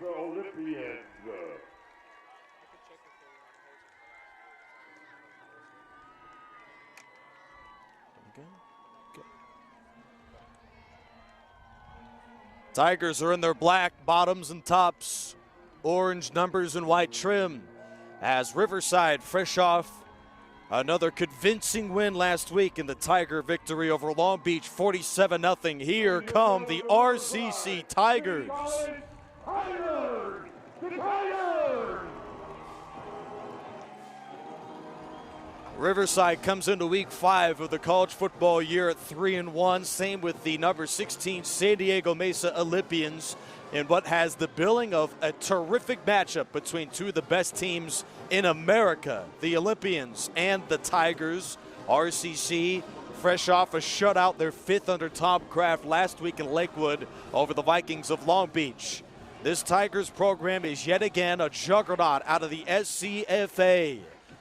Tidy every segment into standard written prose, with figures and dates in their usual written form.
Mesa Olympians. Tigers are in their black bottoms and tops, orange numbers and white trim, as Riverside, fresh off another convincing win last week in the Tiger victory over Long Beach, 47-0. Here come the RCC Tigers. Riverside comes into week 5 of the college football year at 3-1. Same with the number 16 San Diego Mesa Olympians in what has the billing of a terrific matchup between two of the best teams in America, the Olympians and the Tigers. RCC fresh off a shutout, their 5th under Tom Kraft last week in Lakewood over the Vikings of Long Beach. This Tigers program is yet again a juggernaut out of the SCFA.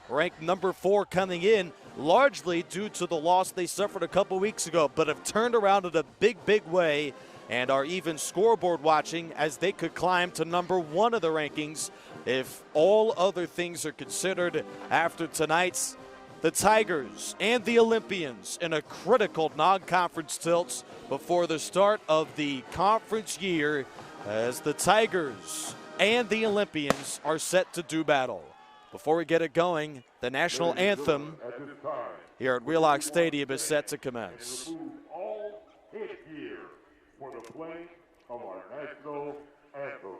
Ranked number 4 coming in, largely due to the loss they suffered a couple weeks ago, but have turned around in a big, big way and are even scoreboard watching as they could climb to number 1 of the rankings if all other things are considered after tonight's. The Tigers and the Olympians in a critical non-conference tilt before the start of the conference year as the Tigers and the Olympians are set to do battle. Before we get it going, the national anthem here at Wheelock Stadium is set to commence. All headgear for the playing of our national anthem.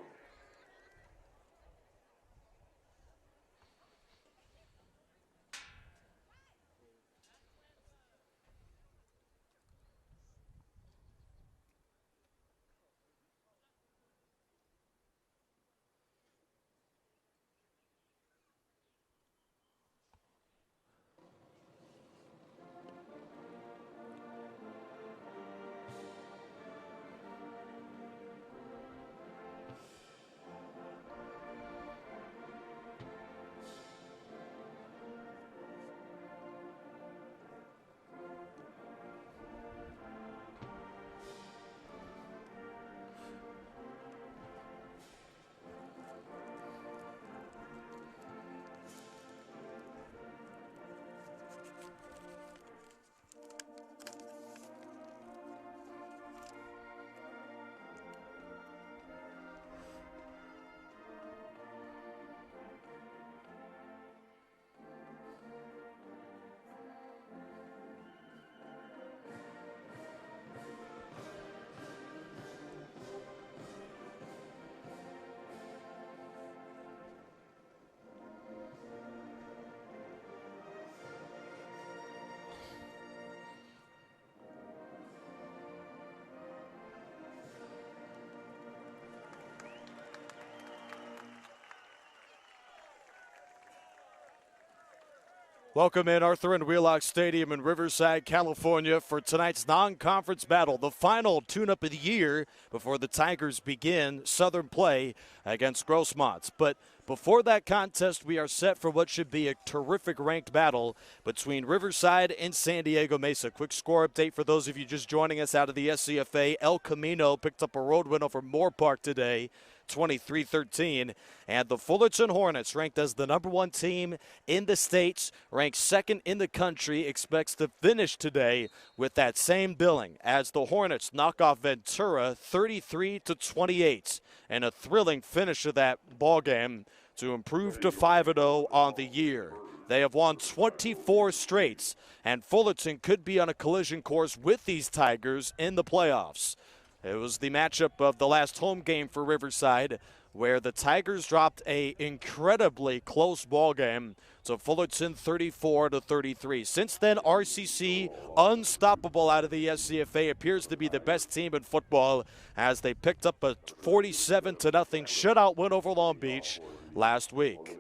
Welcome in Arthur and Wheelock Stadium in Riverside, California for tonight's non-conference battle, the final tune-up of the year before the Tigers begin Southern play against Grossmont. But before that contest, we are set for what should be a terrific ranked battle between Riverside and San Diego Mesa. Quick score update for those of you just joining us out of the SCFA. El Camino picked up a road win over Moore Park today, 23-13, and the Fullerton Hornets, ranked as the number 1 team in the States, ranked 2nd in the country, expects to finish today with that same billing as the Hornets knock off Ventura 33-28, and a thrilling finish of that ball game to improve to 5-0 on the year. They have won 24 straights, and Fullerton could be on a collision course with these Tigers in the playoffs. It was the matchup of the last home game for Riverside, where the Tigers dropped a incredibly close ball game to Fullerton 34-33. Since then, RCC, unstoppable out of the SCFA, appears to be the best team in football as they picked up a 47-0 shutout win over Long Beach last week.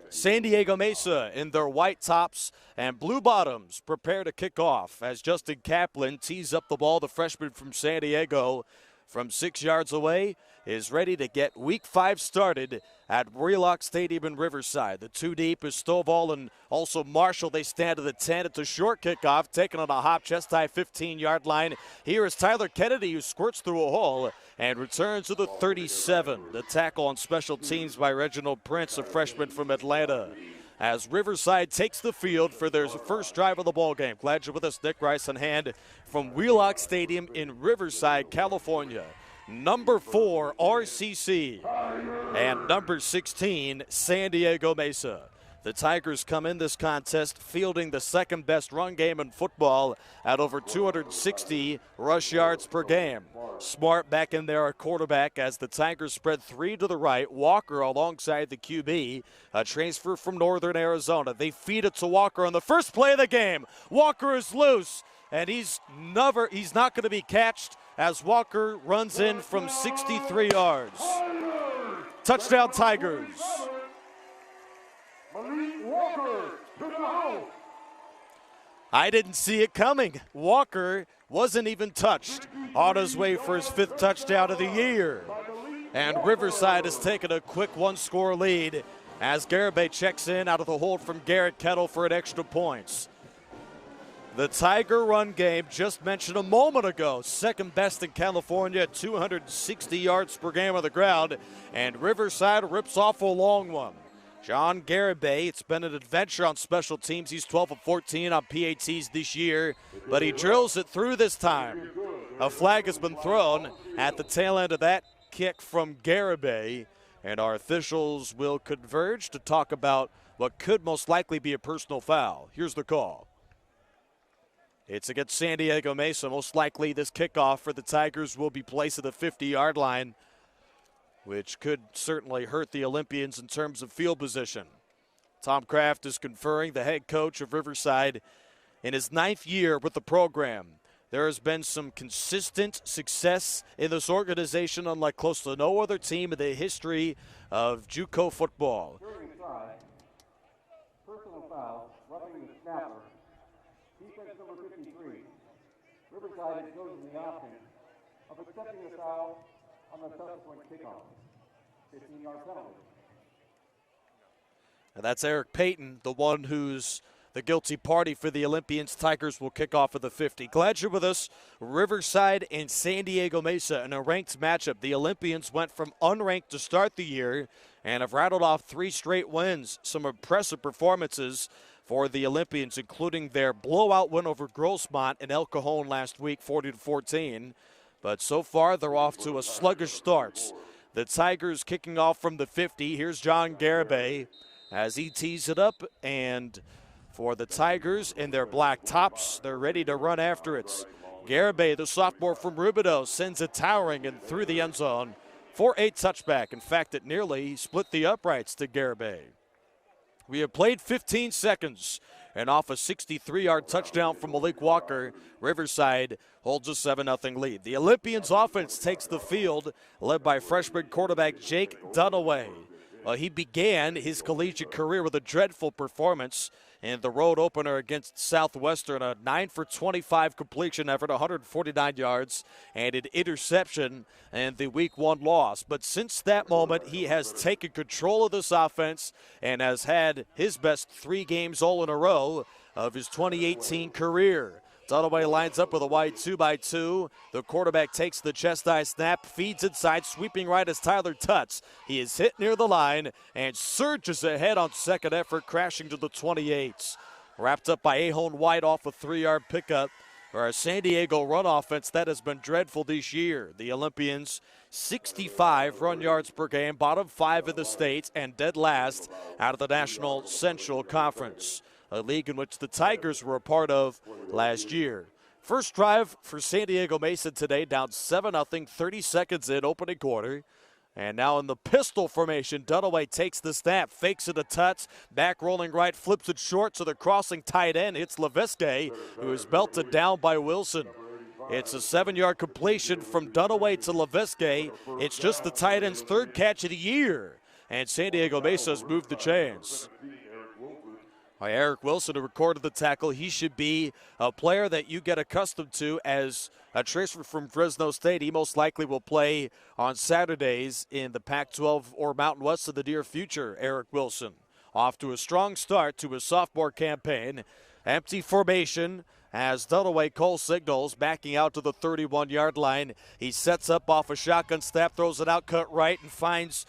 San Diego Mesa in their white tops and blue bottoms prepare to kick off as Justin Kaplan tees up the ball, the freshman from San Diego, from 6 yards away. is ready to get Week 5 started at Wheelock Stadium in Riverside. The two deep is Stovall and also Marshall. They stand at the 10. It's a short kickoff, taken on a hop, chest high 15-yard line. Here is Tyler Kennedy, who squirts through a hole and returns to the 37. The tackle on special teams by Reginald Prince, a freshman from Atlanta. As Riverside takes the field for their first drive of the ballgame. Glad you're with us. Nick Rice on hand from Wheelock Stadium in Riverside, California. Number 4, RCC, and number 16, San Diego Mesa. The Tigers come in this contest fielding the second best run game in football at over 260 rush yards per game. Smart back in there, a quarterback, as the Tigers spread 3 to the right. Walker alongside the QB, a transfer from Northern Arizona. They feed it to Walker on the first play of the game. Walker is loose, and he's not going to be catched as Walker runs in from 63 yards. Touchdown Tigers. I didn't see it coming. Walker wasn't even touched on his way for his 5th touchdown of the year. And Riverside has taken a quick 1-score lead as Garibay checks in out of the hold from Garrett Kettle for an extra points. The Tiger run game, just mentioned a moment ago, second best in California, 260 yards per game on the ground, and Riverside rips off a long one. John Garibay, it's been an adventure on special teams. He's 12 of 14 on PATs this year, but he drills it through this time. A flag has been thrown at the tail end of that kick from Garibay, and our officials will converge to talk about what could most likely be a personal foul. Here's the call. It's against San Diego Mesa. Most likely this kickoff for the Tigers will be placed at the 50-yard line, which could certainly hurt the Olympians in terms of field position. Tom Kraft is conferring, the head coach of Riverside, in his 9th year with the program. There has been some consistent success in this organization, unlike close to no other team in the history of JUCO football. Personal foul, roughing the snapper. Defense number 53. Riverside has chosen the option of accepting the foul on the subsequent kickoff. 15-yard penalty. And that's Eric Payton, the one who's the guilty party for the Olympians. Tigers will kick off at the 50. Glad you're with us. Riverside and San Diego Mesa in a ranked matchup. The Olympians went from unranked to start the year and have rattled off 3 straight wins. Some impressive performances for the Olympians, including their blowout win over Grossmont in El Cajon last week, 40-14. But so far, they're off to a sluggish start. The Tigers kicking off from the 50. Here's John Garibay as he tees it up. And for the Tigers in their black tops, they're ready to run after it. Garibay, the sophomore from Rubidoux, sends it towering and through the end zone for a touchback. In fact, it nearly split the uprights to Garibay. We have played 15 seconds, and off a 63-yard touchdown from Malik Walker, Riverside holds a 7-0 lead. The Olympians offense takes the field, led by freshman quarterback Jake Dunaway. He began his collegiate career with a dreadful performance in the road opener against Southwestern, a 9-for-25 completion effort, 149 yards, and an interception in the Week 1 loss. But since that moment, he has taken control of this offense and has had his best 3 games all in a row of his 2018 career. Dunaway lines up with a wide 2x2. The quarterback takes the chest-high snap, feeds inside, sweeping right as Tyler Tutts. He is hit near the line and surges ahead on second effort, crashing to the 28. Wrapped up by Ahone White off a 3-yard pickup. For our San Diego run offense, that has been dreadful this year. The Olympians, 65 run yards per game, bottom 5 in the state, and dead last out of the National Central Conference, a league in which the Tigers were a part of last year. First drive for San Diego Mesa today, down 7-0, 30 seconds in, opening quarter. And now in the pistol formation, Dunaway takes the snap, fakes it a touch, back rolling right, flips it short to the crossing tight end. Hits Leveske, who is belted down by Wilson. It's a 7-yard completion from Dunaway to Leveske. It's just the tight end's 3rd catch of the year. And San Diego Mesa has moved the chains. Eric Wilson, who recorded the tackle, he should be a player that you get accustomed to as a transfer from Fresno State. He most likely will play on Saturdays in the Pac-12 or Mountain West in the near future. Eric Wilson off to a strong start to his sophomore campaign. Empty formation as Dunaway Cole signals, backing out to the 31-yard line. He sets up off a shotgun snap, throws it out, cut right, and finds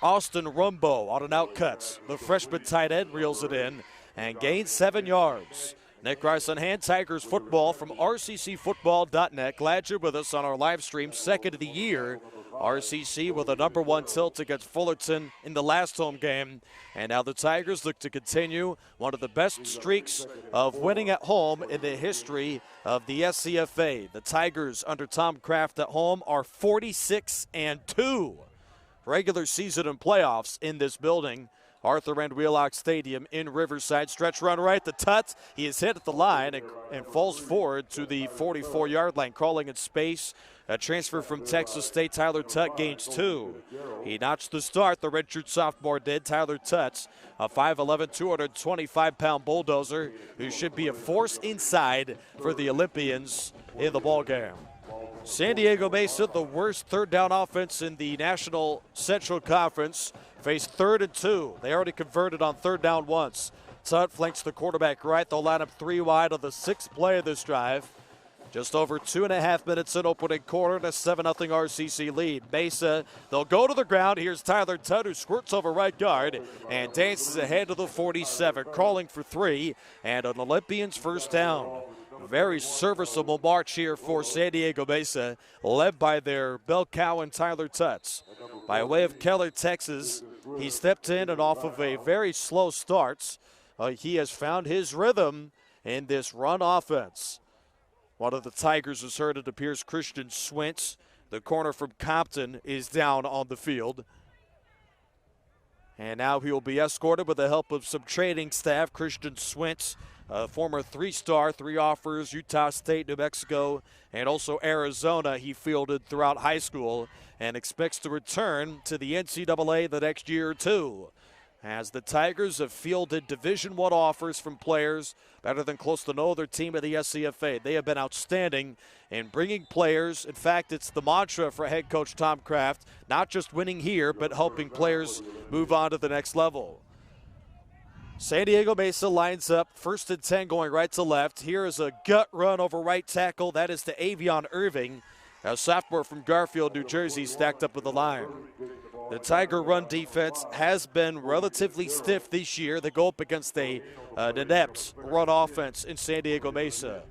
Austin Rumbo on an outcut. The freshman tight end reels it in and gains 7 yards. Nick Rice on hand, Tigers football from rccfootball.net. Glad you're with us on our live stream, second of the year. RCC with a #1 tilt against Fullerton in the last home game. And now the Tigers look to continue one of the best streaks of winning at home in the history of the SCFA. The Tigers under Tom Kraft at home are 46-2. Regular season and playoffs in this building. Arthur and Wheelock Stadium in Riverside. Stretch run right to Tut. He is hit at the line and falls forward to the 44-yard line, crawling in space. A transfer from Texas State, Tyler Tutt gains 2. He notched the start, the redshirt sophomore did. Tyler Tutt, a 5'11", 225-pound bulldozer who should be a force inside for the Olympians in the ballgame. San Diego Mesa, the worst third down offense in the National Central Conference, faced 3rd and 2. They already converted on 3rd down once. Tutt flanks the quarterback right. They'll line up 3 wide on the 6th play of this drive. Just over 2.5 minutes in opening quarter, and a 7-0 RCC lead. Mesa, they'll go to the ground. Here's Tyler Tutt, who squirts over right guard and dances ahead to the 47, crawling for 3, and an Olympians first down. Very serviceable march here for San Diego Mesa, led by their bell cow and Tyler Tutt. By way of Keller, Texas, he stepped in and off of a very slow start. He has found his rhythm in this run offense. One of the Tigers is hurt. It appears Christian Swintz, the corner from Compton, is down on the field. And now he will be escorted with the help of some training staff. Christian Swintz, former 3-star, 3 offers, Utah State, New Mexico, and also Arizona. He fielded throughout high school and expects to return to the NCAA the next year or two. As the Tigers have fielded Division I offers from players better than close to no other team in the SCFA. They have been outstanding in bringing players. In fact, it's the mantra for head coach Tom Kraft, not just winning here, but helping players move on to the next level. San Diego Mesa lines up 1st and 10 going right to left. Here is a gut run over right tackle. That is to Avion Irving, a sophomore from Garfield, New Jersey, stacked up with the line. The Tiger run defense has been relatively stiff this year. They go up against an inept run offense in San Diego Mesa.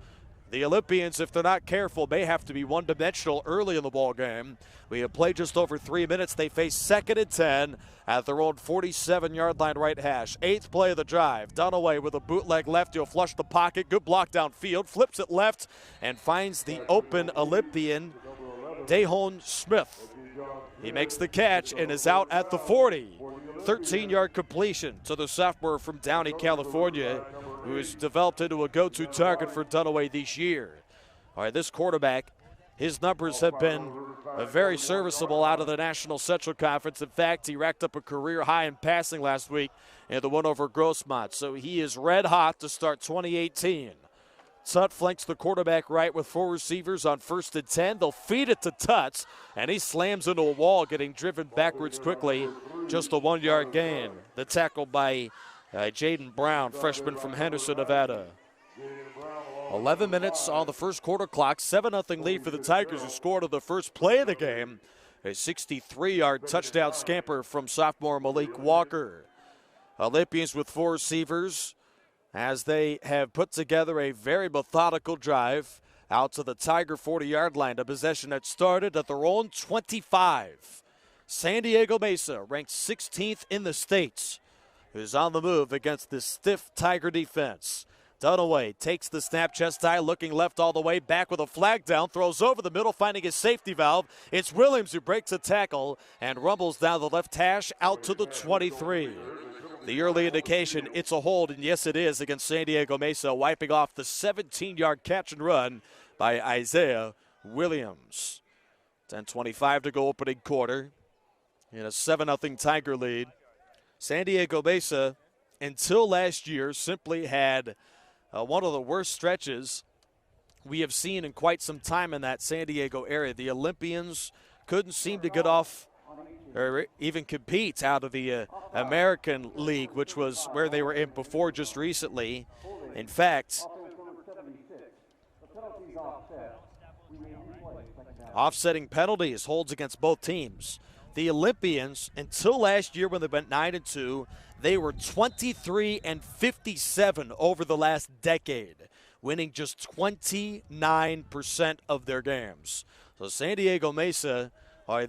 The Olympians, if they're not careful, may have to be one-dimensional early in the ball game. We have played just over 3 minutes. They face 2nd and 10 at their own 47-yard line right hash. 8th play of the drive. Dunaway with a bootleg left. He'll flush the pocket. Good block downfield. Flips it left and finds the open Olympian, Dahon Smith. He makes the catch and is out at the 40. 13-yard completion to the sophomore from Downey, California, who has developed into a go-to target for Dunaway this year. All right, this quarterback, his numbers have been very serviceable out of the National Central Conference. In fact, he racked up a career high in passing last week in the one over Grossmont. So he is red hot to start 2018. Tutt flanks the quarterback right with 4 receivers on 1st and 10. They'll feed it to Tutt, and he slams into a wall, getting driven backwards quickly. Just a 1-yard gain. The tackle by Jaden Brown, freshman from Henderson, Nevada. 11 minutes on the first quarter clock. 7-0 lead for the Tigers, who scored on the first play of the game. A 63-yard touchdown scamper from sophomore Malik Walker. Olympians with 4 receivers, as they have put together a very methodical drive out to the Tiger 40-yard line, a possession that started at their own 25. San Diego Mesa, ranked 16th in the States, is on the move against this stiff Tiger defense. Dunaway takes the snap, chest high, looking left all the way, back with a flag down, throws over the middle, finding his safety valve. It's Williams who breaks a tackle and rumbles down the left hash out to the 23. The early indication, it's a hold, and yes it is, against San Diego Mesa, wiping off the 17-yard catch and run by Isaiah Williams. 10:25 to go opening quarter in a 7-0 Tiger lead. San Diego Mesa until last year, simply had one of the worst stretches we have seen in quite some time in that San Diego area. The Olympians couldn't seem to get off or even compete out of the American League, which was where they were in before just recently. In fact, offsetting penalties holds against both teams. The Olympians, until last year when they went 9-2, they were 23-57 over the last decade, winning just 29% of their games. So San Diego Mesa,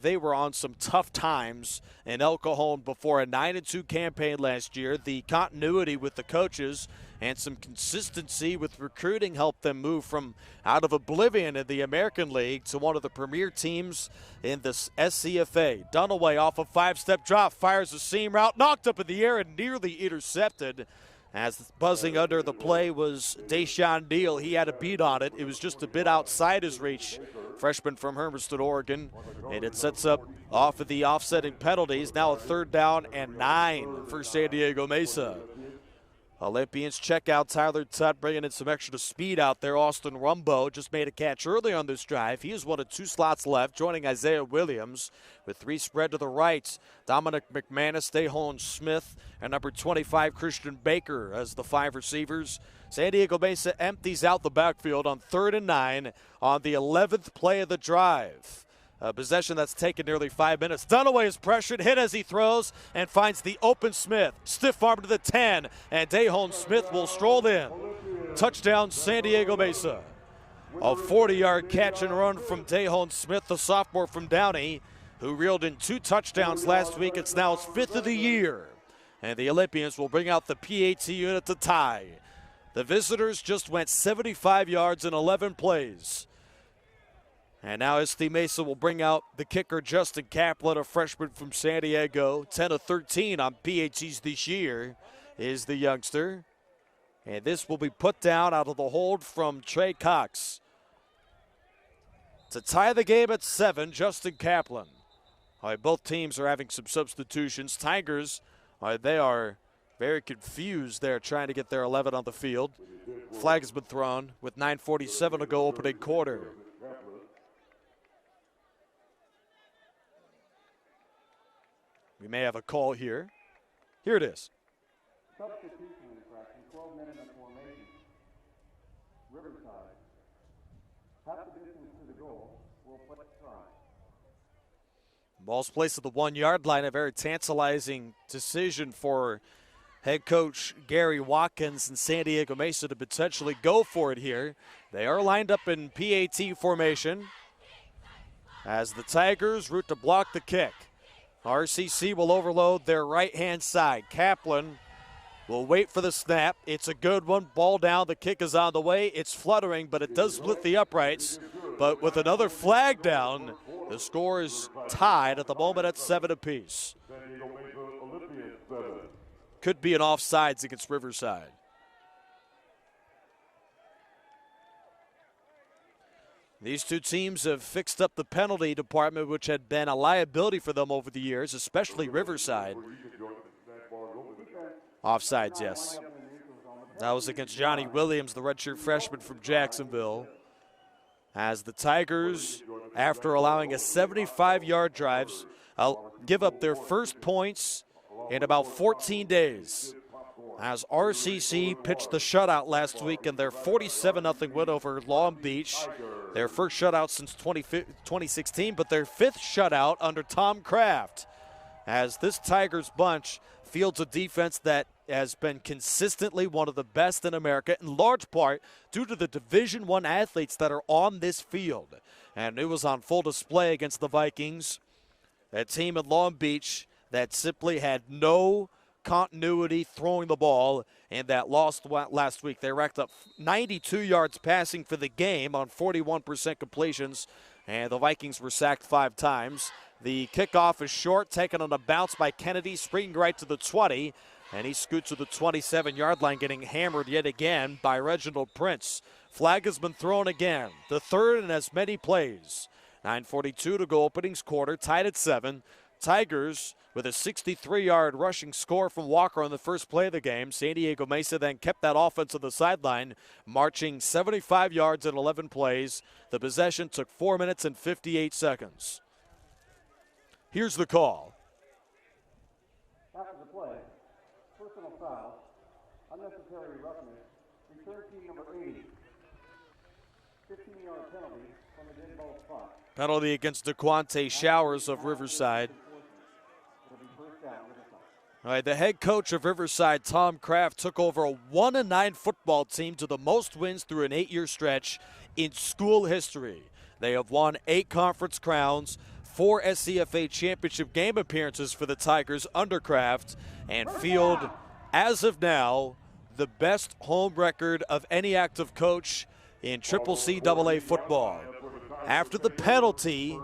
they were on some tough times in El Cajon before a 9-2 campaign last year. The continuity with the coaches and some consistency with recruiting helped them move from out of oblivion in the American League to one of the premier teams in this SCFA. Dunaway off a 5-step drop, fires a seam route, knocked up in the air and nearly intercepted. As buzzing under the play was Deshaun Neal. He had a beat on it. It was just a bit outside his reach. Freshman from Hermiston, Oregon. And it sets up off of the offsetting penalties. Now a 3rd down and 9 for San Diego Mesa. Olympians check out Tyler Tutt, bringing in some extra speed out there. Austin Rumbo just made a catch early on this drive. He is one of 2 slots left, joining Isaiah Williams with 3 spread to the right. Dominic McManus, Dayhon Smith, and number 25, Christian Baker as the 5 receivers. San Diego Mesa empties out the backfield on 3rd and 9 on the 11th play of the drive. A possession that's taken nearly 5 minutes. Dunaway is pressured, hit as he throws, and finds the open Smith. Stiff arm to the 10, and Dayhon Smith will stroll in. Touchdown, San Diego Mesa. A 40-yard catch and run from Dayhon Smith, the sophomore from Downey, who reeled in 2 touchdowns last week. It's now his 5th of the year. And the Olympians will bring out the PAT unit to tie. The visitors just went 75 yards in 11 plays. And now SD Mesa will bring out the kicker, Justin Kaplan, a freshman from San Diego. 10 of 13 on PATs this year is the youngster. And this will be put down out of the hold from Trey Cox. To tie the game at 7, Justin Kaplan. All right, both teams are having some substitutions. Tigers, they are very confused there trying to get their 11 on the field. Flag has been thrown with 9:47 to go opening quarter. We may have a call here. Here it is. Substitution infraction, 12-minute in formation. Riverside. Half the distance to the goal. Will put try. Ball's placed at the 1-yard line. A very tantalizing decision for head coach Gary Watkins and San Diego Mesa to potentially go for it here. They are lined up in PAT formation as the Tigers route to block the kick. RCC will overload their right-hand side. Kaplan will wait for the snap. It's a good one. Ball down. The kick is on the way. It's fluttering, but it does split the uprights. But with another flag down, the score is tied at the moment at 7 apiece. Could be an offsides against Riverside. These two teams have fixed up the penalty department, which had been a liability for them over the years, especially Riverside. Offsides, yes. That was against Johnny Williams, the redshirt freshman from Jacksonville. As the Tigers, after allowing a 75-yard drive, give up their first points in about 14 days. As RCC pitched the shutout last week in their 47-0 win over Long Beach. Their first shutout since 2016, but their 5th shutout under Tom Kraft. As this Tigers bunch fields a defense that has been consistently one of the best in America, in large part due to the Division I athletes that are on this field. And it was on full display against the Vikings, a team in Long Beach that simply had no continuity throwing the ball, and that lost last week. They racked up 92 yards passing for the game on 41% completions, and the Vikings were sacked 5 times. The kickoff is short, taken on a bounce by Kennedy, springing right to the 20, and he scoots to the 27-yard line, getting hammered yet again by Reginald Prince. Flag has been thrown again, the 3rd in as many plays. 9:42 to go, openings quarter, tied at 7. Tigers with a 63-yard rushing score from Walker on the first play of the game. San Diego Mesa then kept that offense on the sideline, marching 75 yards in 11 plays. The possession took 4 minutes and 58 seconds. Here's the call. After the play, personal foul, unnecessary roughness, return team number 80. 15-yard penalty from the dead ball spot. Penalty against DeQuante Showers of Riverside. All right, the head coach of Riverside, Tom Kraft, took over a 1-9 football team to the most wins through an 8-year stretch in school history. They have won 8 conference crowns, 4 SCFA championship game appearances for the Tigers under Kraft, and field, as of now, the best home record of any active coach in CCCAA football. After the penalty,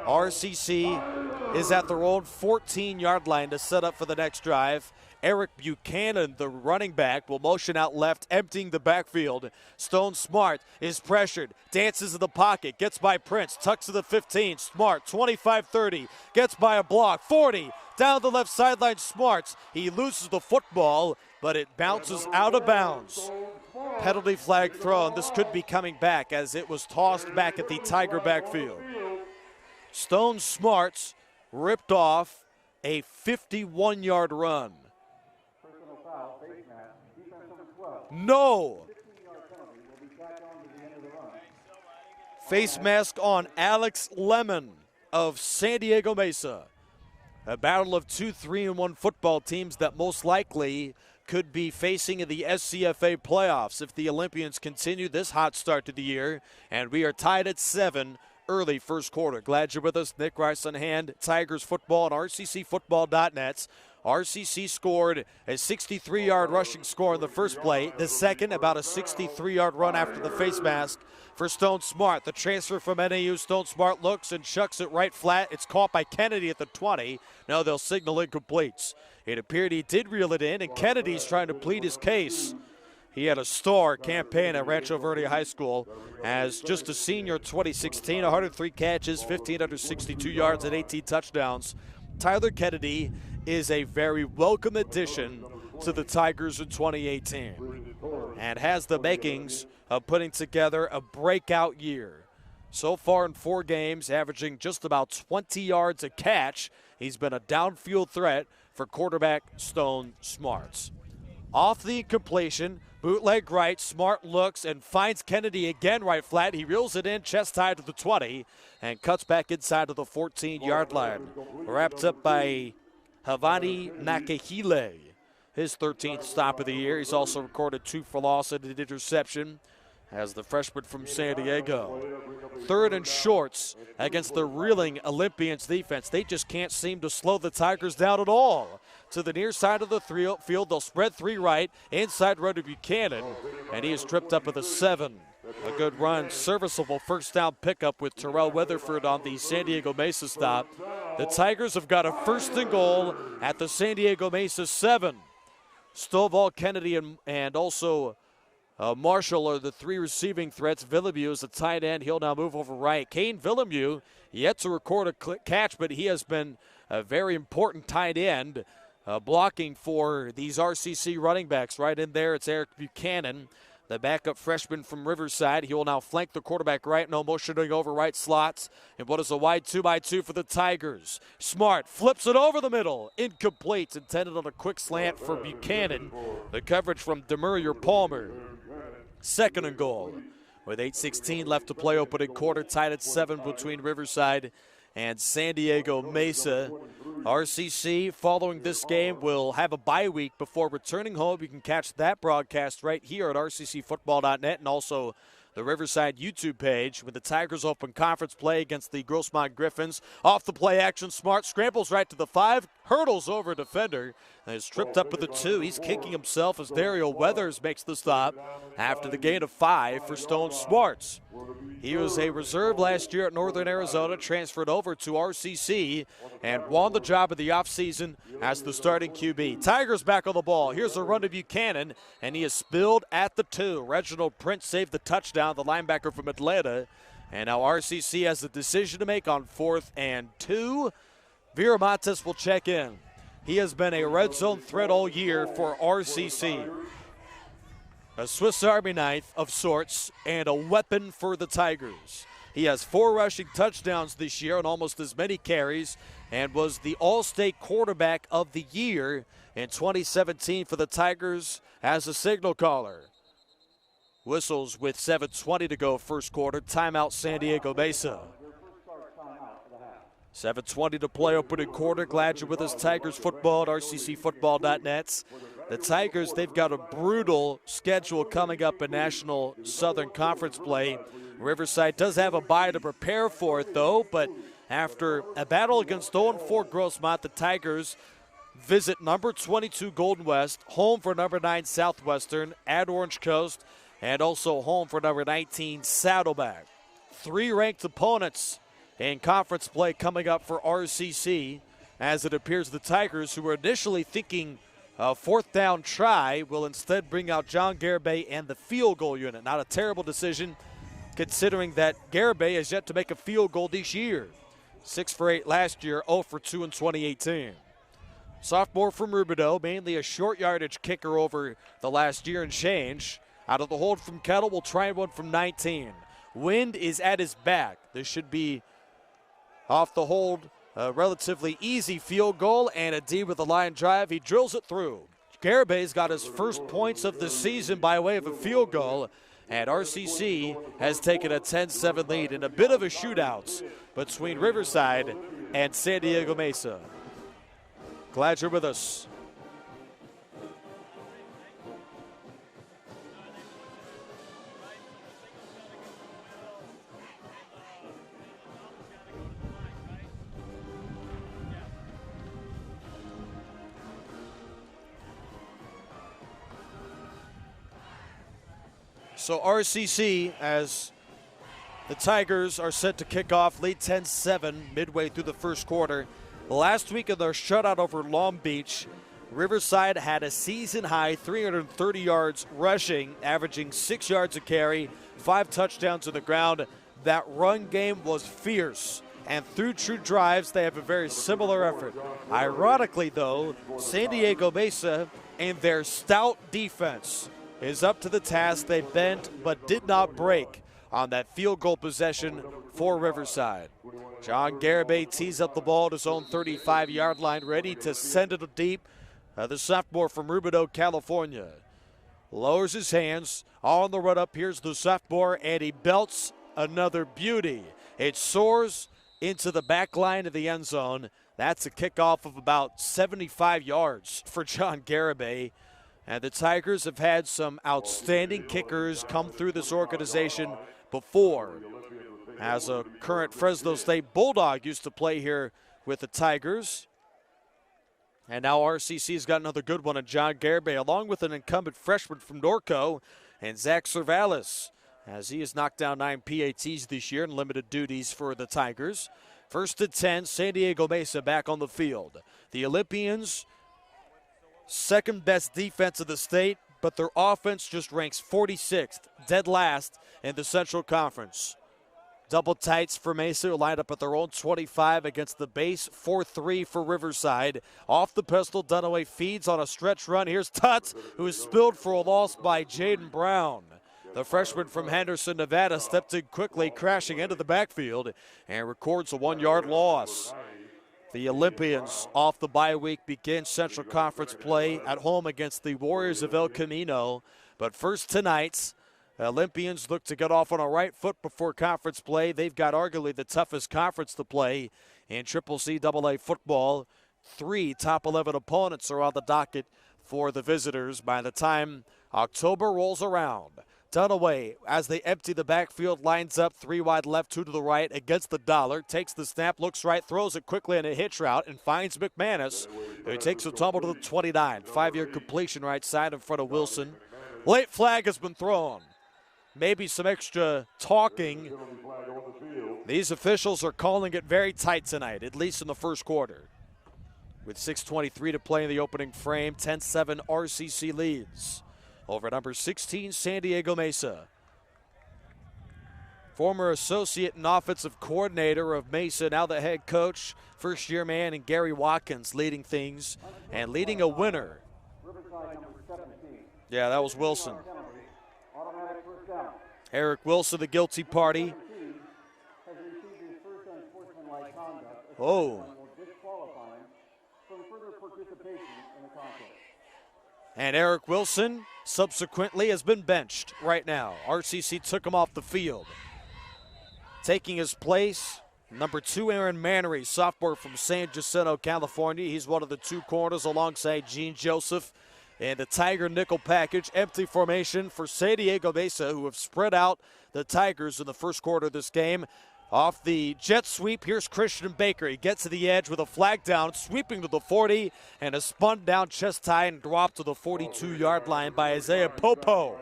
RCC is at their own 14-yard line to set up for the next drive. Eric Buchanan, the running back, will motion out left, emptying the backfield. Stone Smart is pressured, dances in the pocket, gets by Prince, tucks to the 15. Smart, 25-30, gets by a block, 40, down the left sideline. Smarts, he loses the football, but it bounces out of bounds. Penalty flag thrown. This could be coming back as it was tossed back at the Tiger backfield. Stone Smarts ripped off a 51-yard run. Personal foul, face mask, defense number 12. No. 15-yard penalty will be tacked on to the end of the run. Face mask on Alex Lemon of San Diego Mesa. A battle of 2 3-1 football teams that most likely could be facing in the SCFA playoffs if the Olympians continue this hot start to the year. And we are tied at 7 early first quarter. Glad you're with us. Nick Rice on hand. Tigers football on rccfootball.net. RCC scored a 63-yard rushing score in the first play. The second, about a 63-yard run after the face mask for Stone Smart. The transfer from NAU. Stone Smart looks and chucks it right flat. It's caught by Kennedy at the 20. Now they'll signal incomplete. It appeared he did reel it in, and Kennedy's trying to plead his case. He had a star campaign at Rancho Verde High School as just a senior in 2016, 103 catches, 1,562 yards, and 18 touchdowns. Tyler Kennedy is a very welcome addition to the Tigers in 2018 and has the makings of putting together a breakout year. So far in 4 games, averaging just about 20 yards a catch, he's been a downfield threat for quarterback Stone Smarts. Off the incompletion, bootleg right, Smart looks and finds Kennedy again right flat. He reels it in, chest high to the 20, and cuts back inside of the 14-yard line. Wrapped up by Havani Nakahile, his 13th stop of the year. He's also recorded 2 for loss and an interception as the freshman from San Diego. 3rd and shorts against the reeling Olympians defense. They just can't seem to slow the Tigers down at all. To the near side of the field, they'll spread 3 right, inside run to Buchanan, and he is tripped up at the 7. A good run, serviceable first down pickup with Terrell Weatherford on the San Diego Mesa stop. The Tigers have got a 1st and goal at the San Diego Mesa 7. Stovall, Kennedy, and also Marshall are the 3 receiving threats. Villamue is a tight end. He'll now move over right. Kane Villamue yet to record a catch, but he has been a very important tight end, blocking for these RCC running backs. Right in there, it's Eric Buchanan, the backup freshman from Riverside. He will now flank the quarterback right, no motioning over right slots. And what is a wide 2x2 for the Tigers? Smart flips it over the middle. Incomplete, intended on a quick slant for Buchanan. The coverage from Demurrier Palmer. 2nd and goal. With 8:16 left to play, opening quarter, tied at 7 between Riverside and San Diego Mesa. RCC, following this game, will have a bye week before returning home. You can catch that broadcast right here at rccfootball.net and also the Riverside YouTube page with the Tigers open conference play against the Grossmont Griffins. Off the play action, Smart scrambles right to the 5, hurdles over a defender, and is tripped up with the 2. He's kicking himself as Dario Weathers makes the stop after the gain of 5 for Stone Smarts. He was a reserve last year at Northern Arizona, transferred over to RCC, and won the job of the offseason as the starting QB. Tigers back on the ball. Here's a run to Buchanan, and he is spilled at the 2. Reginald Prince saved the touchdown, the linebacker from Atlanta. And now RCC has a decision to make on 4th and 2. Viramontes will check in. He has been a red zone threat all year for RCC. A Swiss Army knife of sorts and a weapon for the Tigers. He has 4 rushing touchdowns this year and almost as many carries, and was the All-State quarterback of the year in 2017 for the Tigers as a signal caller. Whistles with 7:20 to go first quarter. Timeout San Diego Mesa. 7:20 to play opening quarter. Glad you're with us. Tigers football at rccfootball.net. The Tigers, they've got a brutal schedule coming up in National Southern Conference play. Riverside does have a bye to prepare for it, though, but after a battle against No.4 Grossmont, the Tigers visit number 22 Golden West, home for number 9 Southwestern, at Orange Coast, and also home for number 19 Saddleback. 3 ranked opponents in conference play coming up for RCC, as it appears the Tigers, who were initially thinking a 4th down try, will instead bring out John Garibay and the field goal unit. Not a terrible decision, considering that Garibay has yet to make a field goal this year. 6 for 8 last year, 0 for 2 in 2018. Sophomore from Rubidoux, mainly a short yardage kicker over the last year and change. Out of the hold from Kettle, we'll try one from 19. Wind is at his back. This should be off the hold, a relatively easy field goal, and a D with a line drive. He drills it through. Garibay's got his first points of the season by way of a field goal, and RCC has taken a 10-7 lead in a bit of a shootout between Riverside and San Diego Mesa. Glad you're with us. So RCC, as the Tigers are set to kick off, lead 10-7 midway through the first quarter. Last week in their shutout over Long Beach, Riverside had a season-high 330 yards rushing, averaging 6 yards a carry, 5 touchdowns on the ground. That run game was fierce, and through true drives, they have a very similar effort. Ironically, though, San Diego Mesa and their stout defense is up to the task. They bent but did not break on that field goal possession for Riverside. John Garibay tees up the ball at his own 35-yard line, ready to send it deep. The sophomore from Rubidoux, California. Lowers his hands on the run up. Here's the sophomore, and he belts another beauty. It soars into the back line of the end zone. That's a kickoff of about 75 yards for John Garibay. And the Tigers have had some outstanding kickers come through this organization before. As a current Fresno State Bulldog used to play here with the Tigers. And now RCC's got another good one in John Garibay, along with an incumbent freshman from Norco, and Zach Cervalis, as he has knocked down 9 PATs this year in limited duties for the Tigers. 1st and 10, San Diego Mesa back on the field. The Olympians, second best defense of the state, but their offense just ranks 46th, dead last in the Central Conference. Double tights for Mesa, who lined up at their own 25 against the base. 4-3 for Riverside. Off the pistol, Dunaway feeds on a stretch run. Here's Tutts, who is spilled for a loss by Jaden Brown. The freshman from Henderson, Nevada, stepped in quickly, crashing into the backfield, and records a 1-yard loss. The Olympians, off the bye week, begin Central Conference play at home against the Warriors of El Camino. But first tonight, Olympians look to get off on a right foot before conference play. They've got arguably the toughest conference to play in CCCAA football. 3 top 11 opponents are on the docket for the visitors by the time October rolls around. Dunaway, as they empty the backfield, lines up 3 wide left, 2 to the right against the dollar. Takes the snap, looks right, throws it quickly in a hitch route, and finds McManus, who takes a tumble to the 29. 5-yard completion right side in front of Wilson. Late flag has been thrown. Maybe some extra talking. These officials are calling it very tight tonight, at least in the first quarter. With 6:23 to play in the opening frame, 10-7 RCC leads over number 16, San Diego Mesa. former associate and offensive coordinator of Mesa, now the head coach, first-year man, and Gary Watkins leading things and leading a winner. Riverside number 17. Yeah, that was Wilson. Automatic first down. Eric Wilson, the guilty party. Has received his first unsportsmanlike conduct. Oh. Will disqualify him from further participation in the contest. And Eric Wilson subsequently has been benched right now. RCC took him off the field. Taking his place, number 2, Aaron Mannery, sophomore from San Jacinto, California. He's one of the 2 corners alongside Gene Joseph. And the Tiger nickel package, empty formation for San Diego Mesa, who have spread out the Tigers in the first quarter of this game. Off the jet sweep, here's Christian Baker. He gets to the edge with a flag down, sweeping to the 40, and is spun down chest high and dropped to the 42-yard line by Isaiah Popo,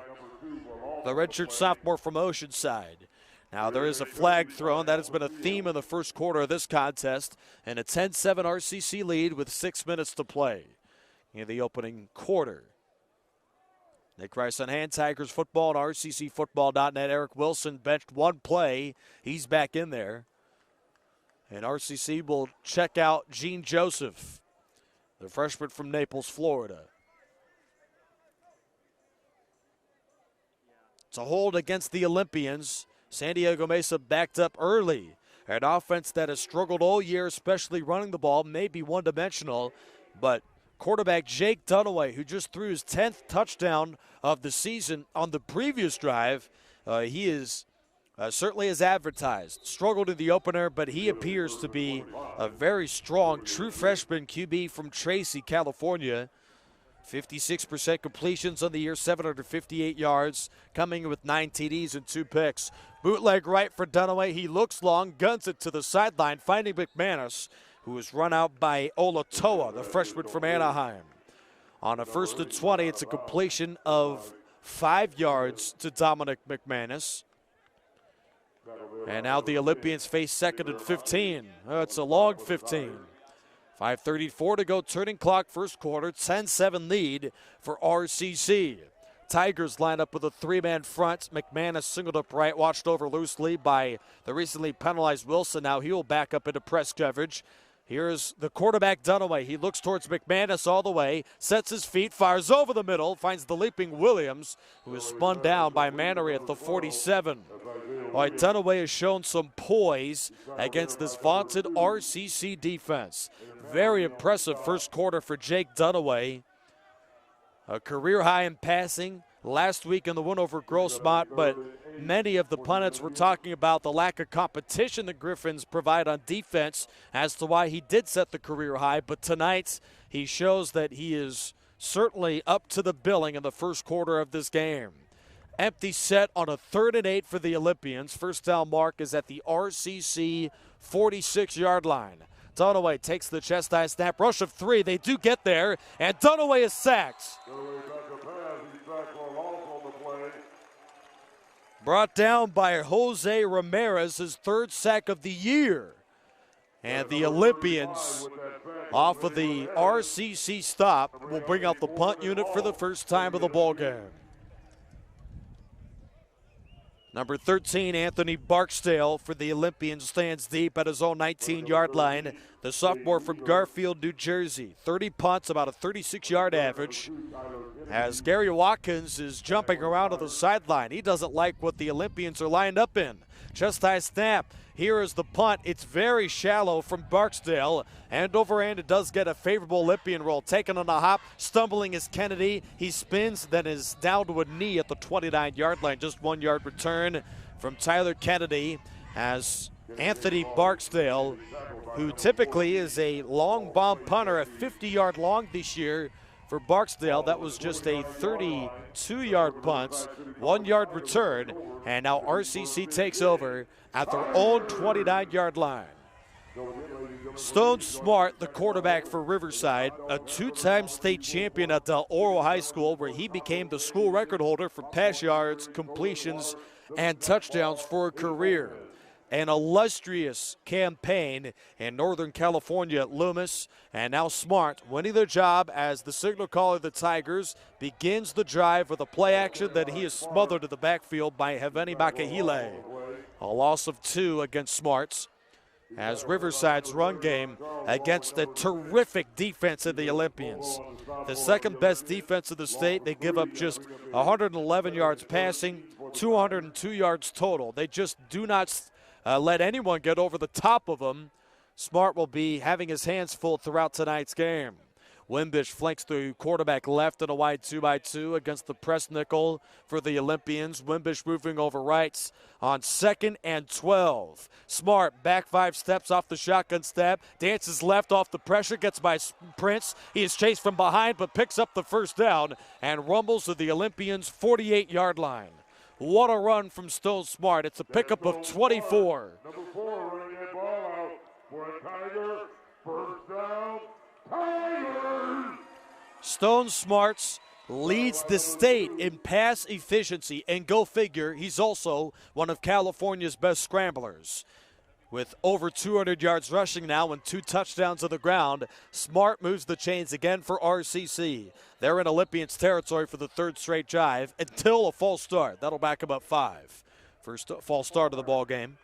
the redshirt sophomore from Oceanside. Now there is a flag thrown. That has been a theme in the first quarter of this contest, and a 10-7 RCC lead with 6 minutes to play in the opening quarter. Nick Rice on hand, Tigers football and RCCfootball.net. Eric Wilson benched 1 play. He's back in there. And RCC will check out Gene Joseph, the freshman from Naples, Florida. It's a hold against the Olympians. San Diego Mesa backed up early. An offense that has struggled all year, especially running the ball, may be one-dimensional, but quarterback Jake Dunaway, who just threw his 10th touchdown of the season on the previous drive, he is certainly as advertised. Struggled in the opener, but he appears to be a very strong true freshman QB from Tracy, California. 56% completions on the year, 758 yards, coming with 9 TDs and 2 picks. Bootleg right for Dunaway. He looks long, guns it to the sideline, finding McManus, who was run out by Olatoa, the freshman from Anaheim. On a 1st and 20, it's a completion of 5 yards to Dominic McManus. And now the Olympians face 2nd and 15. It's a long 15. 5:34 to go, turning clock, first quarter, 10-7 lead for RCC. Tigers line up with a 3-man front. McManus singled up right, watched over loosely by the recently penalized Wilson. Now he will back up into press coverage. Here's the quarterback Dunaway. He looks towards McManus all the way, sets his feet, fires over the middle, finds the leaping Williams, who is spun down by Mannery at the 47. All right, Dunaway has shown some poise against this vaunted RCC defense. Very impressive first quarter for Jake Dunaway. A career high in passing last week in the win over Grossmont, but many of the pundits were talking about the lack of competition the Griffins provide on defense as to why he did set the career high. But tonight, he shows that he is certainly up to the billing in the first quarter of this game. Empty set on a 3rd and 8 for the Olympians. First down mark is at the RCC 46-yard line. Dunaway takes the chest high snap, rush of 3. They do get there, and Dunaway is sacked. Brought down by Jose Ramirez, his 3rd sack of the year. And the Olympians, off of the RCC stop, will bring out the punt unit for the first time of the ballgame. Number 13, Anthony Barksdale for the Olympians, stands deep at his own 19-yard line. The sophomore from Garfield, New Jersey. 30 punts, about a 36-yard average. As Gary Watkins is jumping around on the sideline. He doesn't like what the Olympians are lined up in. Chest high snap. Here is the punt. It's very shallow from Barksdale. And over end, it does get a favorable Olympian roll. Taken on a hop, stumbling is Kennedy. He spins, then is down to a knee at the 29-yard line. Just 1 yard return from Tyler Kennedy as Anthony Barksdale, who typically is a long bomb punter, a 50-yard long this year. For Barksdale, that was just a 32-yard punt, 1 yard return, and now RCC takes over at their own 29-yard line. Stone Smart, the quarterback for Riverside, a 2-time state champion at Del Oro High School, where he became the school record holder for pass yards, completions, and touchdowns for a career. An illustrious campaign in Northern California at Loomis, and now Smart winning the job as the signal caller of the Tigers begins the drive with a play action that he is smothered in the backfield by Heveni Makahile. A loss of 2 against Smarts, as Riverside's run game against the terrific defense of the Olympians. The second best defense of the state. They give up just 111 yards passing, 202 yards total. They just do not let anyone get over the top of them. Smart will be having his hands full throughout tonight's game. Wimbish flanks the quarterback left in a wide 2x2 against the press nickel for the Olympians. Wimbish moving over rights on 2nd and 12. Smart back 5 steps off the shotgun step, dances left off the pressure, gets by Prince. He is chased from behind but picks up the first down and rumbles to the Olympians' 48-yard line. What a run from Stone Smart. It's a pickup of 24. Number 4 running that ball out for a Tiger. First down, Tigers! Stone Smarts leads the state in pass efficiency, and go figure, he's also one of California's best scramblers. With over 200 yards rushing now and 2 touchdowns on the ground, Smart moves the chains again for RCC. They're in Olympians territory for the 3rd straight drive until a false start. That'll back them up 5. First false start of the ball game.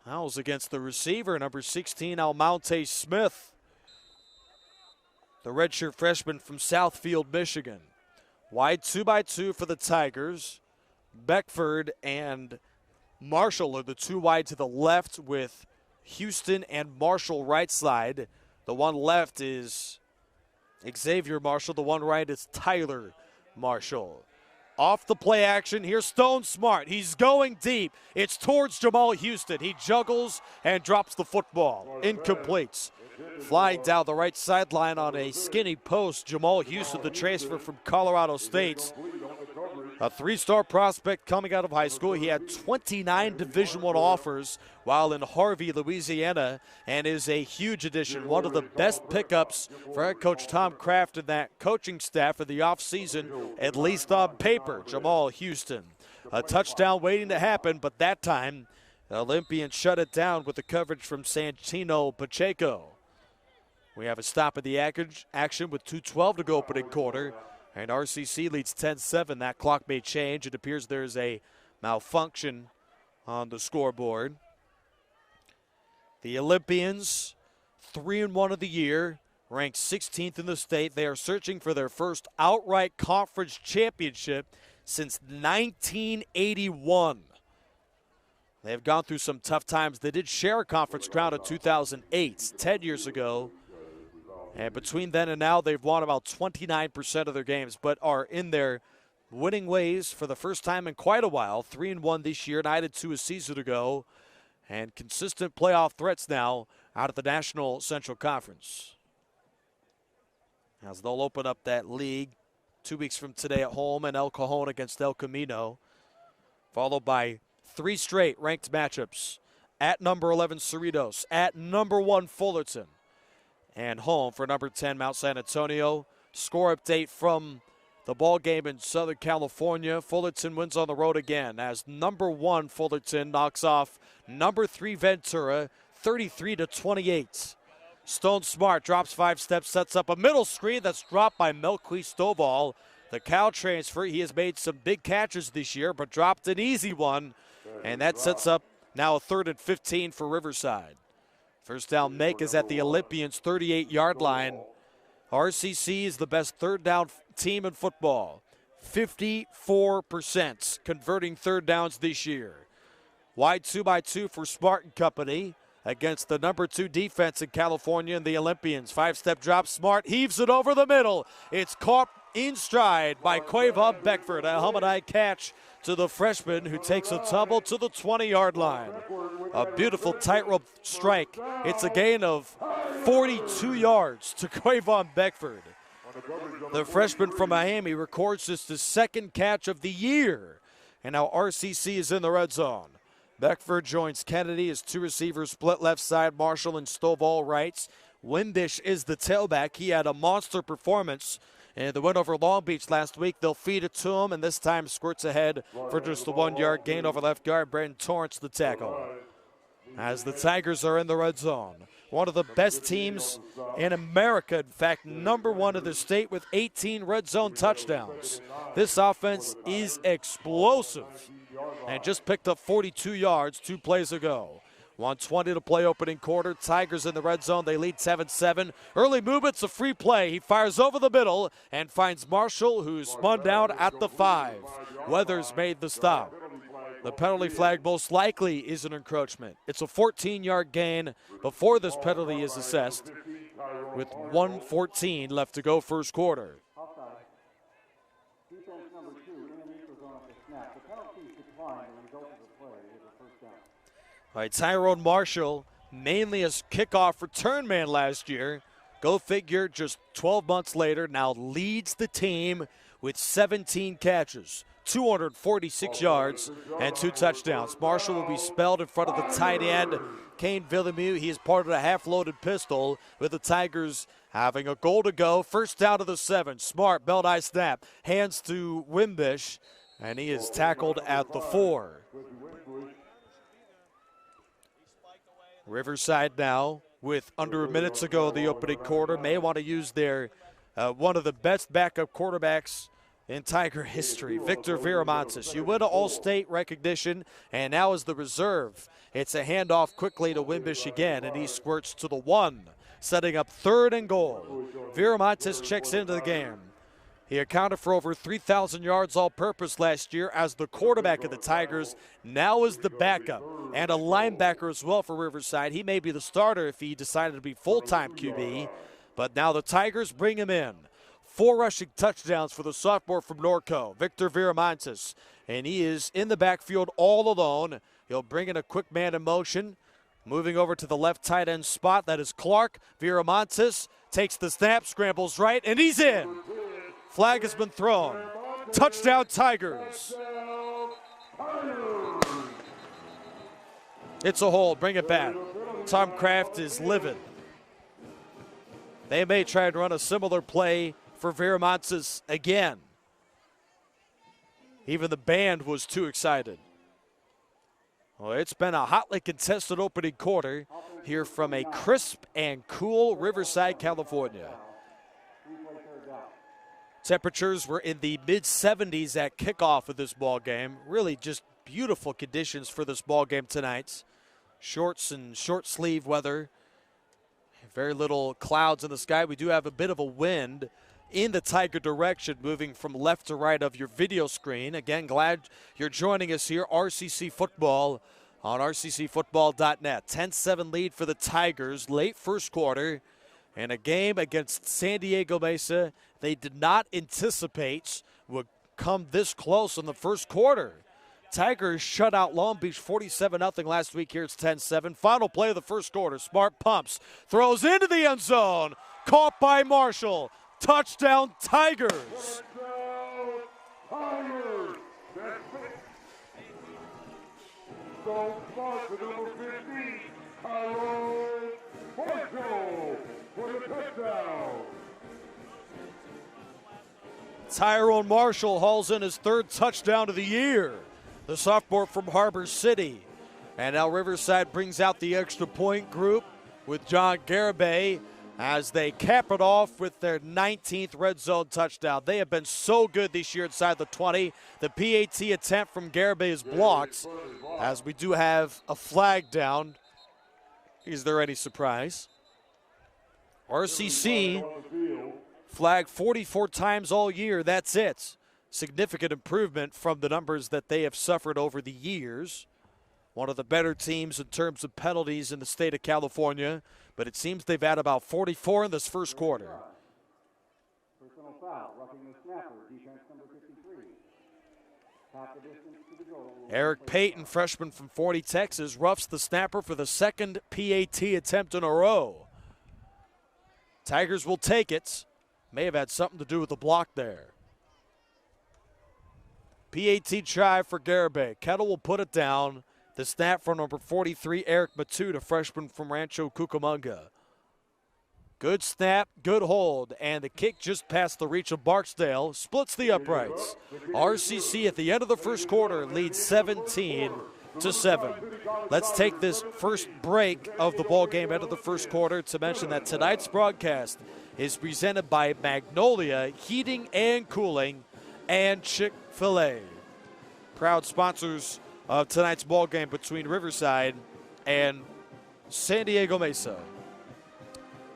Fouls against the receiver, number 16, Almonte Smith, the redshirt freshman from Southfield, Michigan. Wide 2x2 for the Tigers. Beckford and Marshall are the 2 wide to the left, with Houston and Marshall right side. The one left is Xavier Marshall. The one right is Tyler Marshall. Off the play action, here's Stone Smart. He's going deep. It's towards Jamal Houston. He juggles and drops the football. Incomplete. Flying down the right sideline on a skinny post, Jamal Houston, the transfer from Colorado State. A 3-star prospect coming out of high school. He had 29 Division I offers while in Harvey, Louisiana, and is a huge addition. One of the best pickups for head coach Tom Kraft and that coaching staff for the offseason, at least on paper. Jamal Houston. A touchdown waiting to happen, but that time the Olympians shut it down with the coverage from Santino Pacheco. We have a stop of the action with 2:12 to go opening quarter. And RCC leads 10-7. That clock may change. It appears there's a malfunction on the scoreboard. The Olympians, 3-1 of the year, ranked 16th in the state. They are searching for their first outright conference championship since 1981. They have gone through some tough times. They did share a conference crown in 2008, 10 years ago. And between then and now, they've won about 29% of their games, but are in their winning ways for the first time in quite a while. 3-1 this year, 9-2 a season ago, and consistent playoff threats now out of the National Central Conference. As they'll open up that league 2 weeks from today at home in El Cajon against El Camino, followed by 3 straight ranked matchups at number 11 Cerritos, at number 1 Fullerton, and home for number 10 Mount San Antonio. Score update from the ball game in Southern California. Fullerton wins on the road again as number 1 Fullerton knocks off number 3 Ventura 33-28. Stone Smart drops 5 steps, sets up a middle screen that's dropped by Melqui Stovall. The Cal transfer, he has made some big catches this year, but dropped an easy one, and that sets up now a 3rd and 15 for Riverside. First down make is at the Olympians' 38-yard line. RCC is the best 3rd down team in football. 54% converting 3rd downs this year. Wide 2x2 for Smart and company against the number 2 defense in California and the Olympians. 5-step drop, Smart heaves it over the middle. It's caught in stride by Quavon Beckford. A helmet-eye catch to the freshman, who takes a tumble to the 20-yard line. A beautiful tightrope strike. It's a gain of 42 yards to Quavon Beckford. The freshman from Miami records just his 2nd catch of the year. And now RCC is in the red zone. Beckford joins Kennedy as 2 receivers split left side. Marshall and Stovall rights. Wimbish is the tailback. He had a monster performance in the win over Long Beach last week. They'll feed it to him, and this time squirts ahead for just a 1-yard gain over left guard. Brandon Torrance the tackle. As the Tigers are in the red zone. one of the best teams in America. In fact, #1 in the state with 18 red zone touchdowns. This offense is explosive and just picked up 42 yards 2 plays ago. 1:20 to play opening quarter. Tigers in the red zone. They lead 7-7. Early movement's a free play. He fires over the middle and finds Marshall, who's spun down at the 5. Weathers made the stop. The penalty flag most likely is an encroachment. It's a 14-yard gain before this penalty is assessed with 1:14 left to go first quarter. Offside. Defense number 2 in the neutral zone at the snap. The penalties declined. The result of the play is a first down. All right, Tyrone Marshall, mainly as kickoff return man last year. Go figure, just 12 months later, now leads the team with 17 catches, 246 yards, and 2 touchdowns. Marshall will be spelled in front of the tight end, Kane Villemue. He is part of the half-loaded pistol with the Tigers having a goal to go. First down to the 7. Smart, belt eye snap, hands to Wimbish, and he is tackled at the 4. Riverside now with under a minute to go the opening quarter. May want to use their one of the best backup quarterbacks in Tiger history, Victor Viramontes. You win an all-state recognition, and now as the reserve, it's a handoff quickly to Wimbish again, and he squirts to the 1, setting up 3rd and goal. Viramontes checks into the game. He accounted for over 3,000 yards all-purpose last year as the quarterback of the Tigers, now is the backup, and a linebacker as well for Riverside. He may be the starter if he decided to be full-time QB, but now the Tigers bring him in. 4 rushing touchdowns for the sophomore from Norco, Victor Viramontes, and he is in the backfield all alone. He'll bring in a quick man in motion, moving over to the left tight end spot. That is Clark. Viramontes takes the snap, scrambles right, and he's in. Flag has been thrown. Touchdown Tigers. It's a hold. Bring it back. Tom Kraft is livid. They may try to run a similar play for Viramontes again. Even the band was too excited. Well, it's been a hotly contested opening quarter here from a crisp and cool Riverside, California. Temperatures were in the mid-70s at kickoff of this ball game. Really just beautiful conditions for this ball game tonight. Shorts and short sleeve weather. Very little clouds in the sky. We do have a bit of a wind in the Tiger direction, moving from left to right of your video screen. Again, glad you're joining us here. RCC football on rccfootball.net. 10-7 lead for the Tigers late first quarter. And a game against San Diego Mesa they did not anticipate would come this close in the first quarter. Tigers shut out Long Beach 47-0 last week. Here it's 10-7. Final play of the first quarter. Smart pumps, throws into the end zone. Caught by Marshall. Touchdown Tigers. So smart to number 15, Marshall for the touchdown. Tyrone Marshall hauls in his 3rd touchdown of the year. The sophomore from Harbor City. And now Riverside brings out the extra point group with John Garibay as they cap it off with their 19th red zone touchdown. They have been so good this year inside the 20. The PAT attempt from Garibay is blocked, as we do have a flag down. Is there any surprise? RCC flagged 44 times all year. That's it. Significant improvement from the numbers that they have suffered over the years. One of the better teams in terms of penalties in the state of California, but it seems they've had about 44 in this first quarter. Personal foul, roughing the snapper, defense number 53. Half the distance to the goal. Eric Payton, freshman from 40, Texas, roughs the snapper for the 2nd PAT attempt in a row. Tigers will take it. May have had something to do with the block there. PAT try for Garibay. Kettle will put it down. The snap from number 43, Eric Matute, a freshman from Rancho Cucamonga. Good snap, good hold, and the kick just past the reach of Barksdale splits the uprights. RCC at the end of the first quarter leads 17 7. Let's take this first break of the ball game out of the first quarter to mention that tonight's broadcast is presented by Magnolia Heating and Cooling and Chick-fil-A. Proud sponsors of tonight's ball game between Riverside and San Diego Mesa.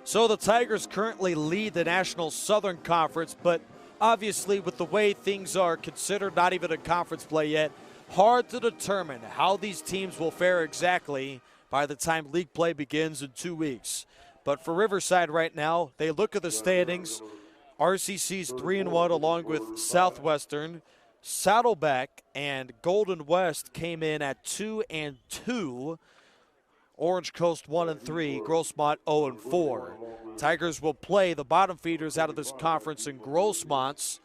So the Tigers currently lead the National Southern Conference, but obviously with the way things are considered not even a conference play yet, hard to determine how these teams will fare exactly by the time league play begins in 2 weeks. But for Riverside right now, they look at the standings. RCC's 3-1 along with Southwestern. Saddleback and Golden West came in at 2-2. Orange Coast 1-3, Grossmont 0-4. Tigers will play the bottom feeders out of this conference in Grossmont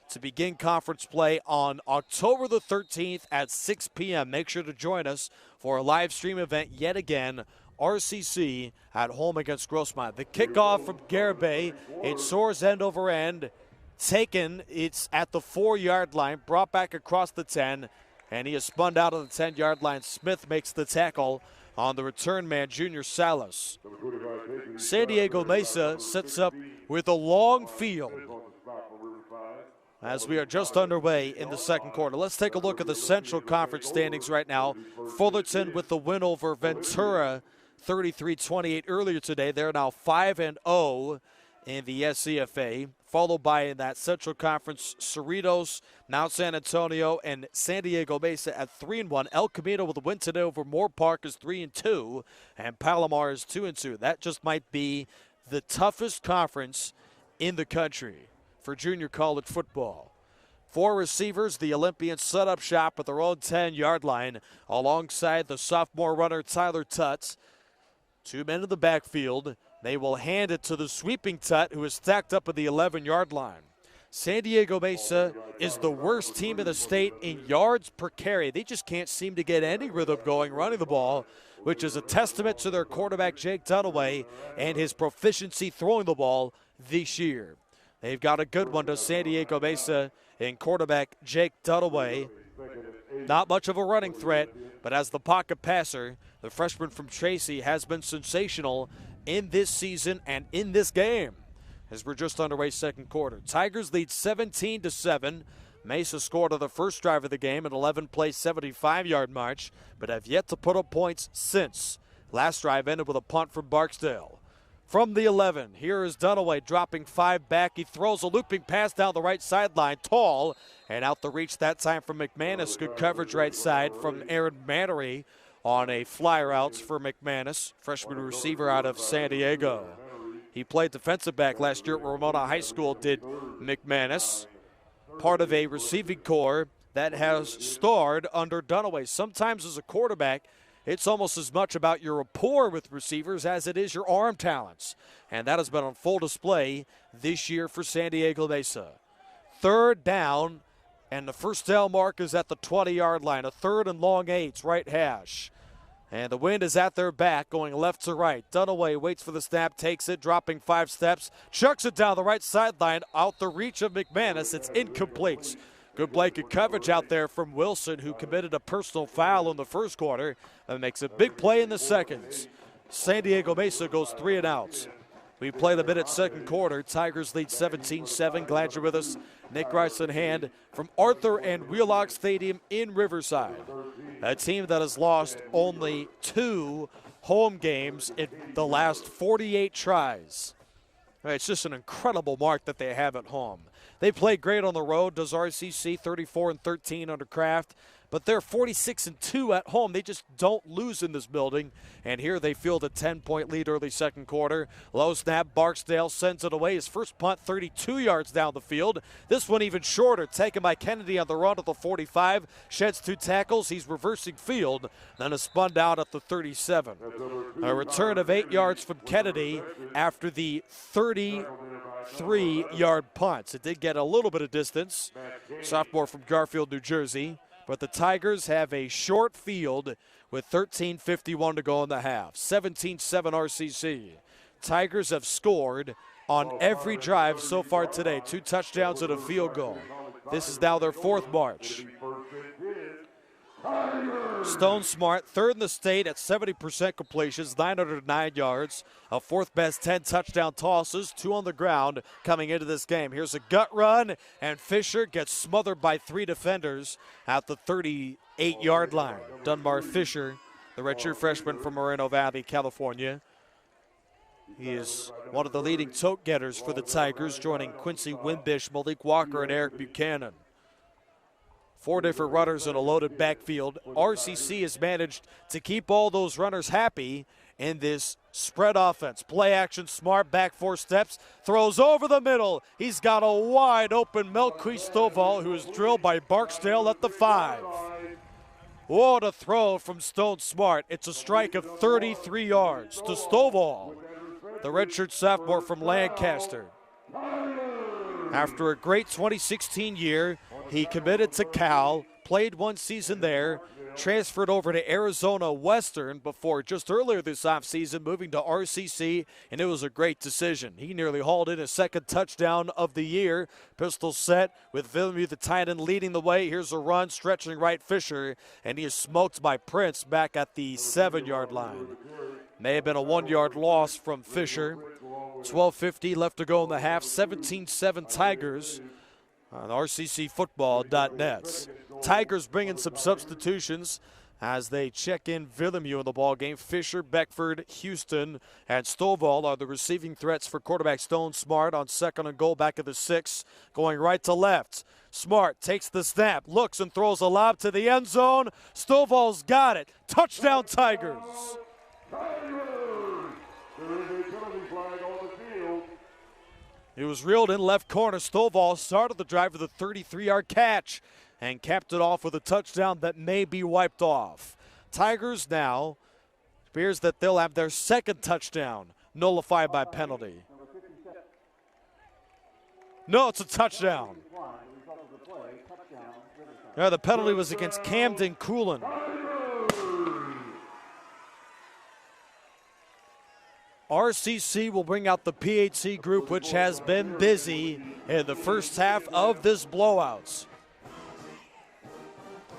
to begin conference play on October the 13th at 6 p.m. Make sure to join us for a live stream event yet again. RCC at home against Grossmont. The kickoff from Garibay. It soars end over end. Taken, it's at the 4-yard line, brought back across the 10, and he is spun out of the 10-yard line. Smith makes the tackle on the return man, Junior Salas. San Diego Mesa sets up with a long field as we are just underway in the second quarter. Let's take a look at the Central Conference standings right now. Fullerton with the win over Ventura, 33-28 earlier today. They're now 5-0 in the SCFA, followed by in that Central Conference, Cerritos, Mount San Antonio, and San Diego Mesa at 3-1. El Camino with a win today over Moore Park is 3-2, and Palomar is 2-2. That just might be the toughest conference in the country for junior college football. 4 receivers, the Olympians set up shop at their own 10-yard line alongside the sophomore runner Tyler Tutts. 2 men in the backfield. They will hand it to the sweeping Tutt, who is stacked up at the 11-yard line. San Diego Mesa is the worst team in the state in yards per carry. They just can't seem to get any rhythm going running the ball, which is a testament to their quarterback Jake Dunaway and his proficiency throwing the ball this year. They've got a good one to San Diego Mesa in quarterback Jake Dunaway. Not much of a running threat, but as the pocket passer, the freshman from Tracy has been sensational in this season and in this game as we're just underway second quarter. Tigers lead 17-7. Mesa scored on the first drive of the game, an 11-play, 75-yard march, but have yet to put up points since. Last drive ended with a punt from Barksdale. From the 11, here is Dunaway dropping 5 back. He throws a looping pass down the right sideline, tall, and out the reach that time from McManus. Good coverage right side from Aaron Mannery on a fly route for McManus, freshman receiver out of San Diego. He played defensive back last year at Ramona High School, did McManus, part of a receiving corps that has starred under Dunaway. Sometimes as a quarterback, it's almost as much about your rapport with receivers as it is your arm talents. And that has been on full display this year for San Diego Mesa. 3rd down, and the first down mark is at the 20-yard line. A 3rd and long 8, right hash. And the wind is at their back, going left to right. Dunaway waits for the snap, takes it, dropping 5 steps, chucks it down the right sideline, out the reach of McManus. It's incomplete. Good blanket coverage out there from Wilson, who committed a personal foul in the first quarter and makes a big play in the seconds. San Diego Mesa goes 3 and outs. We played a minute second quarter. Tigers lead 17-7. Glad you're with us. Nick Rice in hand from Arthur and Wheelock Stadium in Riverside. A team that has lost only 2 home games in the last 48 tries. It's just an incredible mark that they have at home. They play great on the road, does RCC 34-13 under Kraft, but they're 46-2 at home. They just don't lose in this building, and here they field a 10-point lead early second quarter. Low snap, Barksdale sends it away. His first punt 32 yards down the field. This one even shorter, taken by Kennedy on the run at the 45. Sheds 2 tackles. He's reversing field, then is spun down at the 37. A return of 8 yards from Kennedy after the 33-yard punt. It did get a little bit of distance. Sophomore from Garfield, New Jersey. But the Tigers have a short field with 13:51 to go in the half. 17-7 RCC. Tigers have scored on every drive so far today. 2 touchdowns and a field goal. This is now their 4th march. Stone Smart, third in the state at 70% completions, 909 yards, a fourth best 10 touchdown tosses, 2 on the ground coming into this game. Here's a gut run, and Fisher gets smothered by 3 defenders at the 38-yard line. Dunbar Fisher, the redshirt freshman from Moreno Valley, California. He is one of the leading tote getters for the Tigers, joining Quincy Wimbish, Malik Walker, and Eric Buchanan. 4 different runners in a loaded backfield. RCC has managed to keep all those runners happy in this spread offense. Play action, Smart, back 4 steps, throws over the middle. He's got a wide open Melqui Stovall, who is drilled by Barksdale at the 5. What a throw from Stone Smart. It's a strike of 33 yards to Stovall, the redshirt sophomore from Lancaster. After a great 2016 year, he committed to Cal, played 1 season there, transferred over to Arizona Western before just earlier this offseason moving to RCC, and it was a great decision. He nearly hauled in his 2nd touchdown of the year. Pistol set with Villemue the tight end leading the way. Here's a run, stretching right Fisher, and he is smoked by Prince back at the 7-yard line. May have been a 1-yard loss from Fisher. 12:50 left to go in the half. 17-7 Tigers on rccfootball.net. Tigers bringing some substitutions as they check in Villemue in the ball game. Fisher, Beckford, Houston, and Stovall are the receiving threats for quarterback Stone Smart on 2nd and goal back of the 6, going right to left. Smart takes the snap, looks and throws a lob to the end zone. Stovall's got it. Touchdown Tigers. He was reeled in left corner. Stovall started the drive with a 33-yard catch and capped it off with a touchdown that may be wiped off. Tigers now appears that they'll have their 2nd touchdown nullified by penalty. No, it's a touchdown. Yeah, the penalty was against Camden Coolin. RCC will bring out the PHC group, which has been busy in the first half of this blowout.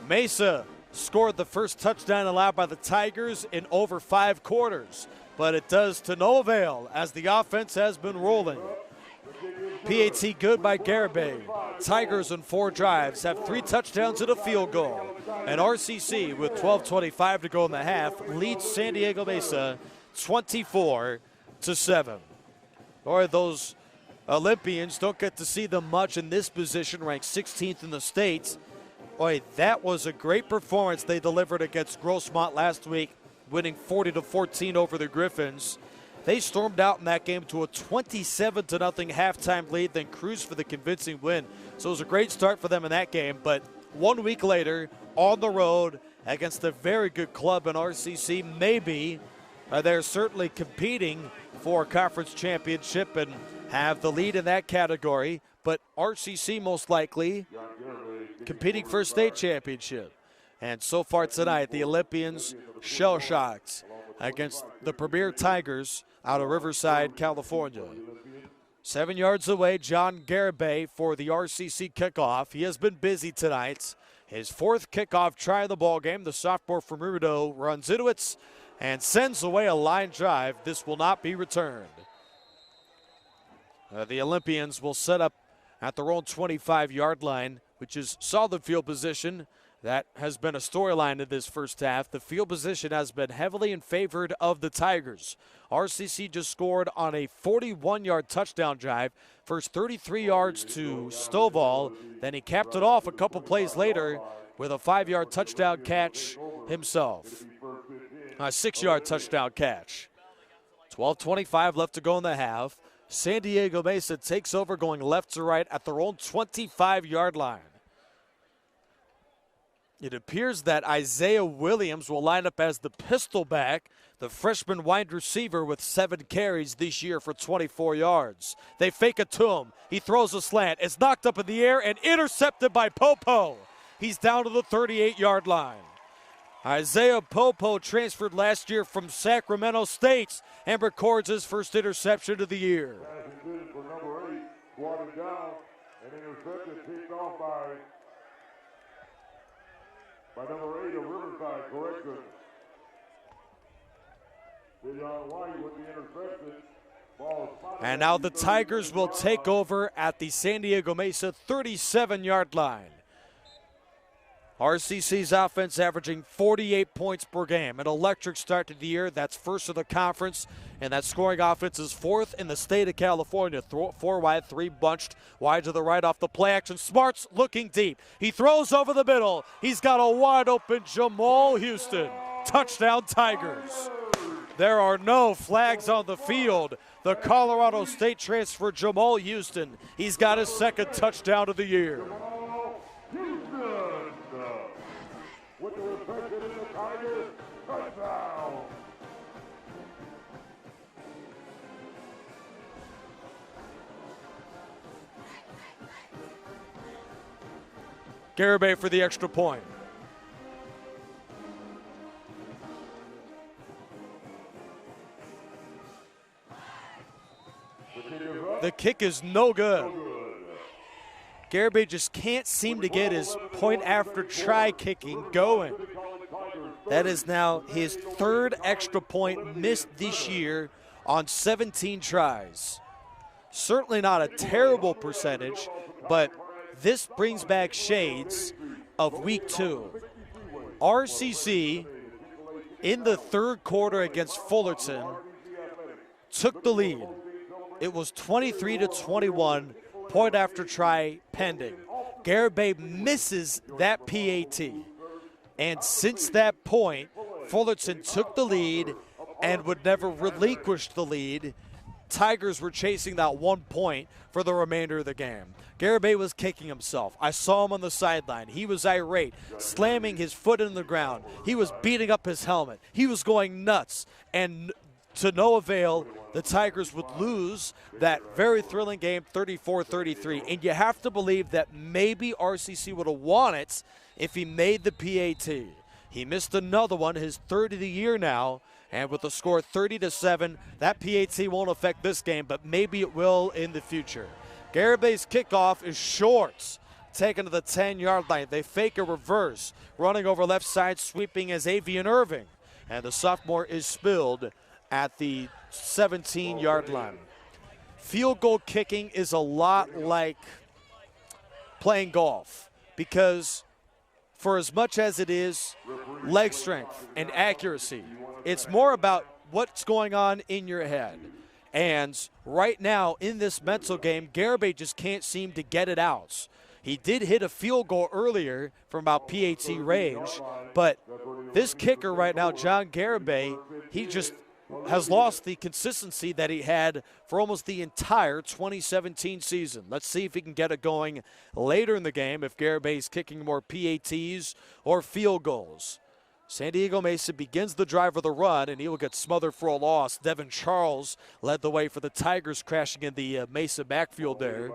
Mesa scored the first touchdown allowed by the Tigers in over 5 quarters, but it does to no avail as the offense has been rolling. PAT good by Garibay. Tigers in 4 drives have 3 touchdowns and a field goal. And RCC, with 12:25 to go in the half, leads San Diego Mesa 24-7. Boy, those Olympians don't get to see them much in this position, ranked 16th in the state. Boy, that was a great performance they delivered against Grossmont last week, winning 40-14 over the Griffins. They stormed out in that game to a 27-0 halftime lead, then cruised for the convincing win. So it was a great start for them in that game, but 1 week later, on the road against a very good club in RCC, maybe they're certainly competing for a conference championship and have the lead in that category, but RCC most likely competing for a state championship. And so far tonight, the Olympians shell-shocked against the Premier Tigers out of Riverside, California. 7 yards away, John Garibay for the RCC kickoff. He has been busy tonight. His 4th kickoff try of the ball game. The sophomore from Riverdo runs into it and sends away a line drive. This will not be returned. The Olympians will set up at their own 25-yard line, which is solid field position. That has been a storyline in this first half. The field position has been heavily in favor of the Tigers. RCC just scored on a 41-yard touchdown drive. First 33 yards to Stovall. Then he capped it off a couple plays later with a 5-yard touchdown catch himself. A 6-yard touchdown catch. 12:25 left to go in the half. San Diego Mesa takes over going left to right at their own 25-yard line. It appears that Isaiah Williams will line up as the pistol back, the freshman wide receiver with 7 carries this year for 24 yards. They fake it to him. He throws a slant. It's knocked up in the air and intercepted by Popo. He's down to the 38-yard line. Isaiah Popo transferred last year from Sacramento State and records his first interception of the year. For number 8, watered down and intercepted, picked off by by number 8 of Riverside, correction. Dion White with the interception. And now the Tigers will take over at the San Diego Mesa 37-yard line. RCC's offense averaging 48 points per game. An electric start to the year. That's first of the conference. And that scoring offense is fourth in the state of California. 4 wide, 3 bunched. Wide to the right off the play action. Smarts looking deep. He throws over the middle. He's got a wide open Jamal Houston. Touchdown Tigers. There are no flags on the field. The Colorado State transfer Jamal Houston. He's got his second touchdown of the year. With the reception in the Tigers, touchdown. Garibay for the extra point. The kick is no good. Garibay just can't seem to get his point after try kicking going. That is now his third extra point missed this year on 17 tries. Certainly not a terrible percentage, but this brings back shades of week 2. RCC in the third quarter against Fullerton took the lead. It was 23-21. Point after try pending. Garibay misses that PAT. And since that point, Fullerton took the lead and would never relinquish the lead. Tigers were chasing that 1 point for the remainder of the game. Garibay was kicking himself. I saw him on the sideline. He was irate, slamming his foot in the ground. He was beating up his helmet. He was going nuts. And to no avail, the Tigers would lose that very thrilling game 34-33. And you have to believe that maybe RCC would have won it if he made the PAT. He missed another one, his third of the year now. And with the score 30-7, that PAT won't affect this game, but maybe it will in the future. Garibay's kickoff is short, taken to the 10-yard line. They fake a reverse, running over left side, sweeping as Avian Irving. And the sophomore is spilled at the 17-yard line. Field goal kicking is a lot like playing golf, because for as much as it is leg strength and accuracy, it's more about what's going on in your head. And right now in this mental game, Garibay just can't seem to get it out. He did hit a field goal earlier from about PAT range, but this kicker right now, John Garibay, he just has lost the consistency that he had for almost the entire 2017 season. Let's see if he can get it going later in the game, if Garibay's kicking more PATs or field goals. San Diego Mesa begins the drive with a run, and he will get smothered for a loss. Devin Charles led the way for the Tigers, crashing in the Mesa backfield there.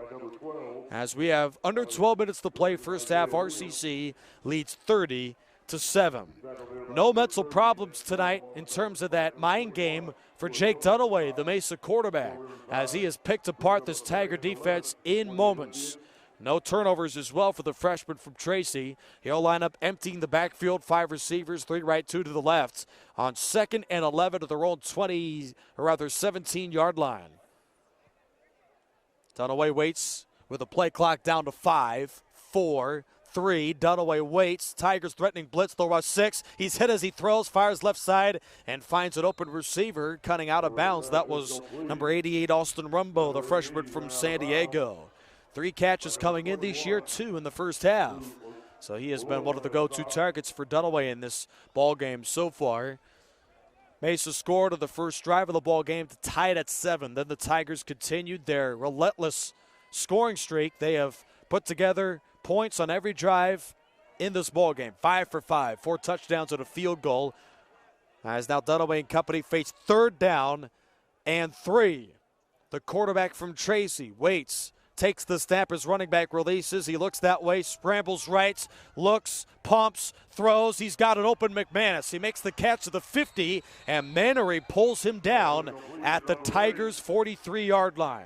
As we have under 12 minutes to play first half, RCC leads 30-7. No mental problems tonight in terms of that mind game for Jake Dunaway, the Mesa quarterback, as he has picked apart this Tiger defense in moments. No turnovers as well for the freshman from Tracy. He'll line up emptying the backfield, 5 receivers, 3 right, 2 to the left, on 2nd and 11 to their own 17-yard line. Dunaway waits with a play clock down to 5, 4, 3. Dunaway waits. Tigers threatening blitz. They'll rush 6. He's hit as he throws, fires left side, and finds an open receiver cutting out of bounds. That was number 88, Austin Rumbo, the freshman from San Diego. 3 catches coming in this year, 2 in the first half. So he has been one of the go-to targets for Dunaway in this ball game so far. Mesa scored on the first drive of the ball game to tie it at 7. Then the Tigers continued their relentless scoring streak. They have put together points on every drive in this ball game. 5 for 5, 4 touchdowns and a field goal. As now Dunaway and company face 3rd down and 3. The quarterback from Tracy waits, takes the snap as running back releases. He looks that way, scrambles right, looks, pumps, throws. He's got an open McManus. He makes the catch to the 50, and Mannery pulls him down at the Tigers' 43-yard line.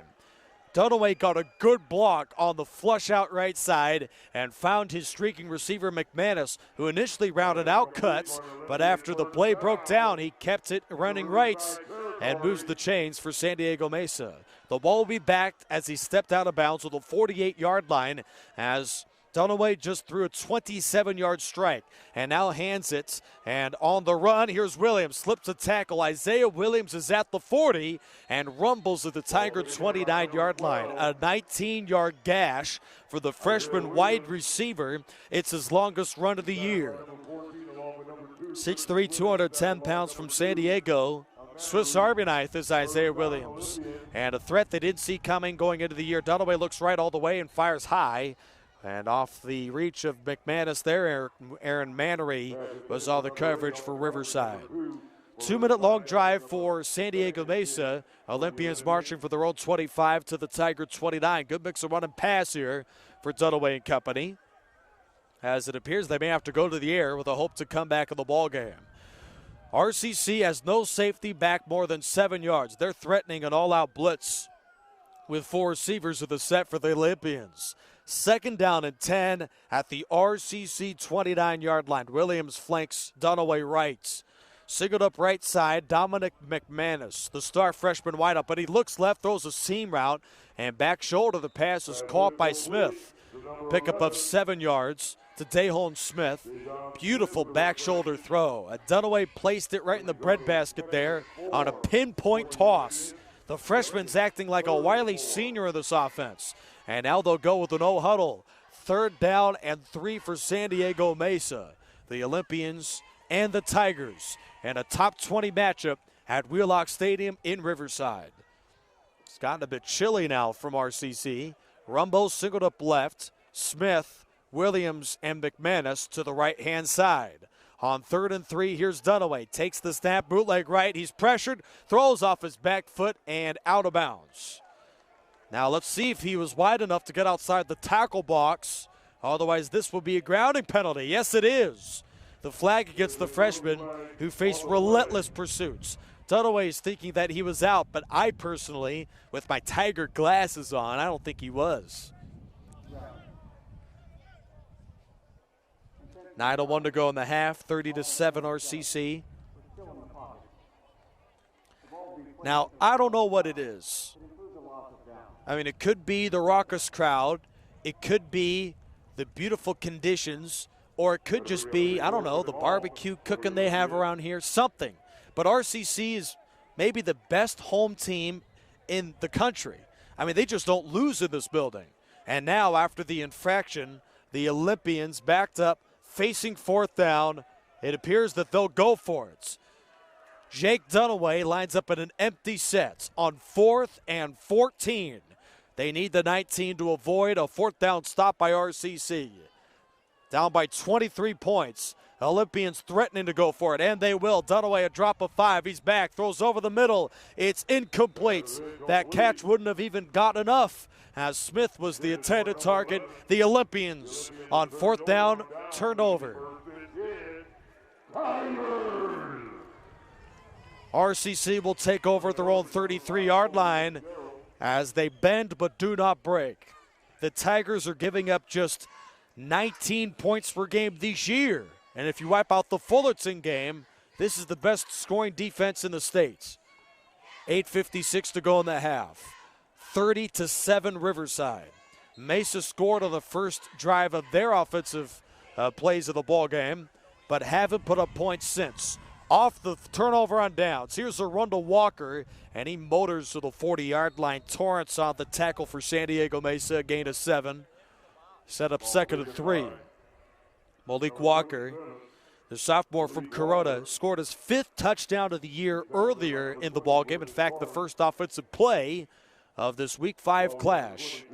Dunaway got a good block on the flush out right side and found his streaking receiver McManus, who initially rounded out cuts, but after the play broke down, he kept it running rights and moves the chains for San Diego Mesa. The ball will be backed as he stepped out of bounds with a 48-yard line as Dunaway just threw a 27-yard strike and now hands it. And on the run, here's Williams. Slips a tackle. Isaiah Williams is at the 40 and rumbles at the Tiger 29-yard line. A 19-yard gash for the freshman wide receiver. It's his longest run of the year. 6'3", 210 pounds from San Diego. Swiss Army knife is Isaiah Williams. And a threat they didn't see coming going into the year. Dunaway looks right all the way and fires high. And off the reach of McManus there, Aaron Mannery was all the coverage for Riverside. 2-minute long drive for San Diego Mesa. Olympians marching for their own 25 to the Tiger 29. Good mix of run and pass here for Dunaway and company. As it appears they may have to go to the air with a hope to come back in the ballgame. RCC has no safety back more than 7 yards. They're threatening an all-out blitz with 4 receivers of the set for the Olympians. 2nd down and 10 at the RCC 29-yard line. Williams flanks Dunaway right. Singled up right side, Dominic McManus, the star freshman wideout, but he looks left, throws a seam route, and back shoulder the pass is caught by Smith. Pickup of 7 yards to Dayhon Smith. Beautiful back shoulder throw. Dunaway placed it right in the breadbasket there on a pinpoint toss. The freshman's acting like a wily senior in this offense. And now they'll go with a no huddle. 3rd down and 3 for San Diego Mesa. The Olympians and the Tigers. And a top 20 matchup at Wheelock Stadium in Riverside. It's gotten a bit chilly now from RCC. Rumbo singled up left. Smith, Williams, and McManus to the right-hand side. On 3rd and 3, here's Dunaway. Takes the snap, bootleg right. He's pressured, throws off his back foot, and out of bounds. Now let's see if he was wide enough to get outside the tackle box. Otherwise, this will be a grounding penalty. Yes, it is. The flag against the freshman who faced relentless pursuits. Dunaway is thinking that he was out, but I personally, with my Tiger glasses on, I don't think he was. 9:01 to go in the half, 30-7 RCC. Now, I don't know what it is. I mean, it could be the raucous crowd. It could be the beautiful conditions. Or it could just be, I don't know, the barbecue cooking they have around here, something. But RCC is maybe the best home team in the country. I mean, they just don't lose in this building. And now, after the infraction, the Olympians backed up, facing 4th down. It appears that they'll go for it. Jake Dunaway lines up in an empty set on 4th and 14. They need the 19 to avoid a 4th down stop by RCC. Down by 23 points. Olympians threatening to go for it, and they will. Dunaway a drop of 5. He's back, throws over the middle. It's incomplete. That catch wouldn't have even got enough as Smith was the intended target. The Olympians on 4th down, turnover. RCC will take over at their own 33-yard line as they bend but do not break. The Tigers are giving up just 19 points per game this year. And if you wipe out the Fullerton game, this is the best scoring defense in the States. 8:56 to go in the half. 30-7 Riverside. Mesa scored on the first drive of their offensive plays of the ball game, but haven't put up points since. Off the turnover on downs. Here's a run to Walker, and he motors to the 40-yard line. Torrance on the tackle for San Diego Mesa, gain of 7. Set up 2nd and 3. Malik Walker, the sophomore from Corona, scored his 5th touchdown of the year earlier in the ballgame. In fact, the first offensive play of this Week 5 clash.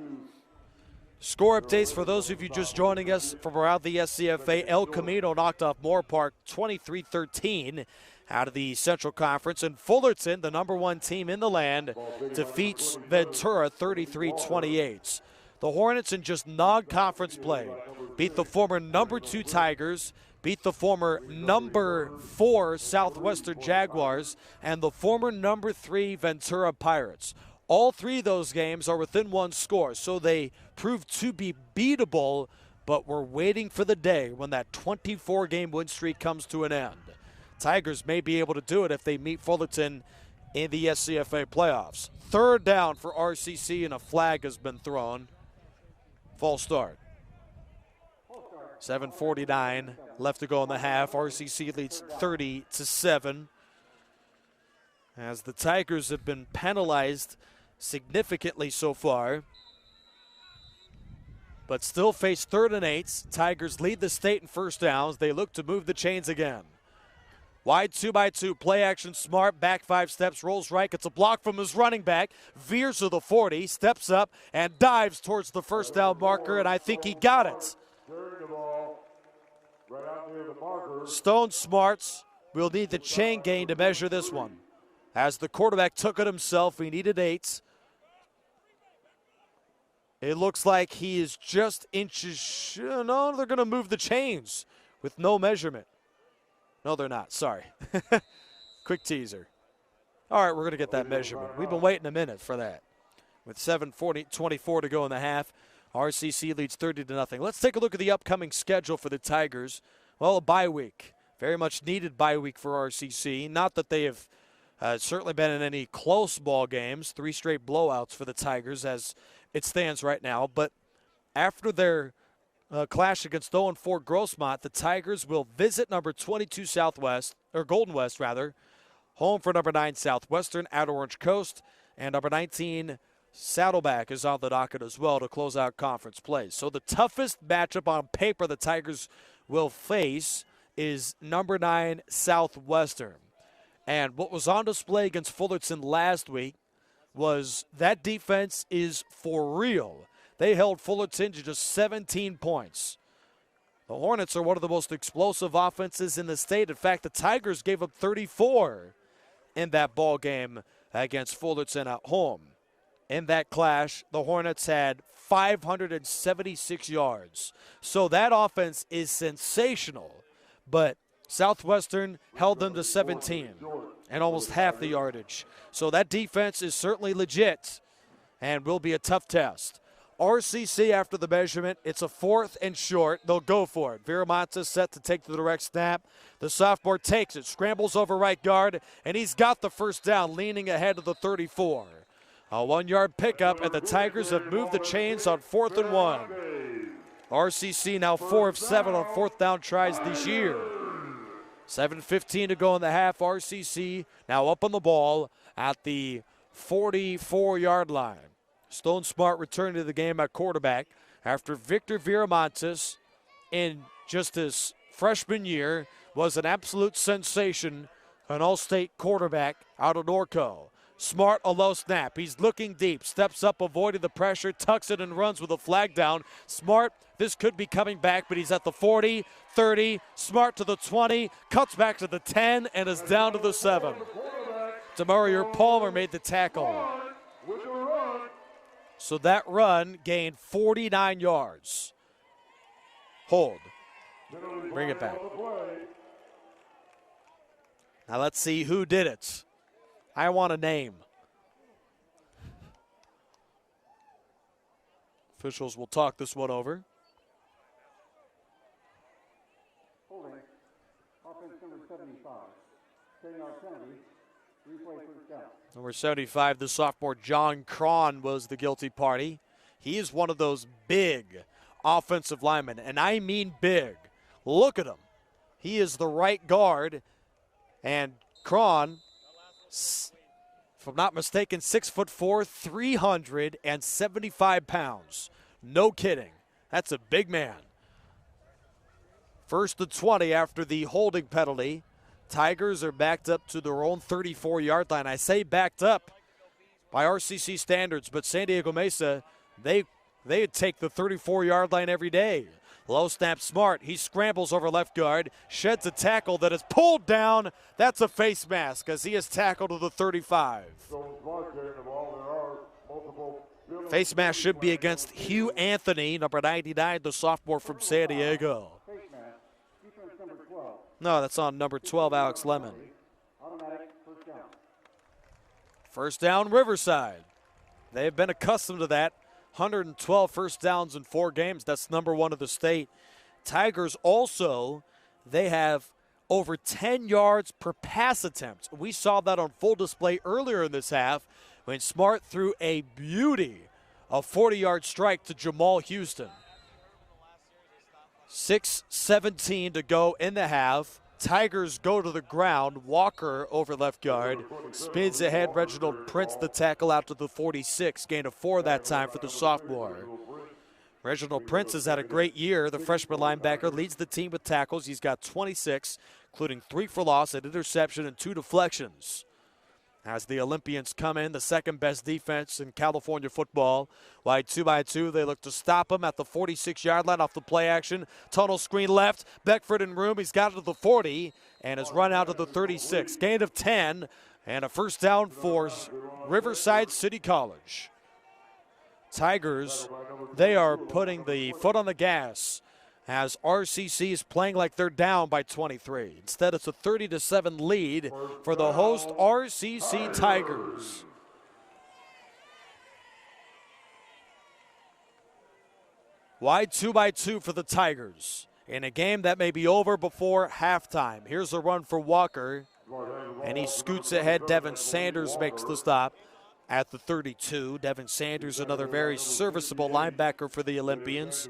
Score updates for those of you just joining us from around the SCFA. El Camino knocked off Moore Park 23-13 out of the Central Conference. And Fullerton, the #1 team in the land, defeats Ventura 33-28. The Hornets in just non-conference play beat the former #2 Tigers, beat the former #4 Southwestern Jaguars, and the former #3 Ventura Pirates. All three of those games are within one score, so they proved to be beatable, but we're waiting for the day when that 24-game win streak comes to an end. Tigers may be able to do it if they meet Fullerton in the SCFA playoffs. Third down for RCC, and a flag has been thrown. False start. 7:49 left to go in the half. RCC leads 30-7. As the Tigers have been penalized significantly so far, but still face 3rd and 8. Tigers lead the state in first downs. They look to move the chains again. Wide 2x2, play action, Smart, back 5 steps, rolls right, gets a block from his running back, veers to the 40, steps up, and dives towards the first down marker, and I think he got it. Stone Smarts will need the chain gain to measure this one. As the quarterback took it himself, he needed 8. It looks like he is just inches. No, they're going to move the chains with no measurement. No, they're not. Sorry. Quick teaser. All right, we're going to get that measurement. We've been waiting a minute for that. With 7:24 to go in the half, RCC leads 30-0. Let's take a look at the upcoming schedule for the Tigers. Well, a bye week. Very much needed bye week for RCC. Not that they have certainly been in any close ball games. 3 straight blowouts for the Tigers as it stands right now. But after their clash against No.4 Grossmont, the Tigers will visit number 22 Southwest, or Golden West rather, home for number 9 Southwestern at Orange Coast, and number 19 Saddleback is on the docket as well to close out conference play. So the toughest matchup on paper the Tigers will face is number 9 Southwestern. And what was on display against Fullerton last week was that defense is for real. They held Fullerton to just 17 points. The Hornets are one of the most explosive offenses in the state. In fact, the Tigers gave up 34 in that ball game against Fullerton at home. In that clash, the Hornets had 576 yards. So that offense is sensational. But Southwestern held them to 17 and almost half the yardage. So that defense is certainly legit and will be a tough test. RCC after the measurement, it's a 4th and short. They'll go for it. Viramontes set to take the direct snap. The sophomore takes it, scrambles over right guard, and he's got the first down, leaning ahead of the 34. A 1-yard pickup, and the Tigers have moved the chains on 4th and 1. RCC now 4 of 7 on 4th down tries this year. 7:15 to go in the half. RCC now up on the ball at the 44-yard line. Stone Smart returned to the game at quarterback after Victor Viramontes in just his freshman year was an absolute sensation, an all-state quarterback out of Norco. Smart, a low snap. He's looking deep, steps up, avoiding the pressure, tucks it and runs with a flag down. Smart, this could be coming back, but he's at the 40, 30, Smart to the 20, cuts back to the 10, and is down to the 7. Demarier Palmer made the tackle. So that run gained 49 yards. Hold. Bring it back. Now let's see who did it. I want a name. Officials will talk this one over. Holding. Offense number 75. 10-yard penalty. Replay first down. Number 75, the sophomore John Cron was the guilty party. He is one of those big offensive linemen, and I mean big. Look at him. He is the right guard, and Cron, if I'm not mistaken, 6'4", 375 pounds. No kidding. That's a big man. First and 20 after the holding penalty. Tigers are backed up to their own 34-yard line. I say backed up by RCC standards, but San Diego Mesa, they'd take the 34-yard line every day. Low snap Smart. He scrambles over left guard, sheds a tackle that is pulled down. That's a face mask as he is tackled to the 35. Face mask should be against Hugh Anthony, number 99, the sophomore from San Diego. No, that's on number 12, Alex Lemon. First down, Riverside. They've been accustomed to that. 112 first downs in 4 games. That's #1 of the state. Tigers also, they have over 10 yards per pass attempt. We saw that on full display earlier in this half when Smart threw a beauty, a 40-yard strike to Jamal Houston. 6:17 to go in the half. Tigers go to the ground. Walker over left guard. Spins ahead. Reginald Prince the tackle out to the 46. Gain of 4 that time for the sophomore. Reginald Prince has had a great year. The freshman linebacker leads the team with tackles. He's got 26, including 3 for loss, an interception, and 2 deflections. As the Olympians come in, the second best defense in California football. Wide 2x2, they look to stop him at the 46-yard line off the play action. Tunnel screen left, Beckford in room. He's got it to the 40 and has run out to the 36. Gain of 10 and a first down for Riverside City College. Tigers, they are putting the foot on the gas as RCC is playing like they're down by 23. Instead, it's a 30-7 lead for the host RCC Tigers. Wide 2x2 for the Tigers in a game that may be over before halftime. Here's a run for Walker, and he scoots ahead. Devin Sanders makes the stop at the 32. Devin Sanders, another very serviceable linebacker for the Olympians.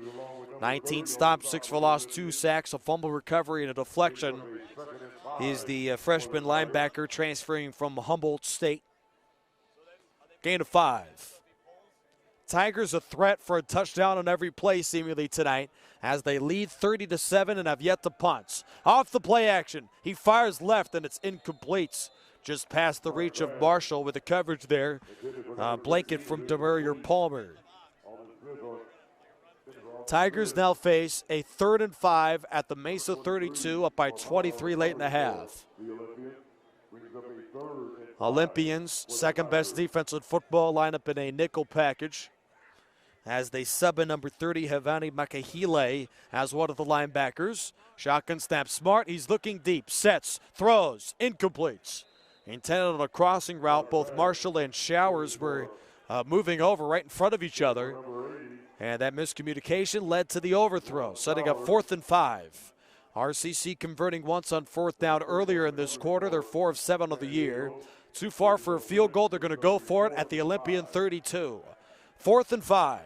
19 stops, 6 for loss, 2 sacks, a fumble recovery, and a deflection. He's the freshman linebacker transferring from Humboldt State. Gain of 5. Tigers a threat for a touchdown on every play seemingly tonight as they lead 30-7 and have yet to punt. Off the play action, he fires left and it's incomplete. Just past the reach of Marshall with the coverage there. Blanket from Demurier Palmer. Tigers now face a 3rd and 5 at the Mesa 32, up by 23 late in the half. Olympians, second best defense in football, line up in a nickel package as they sub in number 30, Havani Makahile, as one of the linebackers. Shotgun snap, Smart, he's looking deep, sets, throws, incomplete. Intended on a crossing route, both Marshall and Showers were moving over right in front of each other. And that miscommunication led to the overthrow, setting up 4th and 5. RCC converting once on 4th down earlier in this quarter. They're 4 of 7 of the year. Too far for a field goal. They're going to go for it at the Olympian 32. 4th and 5.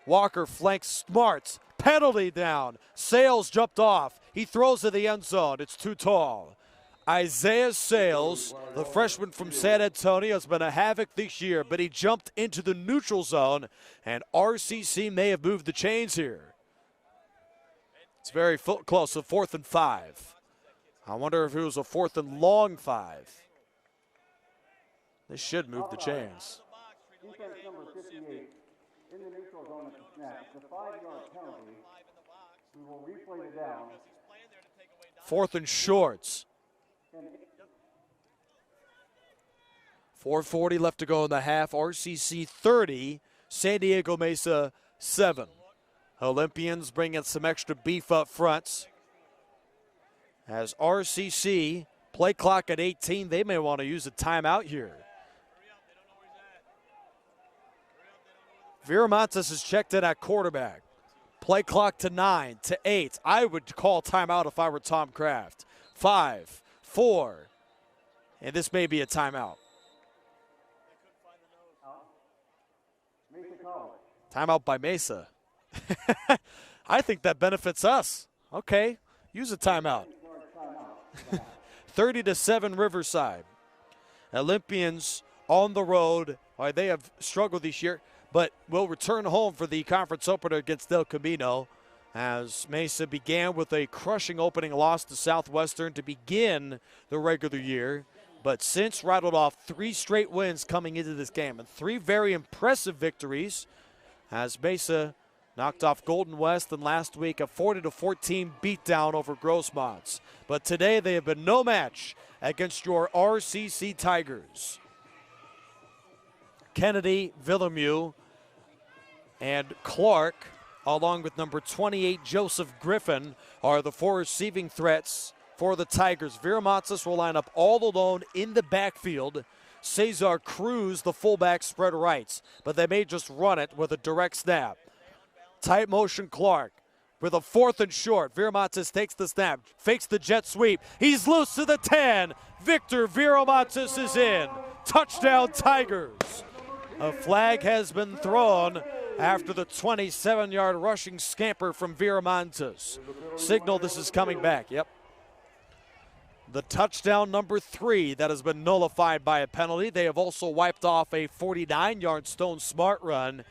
Walker flanks Smart. Penalty down. Sales jumped off. He throws to the end zone. It's too tall. Isaiah Sales, the freshman from San Antonio, has been a havoc this year, but he jumped into the neutral zone, and RCC may have moved the chains here. It's very close to 4th and 5. I wonder if it was a 4th and long 5. They should move the chains. Defense number 58 in the neutral zone at the snap. The 5-yard penalty. We will replay it down. 4th and shorts. 4:40 left to go in the half. RCC 30, San Diego Mesa 7. Olympians bringing some extra beef up front. As RCC, play clock at 18, they may want to use a timeout here. Viramontes is checked in at quarterback. Play clock to 9, to 8. I would call timeout if I were Tom Kraft. 5, 4, and this may be a timeout. Timeout by Mesa. I think that benefits us. Okay, use a timeout. 30-7 Riverside. Olympians on the road. They have struggled this year, but will return home for the conference opener against El Camino, as Mesa began with a crushing opening loss to Southwestern to begin the regular year, but since rattled off 3 straight wins coming into this game, and 3 very impressive victories, as Mesa knocked off Golden West, and last week a 40-14 beatdown over Grossmont's. But today they have been no match against your RCC Tigers. Kennedy, Villemue, and Clark, along with number 28, Joseph Griffin, are the 4 receiving threats for the Tigers. Viramontes will line up all alone in the backfield. Cesar Cruz, the fullback, spread rights, but they may just run it with a direct snap. Tight motion Clark with a 4th and short. Viramontes takes the snap, fakes the jet sweep. He's loose to the 10. Victor Viramontes is in. Touchdown Tigers. A flag has been thrown after the 27-yard rushing scamper from Viramontes. Signal this is coming back, yep. The touchdown number 3 that has been nullified by a penalty. They have also wiped off a 49-yard Stone Smart run.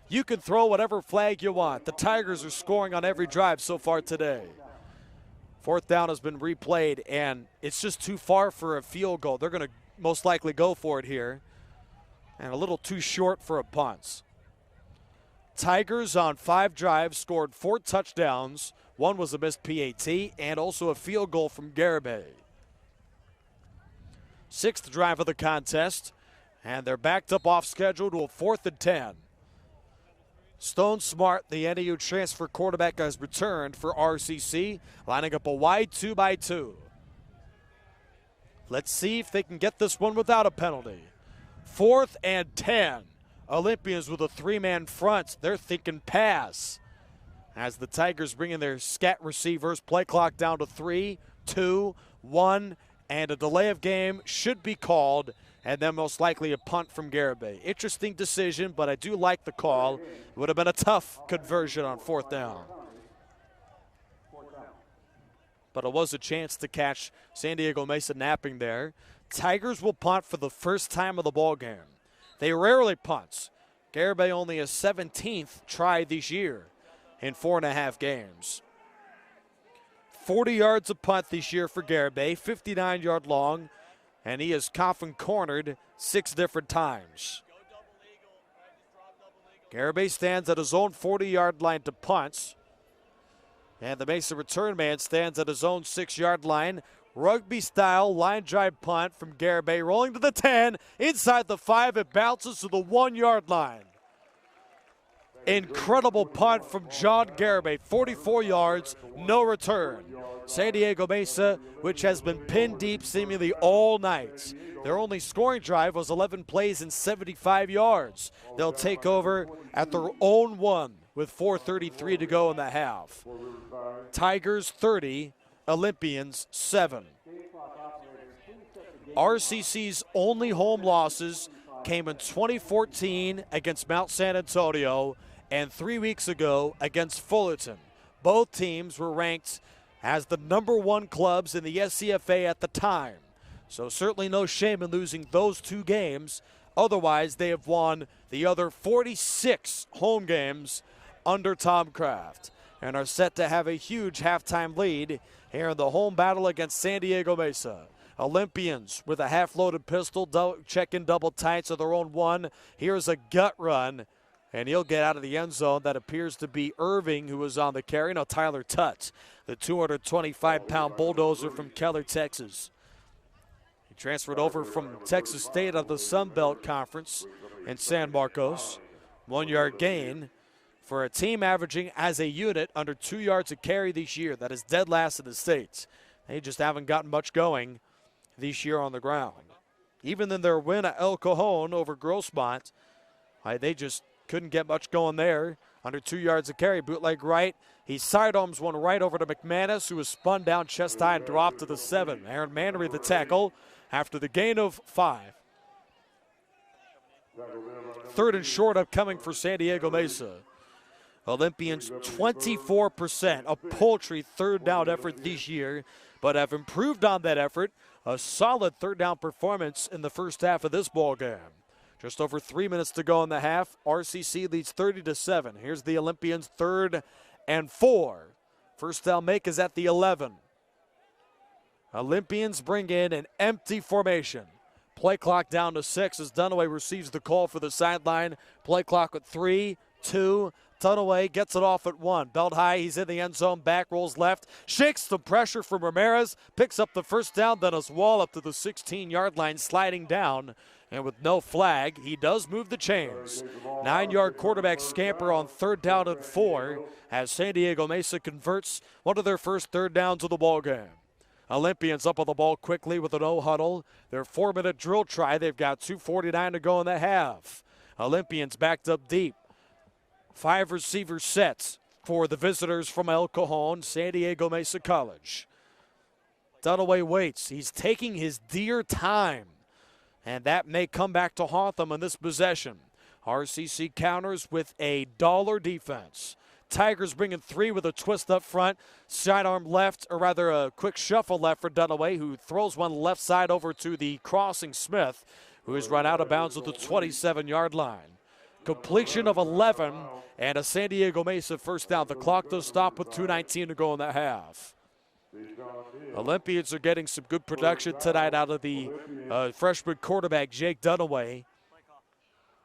You can throw whatever flag you want. The Tigers are scoring on every drive so far today. 4th down has been replayed, and it's just too far for a field goal. They're going to most likely go for it here, and a little too short for a punt. Tigers on 5 drives scored 4 touchdowns. 1 was a missed PAT, and also a field goal from Garibay. 6th drive of the contest, and they're backed up off schedule to a 4th and 10. Stone Smart, the NAU transfer quarterback, has returned for RCC, lining up a wide 2x2. Let's see if they can get this one without a penalty. 4th and 10. Olympians with a 3-man front. They're thinking pass. As the Tigers bring in their scat receivers, play clock down to 3, 2, 1, and a delay of game should be called, and then most likely a punt from Garibay. Interesting decision, but I do like the call. It would have been a tough conversion on 4th down. But it was a chance to catch San Diego Mesa napping there. Tigers will punt for the first time of the ball game. They rarely punt. Garibay only a 17th try this year in 4.5 games. 40 yards of punt this year for Garibay, 59-yard long, and he is coffin cornered 6 different times. Garibay stands at his own 40-yard line to punt, and the Mesa return man stands at his own 6-yard line. Rugby-style line drive punt from Garibay, rolling to the 10, inside the 5, it bounces to the 1-yard line. Incredible punt from John Garibay, 44 yards, no return. San Diego Mesa, which has been pinned deep seemingly all night. Their only scoring drive was 11 plays and 75 yards. They'll take over at their own 1 with 4:33 to go in the half. Tigers 30, Olympians 7. RCC's only home losses came in 2014 against Mount San Antonio and 3 weeks ago against Fullerton. Both teams were ranked as the number 1 clubs in the SCFA at the time. So certainly no shame in losing those 2 games. Otherwise, they have won the other 46 home games under Tom Kraft and are set to have a huge halftime lead here in the home battle against San Diego Mesa. Olympians with a half-loaded pistol, checking double tights of their own 1. Here's a gut run, and he'll get out of the end zone. That appears to be Irving, who was on the carry. No, Tyler Tutt, the 225-pound bulldozer from Keller, Texas. He transferred over from Texas State of the Sun Belt Conference in San Marcos. 1-yard gain for a team averaging as a unit under 2 yards a carry this year. That is dead last in the state. They just haven't gotten much going this year on the ground. Even in their win at El Cajon over Grossmont, they just couldn't get much going there. Under 2 yards a carry, bootleg right. He sidearms one right over to McManus, who was spun down chest high and dropped to the 7. Aaron Mannery the tackle after the gain of 5. 3rd and short upcoming for San Diego Mesa. Olympians 24%, a paltry 3rd down effort this year, but have improved on that effort. A solid 3rd down performance in the first half of this ball game. Just over 3 minutes to go in the half. RCC leads 30-7. Here's the Olympians 3rd and 4. First down make is at the 11. Olympians bring in an empty formation. Play clock down to 6 as Dunaway receives the call for the sideline. Play clock at 3, 2. Dunaway gets it off at 1. Belt high, he's in the end zone, back rolls left, shakes the pressure from Ramirez, picks up the first down, then a wall up to the 16-yard line, sliding down, and with no flag, he does move the chains. 9-yard quarterback scamper on 3rd down and 4 as San Diego Mesa converts one of their first 3rd downs of the ball game. Olympians up on the ball quickly with a no huddle. Their 4-minute drill try. They've got 2:49 to go in the half. Olympians backed up deep. 5 receiver sets for the visitors from El Cajon, San Diego Mesa College. Dunaway waits. He's taking his dear time, and that may come back to haunt them in this possession. RCC counters with a dollar defense. Tigers bringing 3 with a twist up front. Sidearm left, or rather a quick shuffle left for Dunaway, who throws one left side over to the crossing Smith, who is run out of bounds at the 27-yard line. Completion of 11 and a San Diego Mesa first down. The clock does stop with 2:19 to go in the half. Olympians are getting some good production tonight out of the freshman quarterback, Jake Dunaway.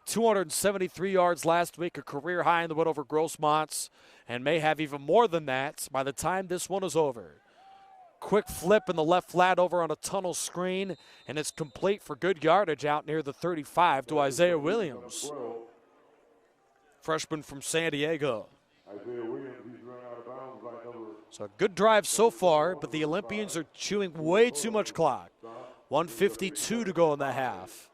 273 yards last week, a career high in the win over Grossmont's, and may have even more than that by the time this one is over. Quick flip in the left flat over on a tunnel screen, and it's complete for good yardage out near the 35 to Isaiah Williams. Freshman from San Diego. So a good drive so far, but the Olympians are chewing way too much clock. 1:52 to go in the half.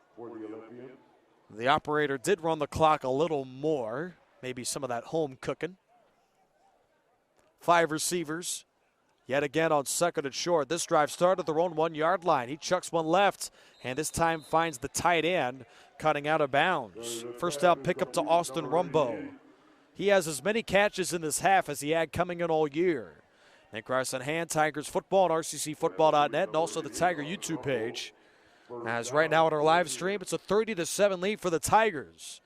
The operator did run the clock a little more. Maybe some of that home cooking. 5 receivers. Yet again on second and short. This drive started their own 1-yard line. He chucks one left, and this time finds the tight end cutting out of bounds. First down pickup to Austin Rumbo. He has as many catches in this half as he had coming in all year. Nick Rice on hand, Tigers football on rccfootball.net, and also the Tiger YouTube page. As right now on our live stream, it's a 30-7 lead for the Tigers.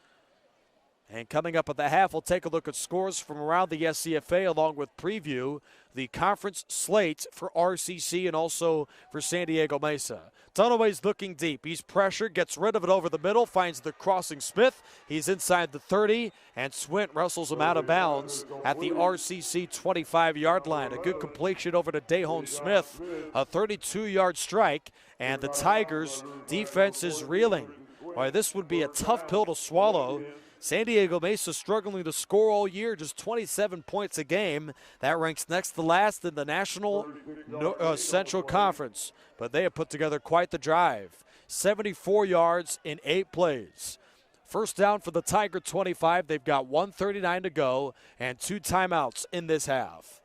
And coming up at the half, we'll take a look at scores from around the SCFA along with preview the conference slate for RCC and also for San Diego Mesa. Dunaway's looking deep. He's pressured, gets rid of it over the middle, finds the crossing Smith. He's inside the 30, and Swint wrestles him out of bounds at the RCC 25-yard line. A good completion over to Dahone Smith, a 32-yard strike, and the Tigers' defense is reeling. Boy, this would be a tough pill to swallow. San Diego Mesa struggling to score all year, just 27 points a game. That ranks next to last in the National Central Conference. But they have put together quite the drive. 74 yards in 8 plays. First down for the Tiger 25. They've got 1:39 to go and 2 timeouts in this half.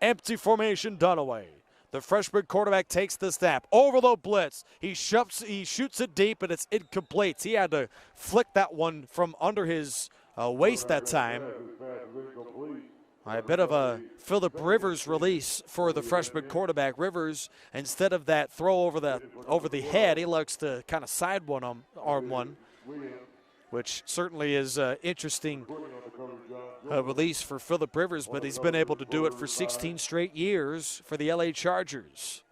Empty formation, Dunaway. The freshman quarterback takes the snap. Overload blitz. He shoots it deep, and it's incomplete. He had to flick that one from under his waist that time. A bit of a Phillip Rivers release for the freshman quarterback. Rivers, instead of that throw over the head, he likes to kind of side arm one, which certainly is interesting release for Phillip Rivers, but he's been able to do it for 16 straight years for the LA Chargers.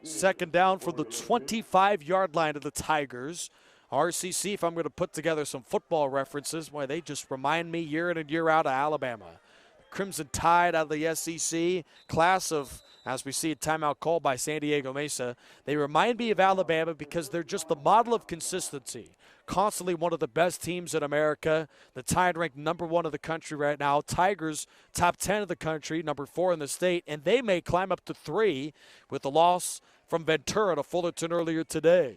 Second down for the 25-yard line of the Tigers. RCC, if I'm going to put together some football references, boy, they just remind me year in and year out of Alabama. Crimson Tide out of the SEC, class of, as we see a timeout called by San Diego Mesa. They remind me of Alabama because they're just the model of consistency. Constantly one of the best teams in America. The Tide ranked number 1 in the country right now. Tigers top 10 of the country, number 4 in the state, and they may climb up to 3 with the loss from Ventura to Fullerton earlier today.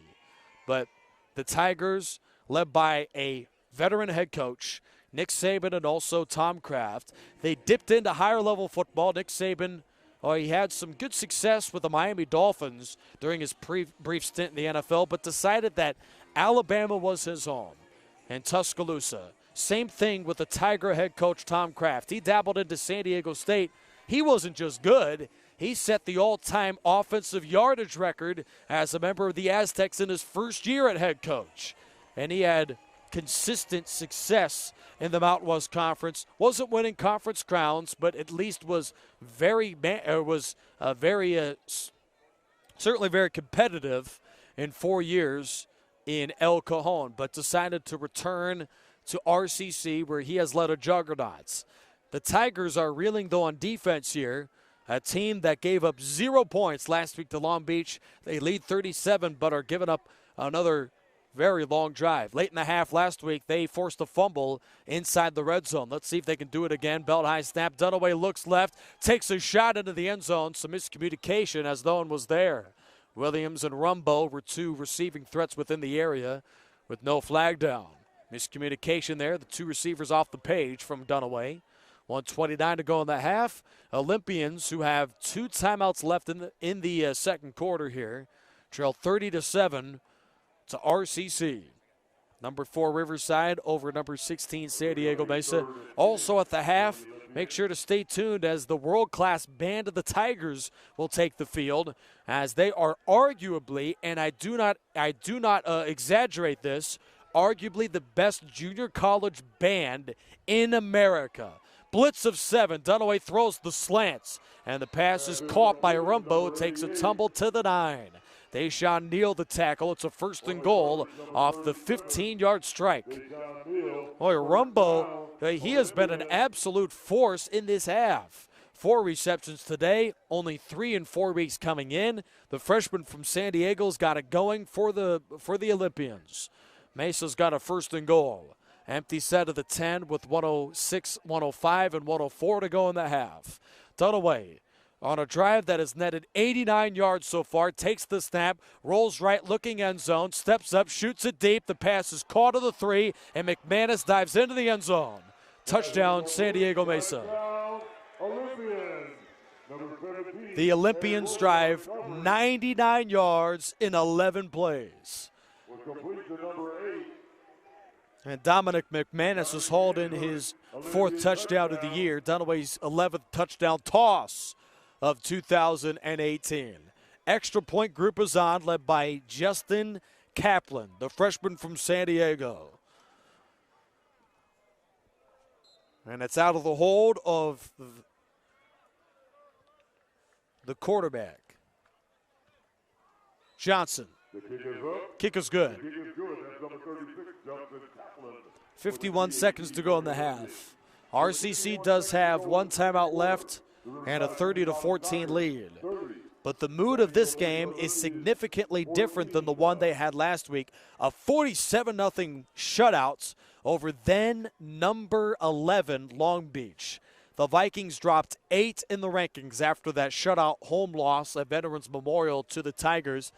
But the Tigers, led by a veteran head coach, Nick Saban, and also Tom Kraft, they dipped into higher level football. Nick Saban, he had some good success with the Miami Dolphins during his brief stint in the NFL, but decided that Alabama was his home, and Tuscaloosa. Same thing with the Tiger head coach Tom Kraft. He dabbled into San Diego State. He wasn't just good. He set the all-time offensive yardage record as a member of the Aztecs in his first year at head coach. And he had consistent success in the Mountain West Conference. Wasn't winning conference crowns, but at least was certainly very competitive in 4 years in El Cajon, but decided to return to RCC where he has led a juggernaut. The Tigers are reeling, though, on defense here. A team that gave up 0 points last week to Long Beach. They lead 37, but are giving up another Very long drive. Late in the half last week, they forced a fumble inside the red zone. Let's see if they can do it again. Belt high snap. Dunaway looks left, takes a shot into the end zone. Some miscommunication as no one was there. Williams and Rumbo were two receiving threats within the area with no flag down. Miscommunication there. The two receivers off the page from Dunaway. 1:29 to go in the half. Olympians, who have 2 timeouts left in the second quarter here, trail 30-7 to RCC. Number 4 Riverside over number 16 San Diego Mesa. Also at the half, make sure to stay tuned as the world-class band of the Tigers will take the field, as they are arguably, and I do not exaggerate this, arguably the best junior college band in America. Blitz of 7. Dunaway throws the slants, and the pass is caught by Rumbo. Takes a tumble to the 9. Deshaun Neal the tackle. It's a 1st and goal off the 15-yard strike. Boy, Rumbo, he has been an absolute force in this half. 4 receptions today, only 3 in 4 weeks coming in. The freshman from San Diego's got it going for the Olympians. Mesa's got a 1st and goal. Empty set of the 10 with 106, 105, and 104 to go in the half. Dunaway on a drive that has netted 89 yards so far, takes the snap, rolls right, looking end zone, steps up, shoots it deep. The pass is caught to the 3, and McManus dives into the end zone. Touchdown, San Diego Mesa. The Olympians drive 99 yards in 11 plays. And Dominic McManus is hauled in his 4th touchdown of the year. Dunaway's 11th touchdown toss of 2018. Extra point group is on, led by Justin Kaplan, the freshman from San Diego. And it's out of the hold of the quarterback, Johnson. Kick is good. 51 seconds to go in the half. RCC does have 1 timeout left and a 30-14 lead. But the mood of this game is significantly different than the one they had last week. A 47-0 shutout over then number 11 Long Beach. The Vikings dropped 8 in the rankings after that shutout home loss at Veterans Memorial to the Tigers.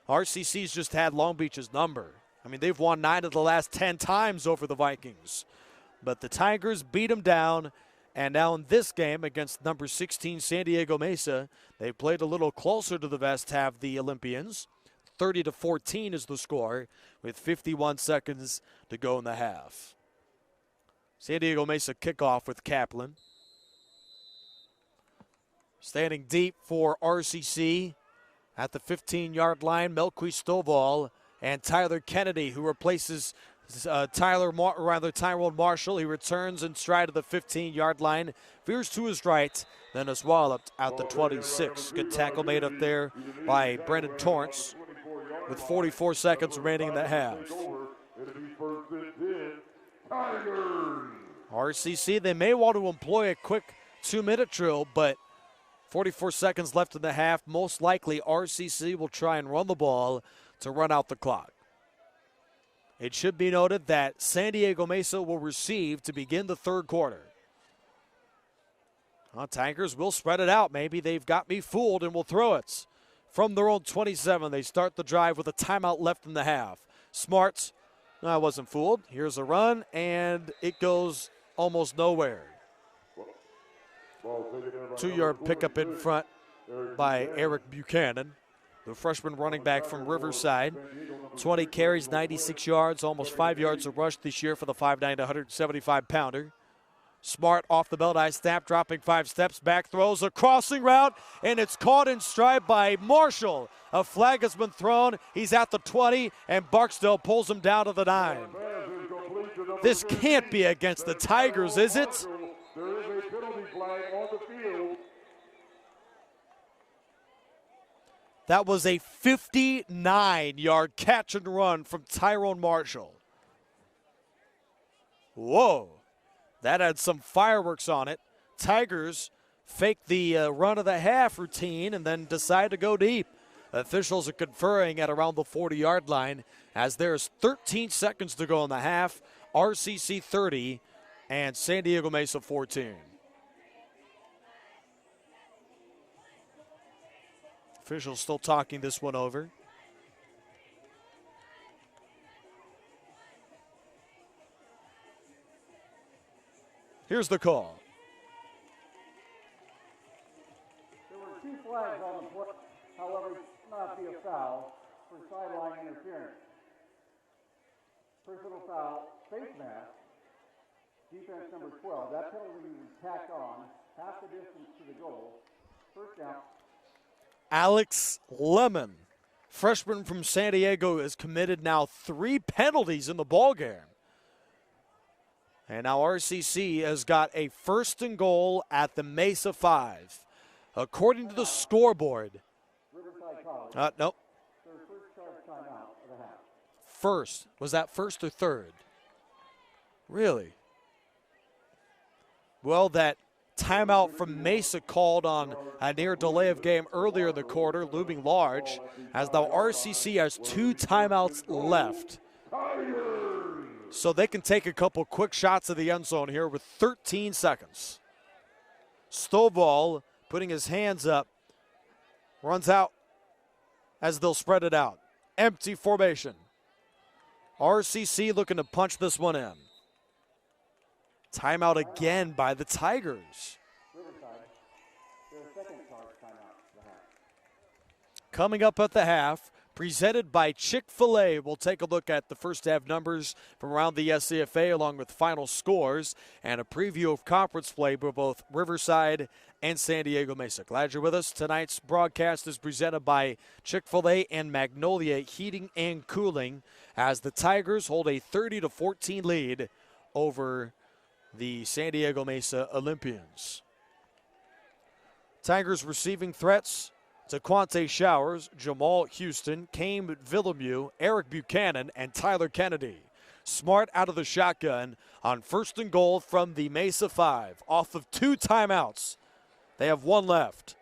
RCC's just had Long Beach's number. I mean, they've won 9 of the last 10 times over the Vikings. But the Tigers beat them down, and now in this game against number 16 San Diego Mesa, they played a little closer to the vest half, the Olympians. 30-14 is the score with 51 seconds to go in the half. San Diego Mesa kickoff with Kaplan. Standing deep for RCC at the 15-yard line, Melqui Stovall and Tyler Kennedy, who replaces Tyrone Marshall. He returns in stride of the 15-yard line, veers to his right, then is walloped at the 26. Good tackle made up there by Brendan Torrance with 44 seconds remaining in the half. RCC, they may want to employ a quick 2-minute drill, but 44 seconds left in the half. Most likely RCC will try and run the ball to run out the clock. It should be noted that San Diego Mesa will receive to begin the third quarter. Tigers will spread it out. Maybe they've got me fooled and will throw it. From their own 27, they start the drive with a timeout left in the half. Smarts, no, I wasn't fooled. Here's a run, and it goes almost nowhere. 2-yard pickup in front by Eric Buchanan, the freshman running back from Riverside. 20 carries, 96 yards, almost 5 yards a rush this year for the 5'9", 175-pounder. Smart off the belt, high snap, dropping 5 steps, back throws a crossing route, and it's caught in stride by Marshall. A flag has been thrown. He's at the 20, and Barksdale pulls him down to the 9. This can't be against the Tigers, is it? There is a penalty flag on the field. That was a 59-yard catch and run from Tyrone Marshall. Whoa. That had some fireworks on it. Tigers faked the run of the half routine and then decide to go deep. Officials are conferring at around the 40-yard line as there's 13 seconds to go in the half. RCC 30 and San Diego Mesa 14. Officials still talking this one over. Here's the call. There were 2 flags on the play, however, it should not be a foul for sideline interference. Personal foul, face mask, defense number 12. That penalty was tacked on half the distance to the goal. First down. Alex Lemon, freshman from San Diego, has committed now 3 penalties in the ballgame. And now RCC has got a 1st and goal at the Mesa 5. According to the scoreboard. Riverside College. Nope. Their first charge timeout of the half. First. Was that first or third? Really? Well, that timeout from Mesa called on a near delay of game earlier in the quarter, looming large, as now RCC has 2 timeouts left. So they can take a couple quick shots of the end zone here with 13 seconds. Stovall putting his hands up, runs out as they'll spread it out. Empty formation. RCC looking to punch this one in. Timeout again by the Tigers. Riverside, their second charge timeout of the half. Coming up at the half, presented by Chick-fil-A. We'll take a look at the first half numbers from around the SCFA along with final scores and a preview of conference play for both Riverside and San Diego Mesa. Glad you're with us. Tonight's broadcast is presented by Chick-fil-A and Magnolia Heating and Cooling as the Tigers hold a 30-14 lead over the San Diego Mesa Olympians. Tigers receiving threats: Taquante Showers, Jamal Houston, Came Villamue, Eric Buchanan, and Tyler Kennedy. Smart out of the shotgun on 1st and goal from the Mesa 5. Off of 2 timeouts. They have 1 left.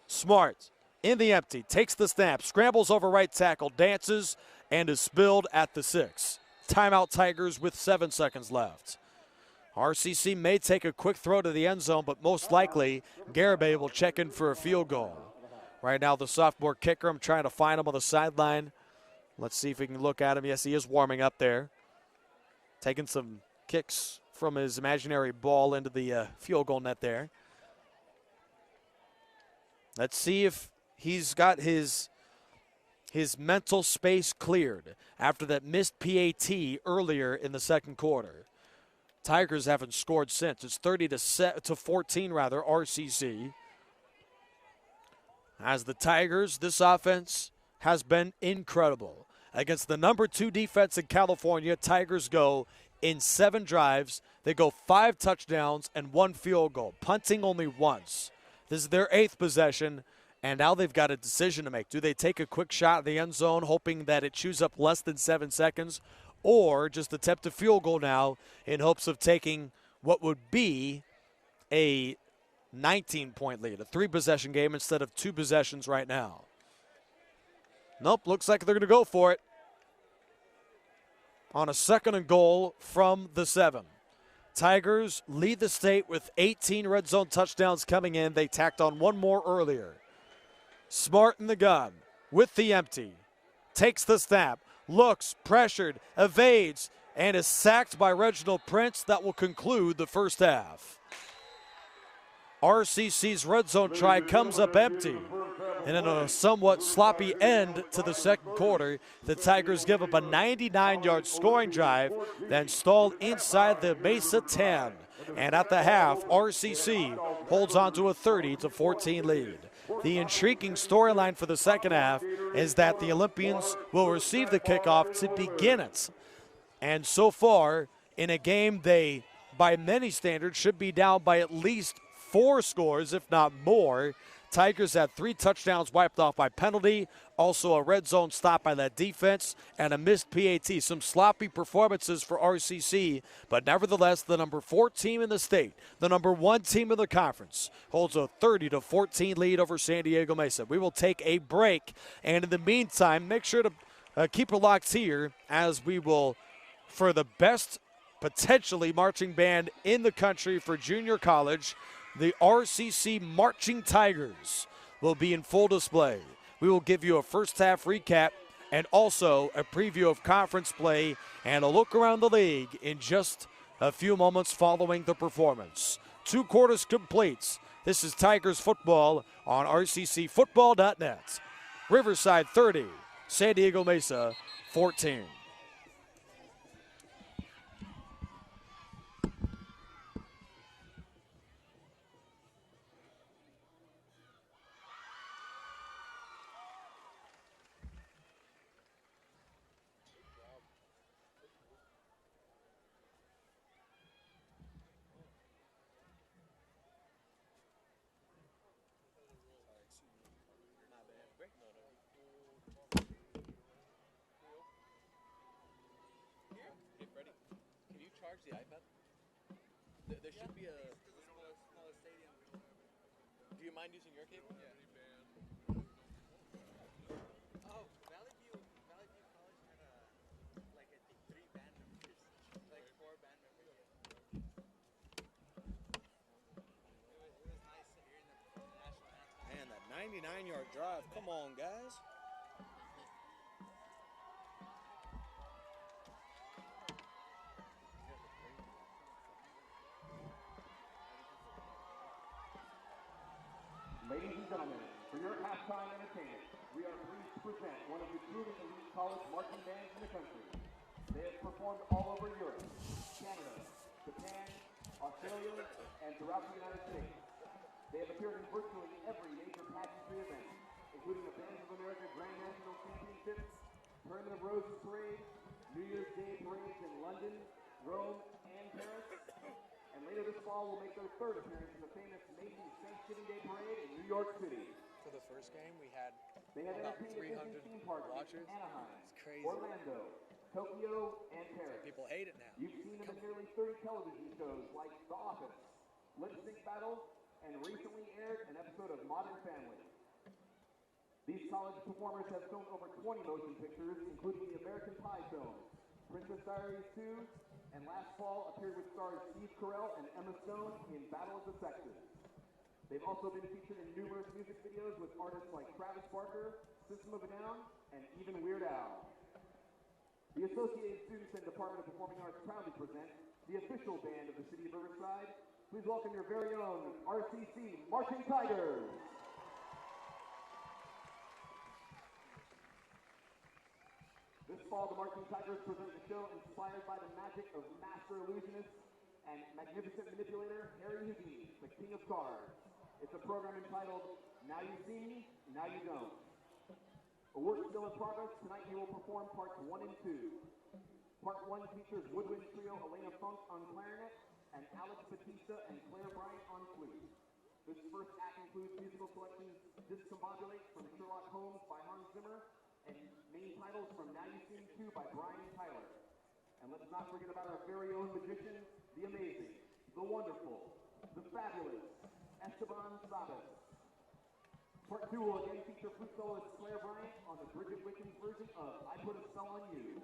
Smart in the empty, takes the snap, scrambles over right tackle, dances, and is spilled at the 6. Timeout Tigers with 7 seconds left. RCC may take a quick throw to the end zone, but most likely Garibay will check in for a field goal. Right now, the sophomore kicker, I'm trying to find him on the sideline. Let's see if we can look at him. Yes, he is warming up there. Taking some kicks from his imaginary ball into the field goal net there. Let's see if he's got his mental space cleared after that missed PAT earlier in the second quarter. Tigers haven't scored since. It's 30-14 rather, RCC. As the Tigers, this offense has been incredible. Against the number 2 defense in California, Tigers go in 7 drives. They go 5 touchdowns and 1 field goal, punting only once. This is their 8th possession, and now they've got a decision to make. Do they take a quick shot at the end zone, hoping that it chews up less than 7 seconds, or just attempt a field goal now in hopes of taking what would be a 19-point lead, a 3-possession game instead of 2 possessions right now? Nope, looks like they're going to go for it on a 2nd and goal from the 7. Tigers lead the state with 18 red zone touchdowns coming in. They tacked on 1 more earlier. Smart in the gun with the empty. Takes the snap, looks, pressured, evades, and is sacked by Reginald Prince. That will conclude the first half. RCC's red zone try comes up empty. And in a somewhat sloppy end to the second quarter, the Tigers give up a 99-yard scoring drive, then stalled inside the Mesa 10. And at the half, RCC holds on to a 30-14 lead. The intriguing storyline for the second half is that the Olympians will receive the kickoff to begin it. And so far, in a game they, by many standards, should be down by at least 4 scores, if not more. Tigers had 3 touchdowns wiped off by penalty. Also a red zone stop by that defense and a missed PAT. Some sloppy performances for RCC, but nevertheless the number 4 team in the state, the number 1 team in the conference, holds a 30-14 lead over San Diego Mesa. We will take a break, and in the meantime, make sure to keep it locked here as we will, for the best potentially marching band in the country for junior college, the RCC Marching Tigers will be in full display. We will give you a first half recap and also a preview of conference play and a look around the league in just a few moments following the performance. 2 quarters complete. This is Tigers football on rccfootball.net. Riverside 30, San Diego Mesa 14. Charge the iPad? There should be a smaller stadium. Do you mind using your cable? Yeah. Oh, Valley View College had like I think 3 band members, like 4 band members. It was nice hearing them perform the national anthem. Man, that 99-yard drive. Come on, guys. Ladies and gentlemen, for your halftime entertainment, we are pleased to present one of the truly elite college marching bands in the country. They have performed all over Europe, Canada, Japan, Australia, and throughout the United States. They have appeared in virtually every major pageantry event, including the Bands of America Grand National Championships, Tournament of Roses Parade, New Year's Day parades in London, Rome, and Paris. And later this fall will make their 3rd appearance in the famous Mesa Thanksgiving Day Parade in New York City. For the first game, we had about 300 theme parks watchers. in Anaheim, It's crazy. Orlando, Tokyo, and Paris. People hate it now. You've seen them in nearly 30 television shows like The Office, Lip Sync Battle, and recently aired an episode of Modern Family. These college performers have filmed over 20 motion pictures, including the American Pie film, Princess Diaries 2, and last fall appeared with stars Steve Carell and Emma Stone in Battle of the Sexes. They've also been featured in numerous music videos with artists like Travis Barker, System of a Down, and even Weird Al. The Associated Students and Department of Performing Arts proudly present the official band of the city of Riverside. Please welcome your very own RCC Marching Tigers. This fall, the Marching Tigers present a show inspired by the magic of master illusionist and magnificent manipulator Harry Houdini, the King of Cards. It's a program entitled Now You See Me, Now You Don't. A work still in progress, tonight he will perform parts 1 and 2. Part 1 features woodwind trio Elena Funk on clarinet and Alex Batista and Claire Bryant on flute. This first act includes musical selections Discombobulate from Sherlock Holmes by Hans Zimmer and main titles from Now You See Me 2 by Brian Tyler. And let's not forget about our very own magician, the amazing, the wonderful, the fabulous Esteban Sabas. Part 2 will again feature flute soloist Claire Bryant on the Bridget Wickens version of I Put a Spell on You.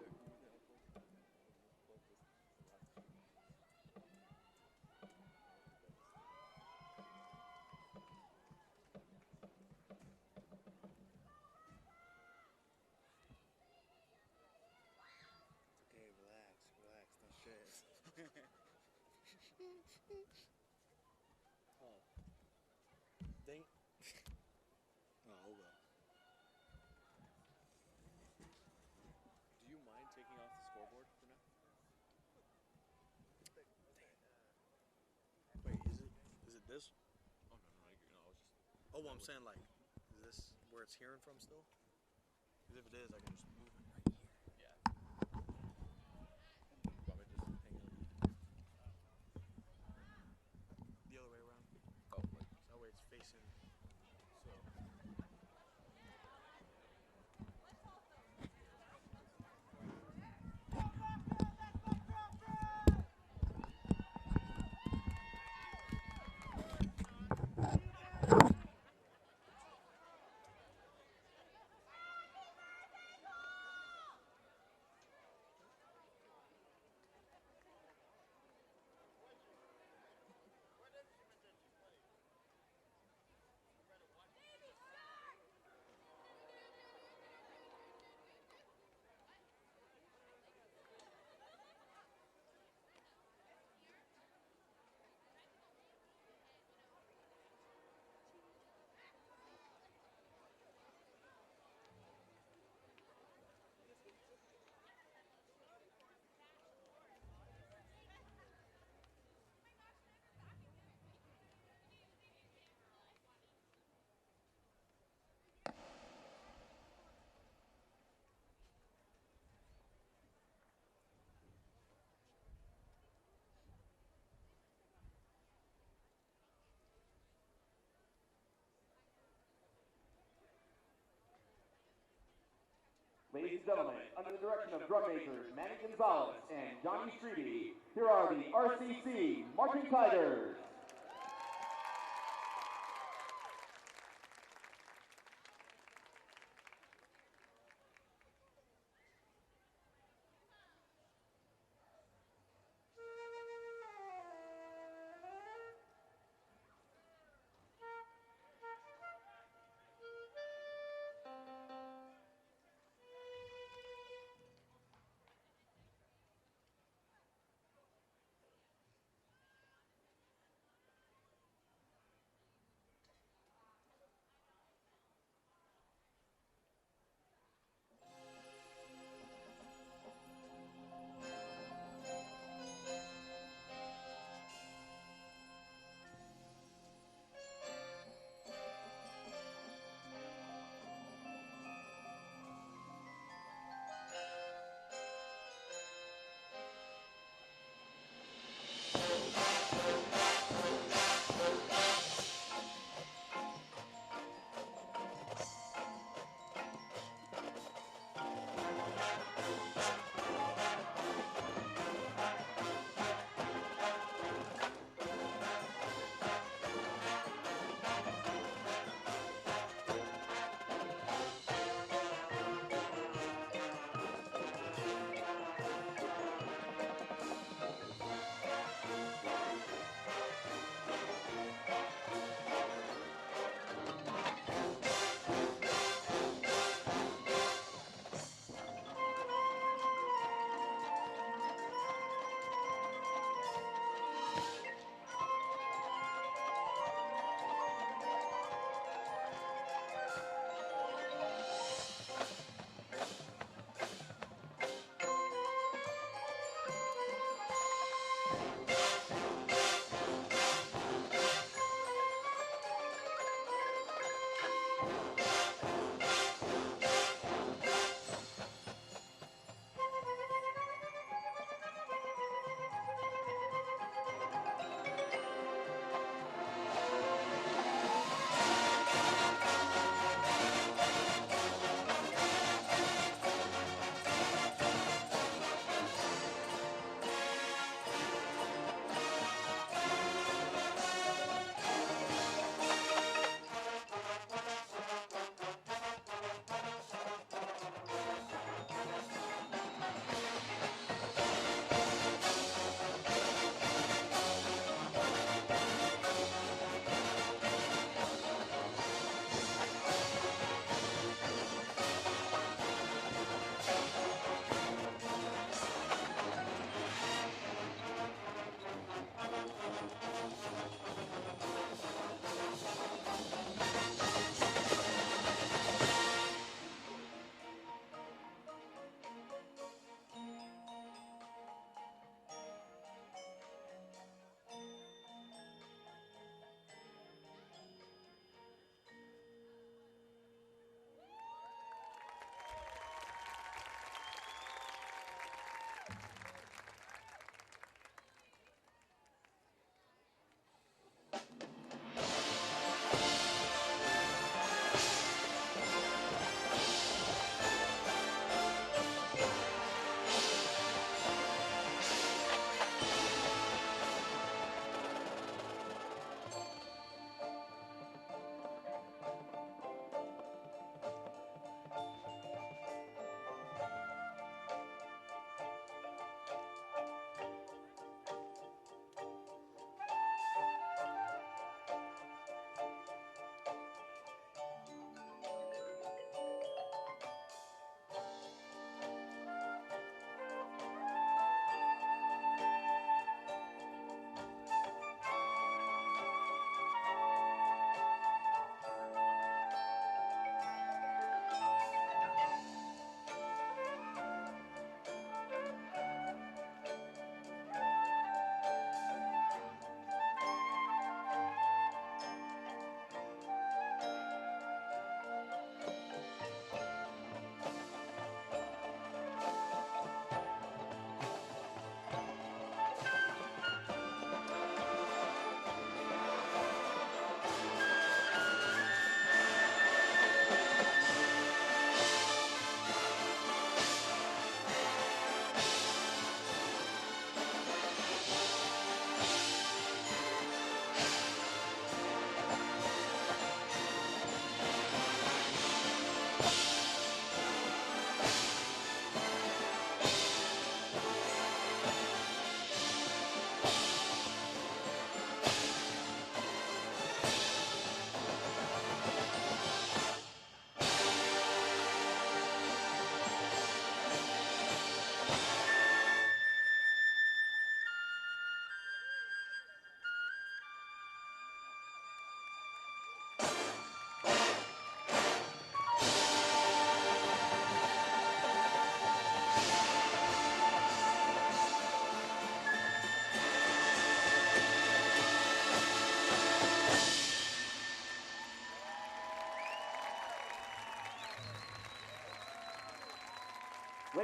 Okay, relax, don't stress. Oh. Dang. Oh, hold up. Do you mind taking off the scoreboard for now? Wait, is it this? Oh, no, I was just... Oh, well, I'm saying, like, is this where it's hearing from still? Because if it is, I can just move it right here. Yeah. Probably just hang on. The other way around. Oh, like... That way it's facing. So. Ladies and gentlemen, under the direction of drum makers Manny Gonzalez and Johnny Streety, here are the RCC Marching Tigers.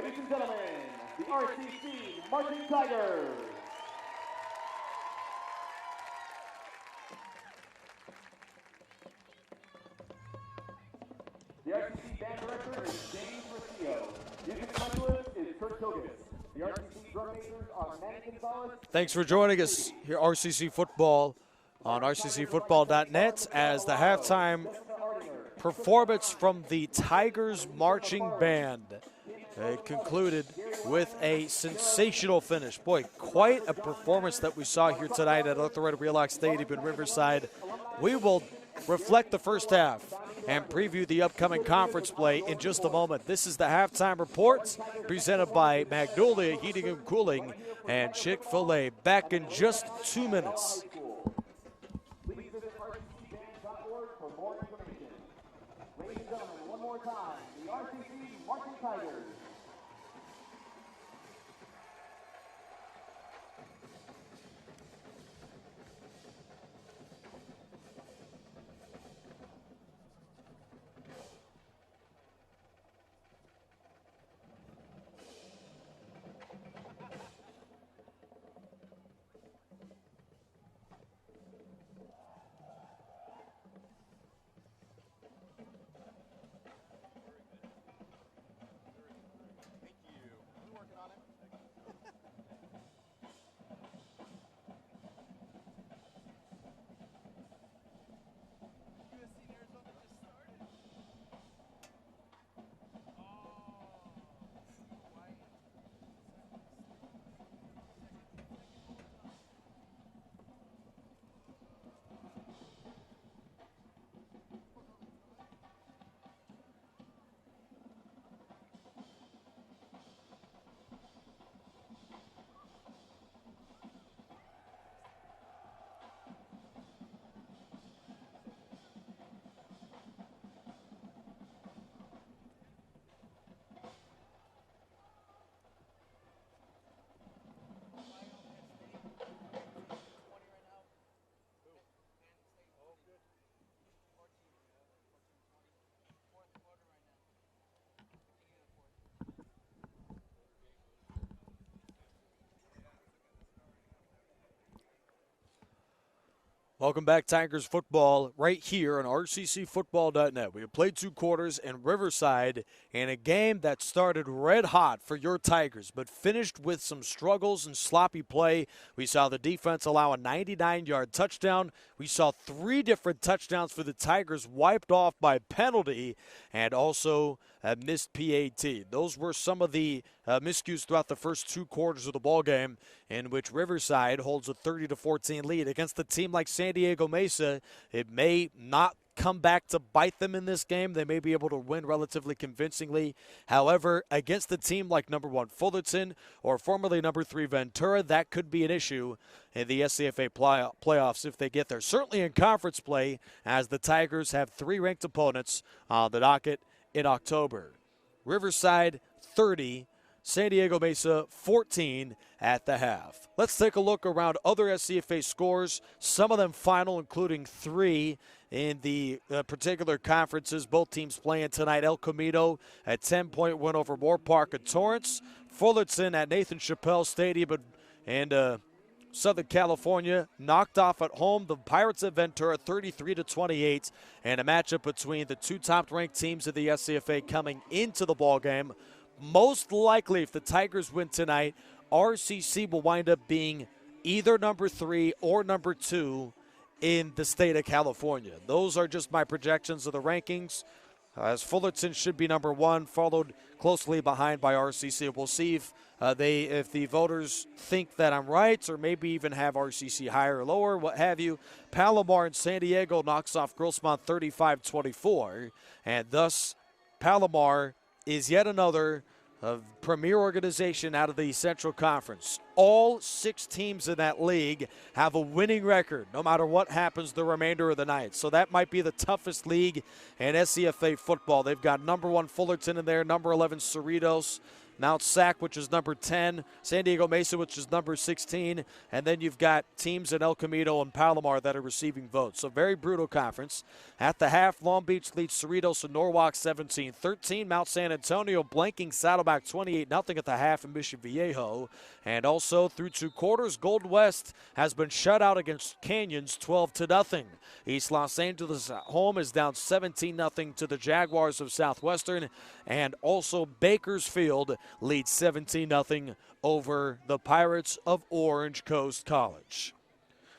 Ladies and gentlemen, the RCC Marching Tigers. The RCC band director is James Rocio. Music specialist is Kurt Kogas. The RCC drum makers are Manny Gonzalez. Thanks for joining us here, RCC Football, on rccfootball.net, as the halftime performance from the Tigers Marching Band concluded with a sensational finish. Boy, quite a performance that we saw here tonight at Arthur Wheelock Stadium in Riverside. We will reflect the first half and preview the upcoming conference play in just a moment. This is the halftime report presented by Magnolia Heating and Cooling and Chick-fil-A. Back in just 2 minutes. Please visit rccband.org for more information. Ladies and gentlemen, one more time, the RCC Marching Tigers. Welcome back, Tigers football, right here on rccfootball.net. We have played 2 quarters in Riverside in a game that started red hot for your Tigers, but finished with some struggles and sloppy play. We saw the defense allow a 99-yard touchdown. We saw 3 different touchdowns for the Tigers wiped off by penalty, and also a missed PAT. Those were some of the miscues throughout the first 2 quarters of the ballgame, in which Riverside holds a 30-14 lead. Against a team like San Diego Mesa, it may not come back to bite them in this game. They may be able to win relatively convincingly. However, against a team like number 1 Fullerton or formerly number 3 Ventura, that could be an issue in the SCFA playoffs if they get there. Certainly in conference play, as the Tigers have 3 ranked opponents on the docket in October. Riverside 30, San Diego Mesa 14 at the half. Let's take a look around other SCFA scores, some of them final, including 3 in the particular conferences. Both teams playing tonight. El Camino at 10-point win over Moore Park at Torrance. Fullerton at Nathan Chappelle Stadium and Southern California knocked off at home the Pirates of Ventura 33-28, and a matchup between the 2 top-ranked teams of the SCFA coming into the ballgame. Most likely, if the Tigers win tonight, RCC will wind up being either number 3 or number 2 in the state of California. Those are just my projections of the rankings, as Fullerton should be number 1, followed closely behind by RCC. We'll see if the voters think that I'm right, or maybe even have RCC higher or lower, what have you. Palomar in San Diego knocks off Grossmont 35-24, and thus Palomar is yet another premier organization out of the Central Conference. All 6 teams in that league have a winning record, no matter what happens the remainder of the night. So that might be the toughest league in SCFA football. They've got number 1 Fullerton in there, number 11 Cerritos, Mount Sac, which is number 10, San Diego Mesa, which is number 16, and then you've got teams in El Camino and Palomar that are receiving votes. So very brutal conference. At the half, Long Beach leads Cerritos and Norwalk 17-13. Mount San Antonio blanking Saddleback 28-0 at the half in Mission Viejo. And also through 2 quarters, Golden West has been shut out against Canyons 12-0. East Los Angeles at home is down 17-0 to the Jaguars of Southwestern. And also Bakersfield leads 17-0 over the Pirates of Orange Coast College.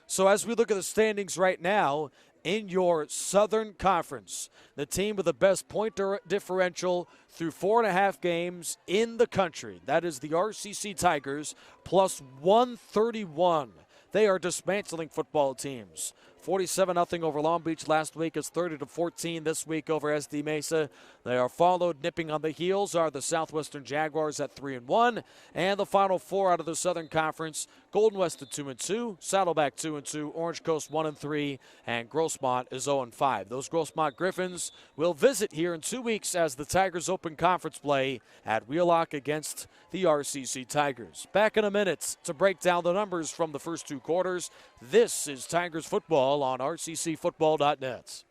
So as we look at the standings right now, in your Southern Conference, the team with the best point differential through 4.5 games in the country, that is the RCC Tigers, plus 131. They are dismantling football teams. 47-0 over Long Beach last week. It's 30-14 this week over SD Mesa. They are followed, nipping on the heels, are the Southwestern Jaguars at 3-1. And the final 4 out of the Southern Conference, Golden West at 2-2, Saddleback 2-2, Orange Coast 1-3, and Grossmont is 0-5. Those Grossmont Griffins will visit here in 2 weeks as the Tigers open conference play at Wheelock against the RCC Tigers. Back in a minute to break down the numbers from the first 2 quarters. This is Tigers football on rccfootball.net.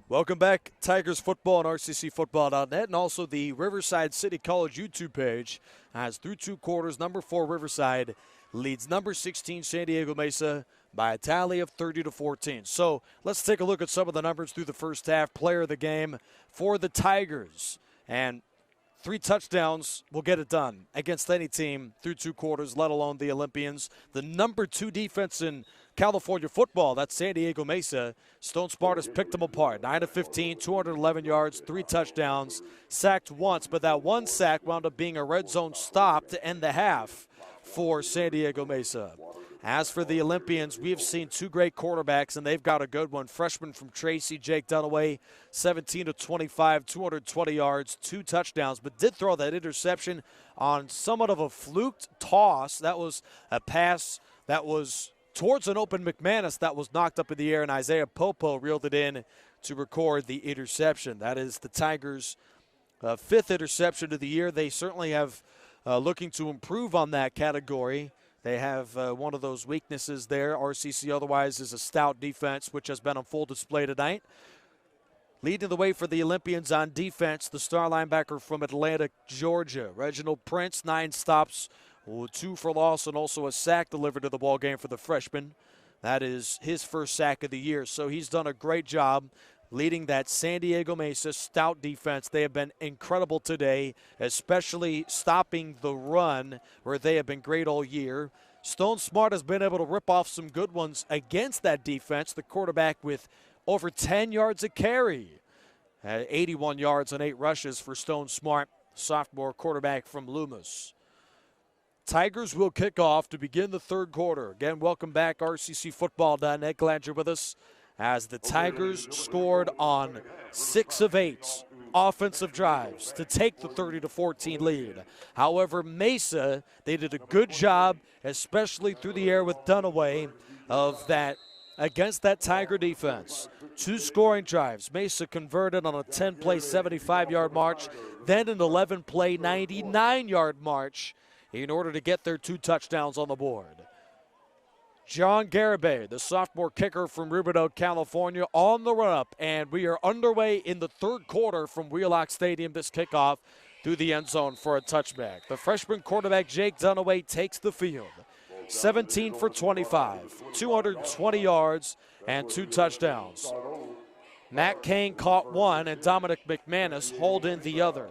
Welcome back, Tigers football on rccfootball.net, and also the Riverside City College YouTube page. As through 2 quarters, number 4 Riverside leads number 16 San Diego Mesa by a tally of 30-14. So let's take a look at some of the numbers through the first half. Player of the game for the Tigers, and 3 touchdowns will get it done against any team through 2 quarters, let alone the Olympians. The number 2 defense in California football, that's San Diego Mesa. Stone Spartans picked them apart. 9-15, 211 yards, 3 touchdowns, sacked once, but that one sack wound up being a red zone stop to end the half for San Diego Mesa. As for the Olympians, we've seen 2 great quarterbacks, and they've got a good one. Freshman from Tracy, Jake Dunaway, 17-25, 220 yards, 2 touchdowns, but did throw that interception on somewhat of a fluked toss. That was a pass that was towards an open McManus that was knocked up in the air, and Isaiah Popo reeled it in to record the interception. That is the Tigers' 5th interception of the year. They certainly have looking to improve on that category. They have one of those weaknesses there. RCC otherwise is a stout defense, which has been on full display tonight. Leading the way for the Olympians on defense, the star linebacker from Atlanta, Georgia, Reginald Prince, 9 stops, 2 for loss, and also a sack delivered to the ball game for the freshman. That is his first sack of the year. So he's done a great job leading that San Diego Mesa stout defense. They have been incredible today, especially stopping the run, where they have been great all year. Stone Smart has been able to rip off some good ones against that defense. The quarterback with over 10 yards a carry. 81 yards and 8 rushes for Stone Smart, sophomore quarterback from Loomis. Tigers will kick off to begin the 3rd quarter. Again, welcome back, rccfootball.net. Glad you're with us, as the Tigers scored on 6 of 8 offensive drives to take the 30-14 lead. However, Mesa, they did a good job, especially through the air with Dunaway, of that against that Tiger defense. 2 scoring drives. Mesa converted on a 10-play, 75-yard march, then an 11-play, 99-yard march in order to get their 2 touchdowns on the board. John Garibay, the sophomore kicker from Rubino, California, on the run-up, and we are underway in the 3rd quarter from Wheelock Stadium. This kickoff through the end zone for a touchback. The freshman quarterback, Jake Dunaway, takes the field. 17 for 25, 220 yards, and 2 touchdowns. Matt Kane caught 1, and Dominic McManus hauled in the other.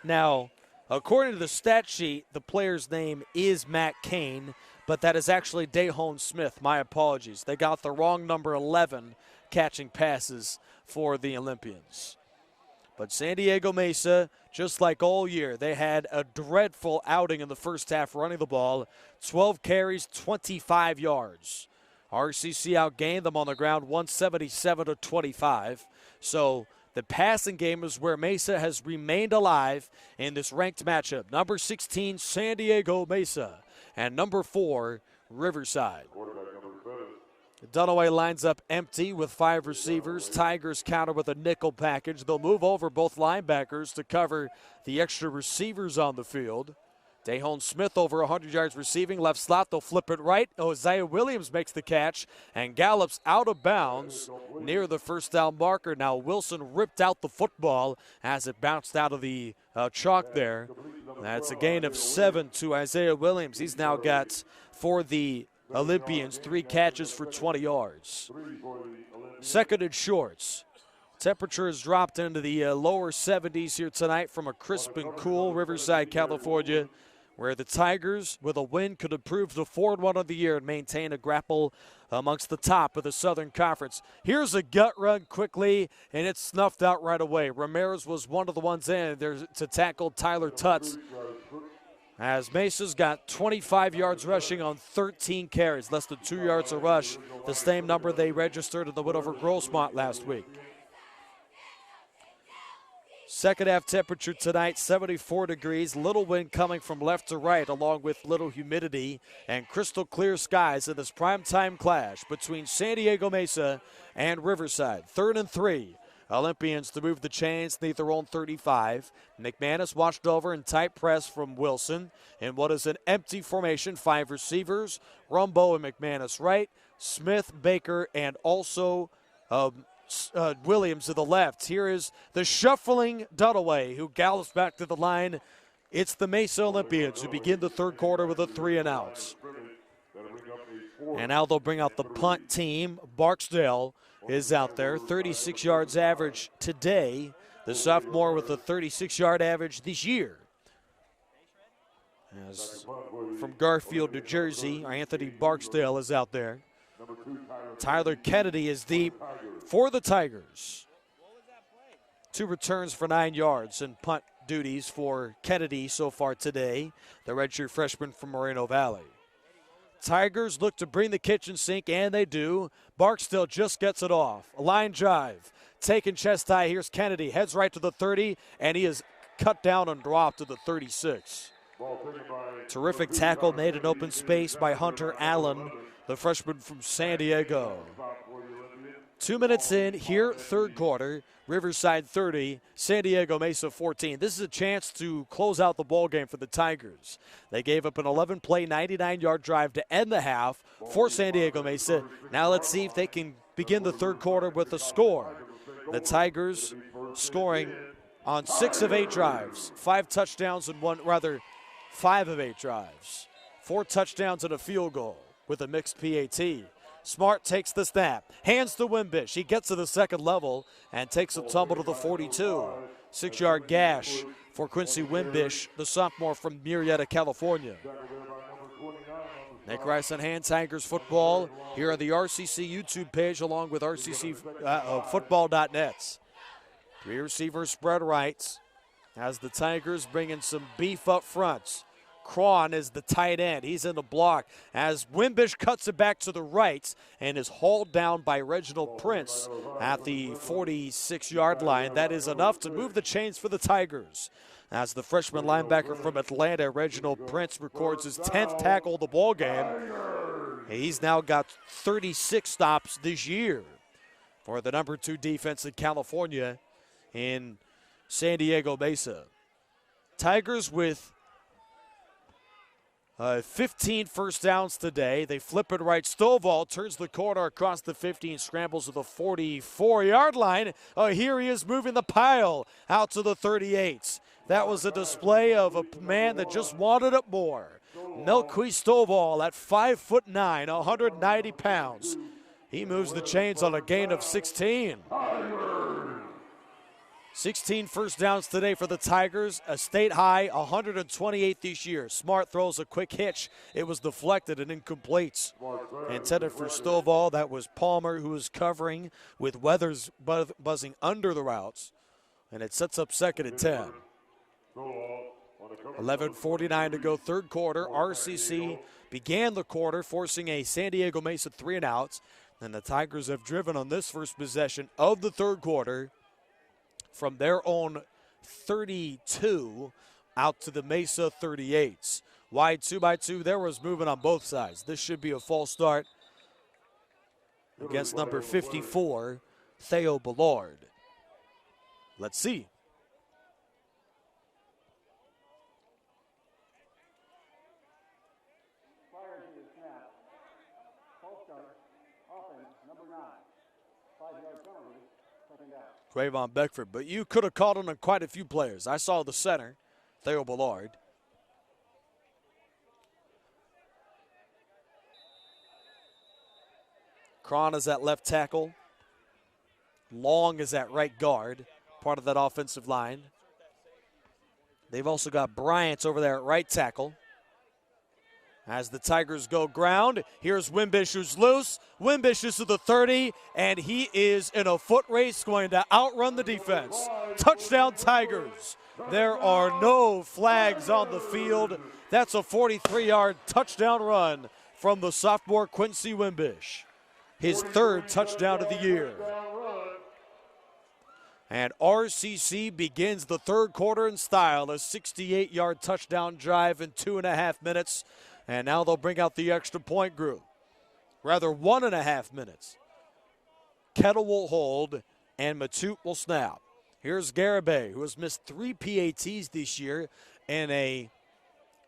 Now, according to the stat sheet, the player's name is Matt Kane, but that is actually Dayhone Smith. My apologies. They got the wrong number 11 catching passes for the Olympians. But San Diego Mesa, just like all year, they had a dreadful outing in the first half running the ball. 12 carries, 25 yards. RCC outgained them on the ground 177-25. So the passing game is where Mesa has remained alive in this ranked matchup. Number 16, San Diego Mesa, and number 4, Riverside. Dunaway lines up empty with 5 receivers. Tigers counter with a nickel package. They'll move over both linebackers to cover the extra receivers on the field. Dayhone Smith over 100 yards receiving. Left slot, they'll flip it right. Isaiah Williams makes the catch and gallops out of bounds near the first down marker. Now Wilson ripped out the football as it bounced out of the chalk there. That's a gain of 7 to Isaiah Williams. He's now got, for the Olympians, 3 catches for 20 yards. Second and shorts. Temperature has dropped into the lower 70s here tonight from a crisp and cool Riverside, California, where the Tigers, with a win, could improve to 4-1 on the year and maintain a grapple amongst the top of the Southern Conference. Here's a gut run quickly, and it's snuffed out right away. Ramirez was one of the ones in there to tackle Tyler Tutts, as Mesa's got 25 yards rushing on 13 carries, less than 2 yards a rush, the same number they registered in the win over Grossmont last week. Second half temperature tonight, 74 degrees. Little wind coming from left to right, along with little humidity and crystal clear skies in this primetime clash between San Diego Mesa and Riverside. 3rd and 3. Olympians to move the chains near their own 35. McManus watched over in tight press from Wilson in what is an empty formation. 5 receivers, Rumbo and McManus right, Smith, Baker, and also Williams to the left. Here is the shuffling Dunaway, who gallops back to the line. It's the Mesa Olympians who begin the 3rd quarter with a 3-and-outs. And now they'll bring out the punt team. Barksdale is out there, 36 yards average today. The sophomore with a 36-yard average this year. As from Garfield, New Jersey, Anthony Barksdale is out there. Tyler Kennedy is deep for the Tigers. 2 returns for 9 yards and punt duties for Kennedy so far today, the redshirt freshman from Moreno Valley. Tigers look to bring the kitchen sink, and they do. Barksdale just gets it off. A line drive. Taking chest high. Here's Kennedy. Heads right to the 30, and he is cut down and dropped to the 36. Terrific tackle made in open space by Hunter Allen, the freshman from San Diego. 2 minutes in here, 3rd quarter. Riverside 30, San Diego Mesa 14. This is a chance to close out the ball game for the Tigers. They gave up an 11-play, 99-yard drive to end the half for San Diego Mesa. Now let's see if they can begin the 3rd quarter with a score. The Tigers scoring on 6 of 8 drives, 5 touchdowns and 5 of 8 drives, 4 touchdowns and a field goal with a mixed PAT. Smart takes the snap, hands to Wimbish. He gets to the 2nd level and takes a tumble to the 42. 6-yard gash for Quincy Wimbish, the sophomore from Murrieta, California. Nick Rice on hand, Tigers football here on the RCC YouTube page along with RCCfootball.net. 3 receivers spread right as the Tigers bring in some beef up front. Cron is the tight end. He's in the block as Wimbish cuts it back to the right and is hauled down by Reginald Prince at the 46-yard line. That is enough to move the chains for the Tigers. As the freshman linebacker from Atlanta, Reginald Prince, records his 10th tackle of the ball game. He's now got 36 stops this year. for the number 2 defense in California in San Diego Mesa. Tigers with 15 first downs today. They flip it right. Stovall turns the corner across the 15, scrambles to the 44-yard line. Here he is moving the pile out to the 38. That was a display of a man that just wanted it more. Melqui Stovall at 5'9", 190 pounds. He moves the chains on a gain of 16. 16 first downs today for the Tigers, a state high, 128 this year. Smart throws a quick hitch. It was deflected and incomplete. Intended for Stovall. That was Palmer, who was covering with Weathers buzzing under the routes. And it sets up 2nd and 10. 11:49 to go, third quarter. RCC began the quarter, forcing a San Diego Mesa 3-and-outs. And the Tigers have driven on this first possession of the third quarter from their own 32 out to the Mesa 38s. Wide 2x2, there was movement on both sides. This should be a false start against number 54, Theo Ballard. Let's see. Prior to the snap, false start, offense, number 9, 5-yard penalty, second down. Trayvon Beckford, but you could have called on quite a few players. I saw the center, Theo Ballard. Cron is at left tackle. Long is at right guard, part of that offensive line. They've also got Bryant over there at right tackle. As the Tigers go ground, here's Wimbish, who's loose. Wimbish is to the 30, and he is in a foot race going to outrun the defense. Touchdown Tigers. There are no flags on the field. That's a 43-yard touchdown run from the sophomore Quincy Wimbish. His 3rd touchdown of the year. And RCC begins the third quarter in style, a 68-yard touchdown drive in 2.5 minutes. And now they'll bring out the extra point group. Rather, 1.5 minutes. Kettle will hold, and Matute will snap. Here's Garibay, who has missed 3 PATs this year in a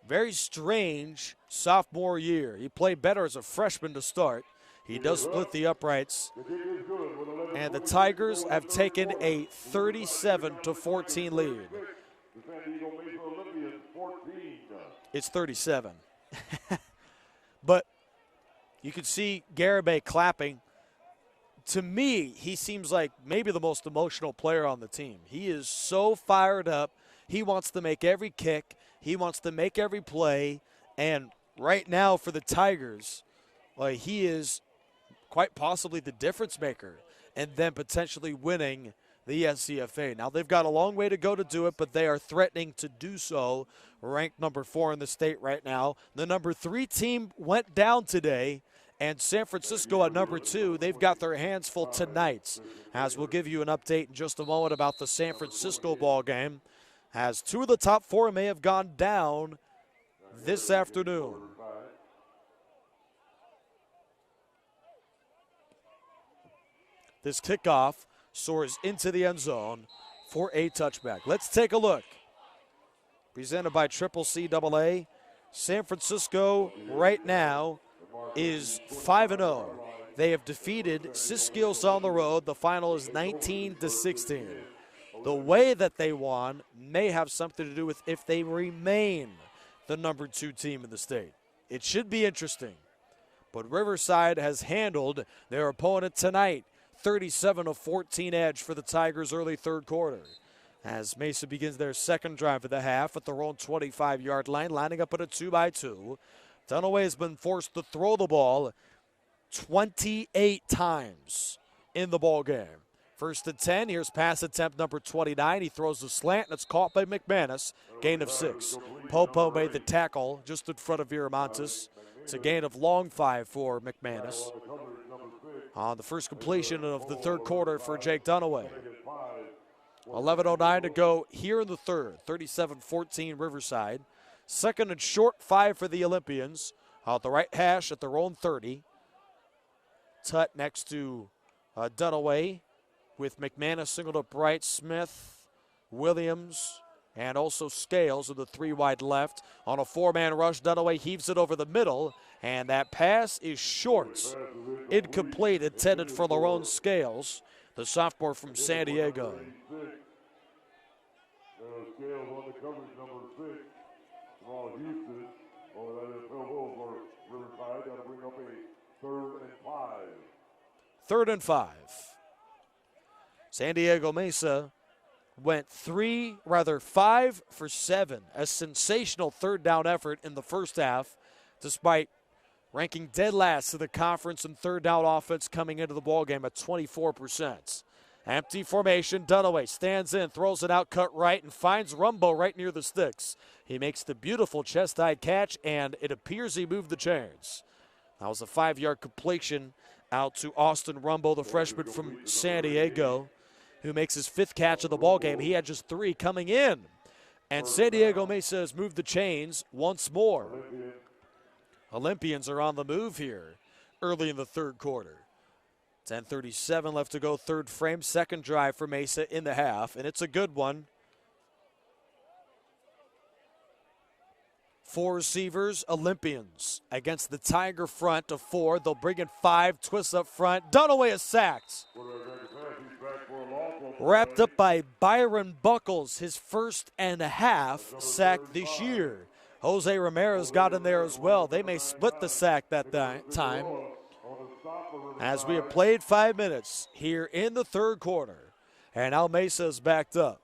very strange sophomore year. He played better as a freshman to start. He does split the uprights. And the Tigers have taken a 37-14 lead. It's 37. But you can see Garibay clapping. To me, he seems like maybe the most emotional player on the team. He is so fired up. He wants to make every kick. He wants to make every play. And right now for the Tigers, he is quite possibly the difference maker and then potentially winning the SCFA. Now, they've got a long way to go to do it, but they are threatening to do so. Ranked number 4 in the state right now. The number 3 team went down today, and San Francisco at number 2, they've got their hands full tonight. As we'll give you an update in just a moment about the San Francisco ball game, as 2 of the top 4 may have gone down this afternoon. This kickoff soars into the end zone for a touchback. Let's take a look. Presented by Triple CAA. San Francisco right now is 5-0. They have defeated Siskiyous on the road. The final is 19-16. The way that they won may have something to do with if they remain the number 2 team in the state. It should be interesting. But Riverside has handled their opponent tonight. 37-14 edge for the Tigers early third quarter. As Mesa begins their second drive of the half at their own 25-yard line, lining up at a 2x2. Dunaway has been forced to throw the ball 28 times in the ball game. First and 10, here's pass attempt number 29. He throws the slant, and it's caught by McManus. Gain of 6. Popo made the tackle just in front of Viramontes. It's a gain of long 5 for McManus. On the first completion of the third quarter for Jake Dunaway. 11:09 to go here in the third. 37-14 Riverside. Second and short 5 for the Olympians. Out the right hash at their own 30. Tut next to Dunaway with McManus singled up right, Smith, Williams, and also Scales with the 3 wide left. On a 4-man rush, Dunaway heaves it over the middle, and that pass is short. Incomplete, intended for Lerone Scales, the sophomore from San Diego. Scales on the coverage, number 6. Jamal Houston. Oh, that is no for Riverside. That'll bring up a 3rd and 5. 3rd and 5. San Diego Mesa went 5 for 7. A sensational 3rd down effort in the first half, despite ranking dead last to the conference in 3rd down offense coming into the ballgame at 24%. Empty formation, Dunaway stands in, throws it out, cut right, and finds Rumbo right near the sticks. He makes the beautiful chest-high catch, and it appears he moved the chains. That was a 5-yard completion out to Austin Rumbo, the freshman from San Diego, who makes his 5th catch of the ballgame. He had just 3 coming in. And San Diego Mesa has moved the chains once more. Olympians are on the move here early in the 3rd quarter. 10:37 left to go, 3rd frame, 2nd drive for Mesa in the half, and it's a good one. 4 receivers, Olympians against the Tiger front of 4. They'll bring in 5, twists up front. Dunaway is sacked. Wrapped up by Byron Buckles, his 1st and a half sack this year. Jose Ramirez got in there as well. They may split the sack that time. As we have played 5 minutes here in the 3rd quarter, and now Mesa is backed up.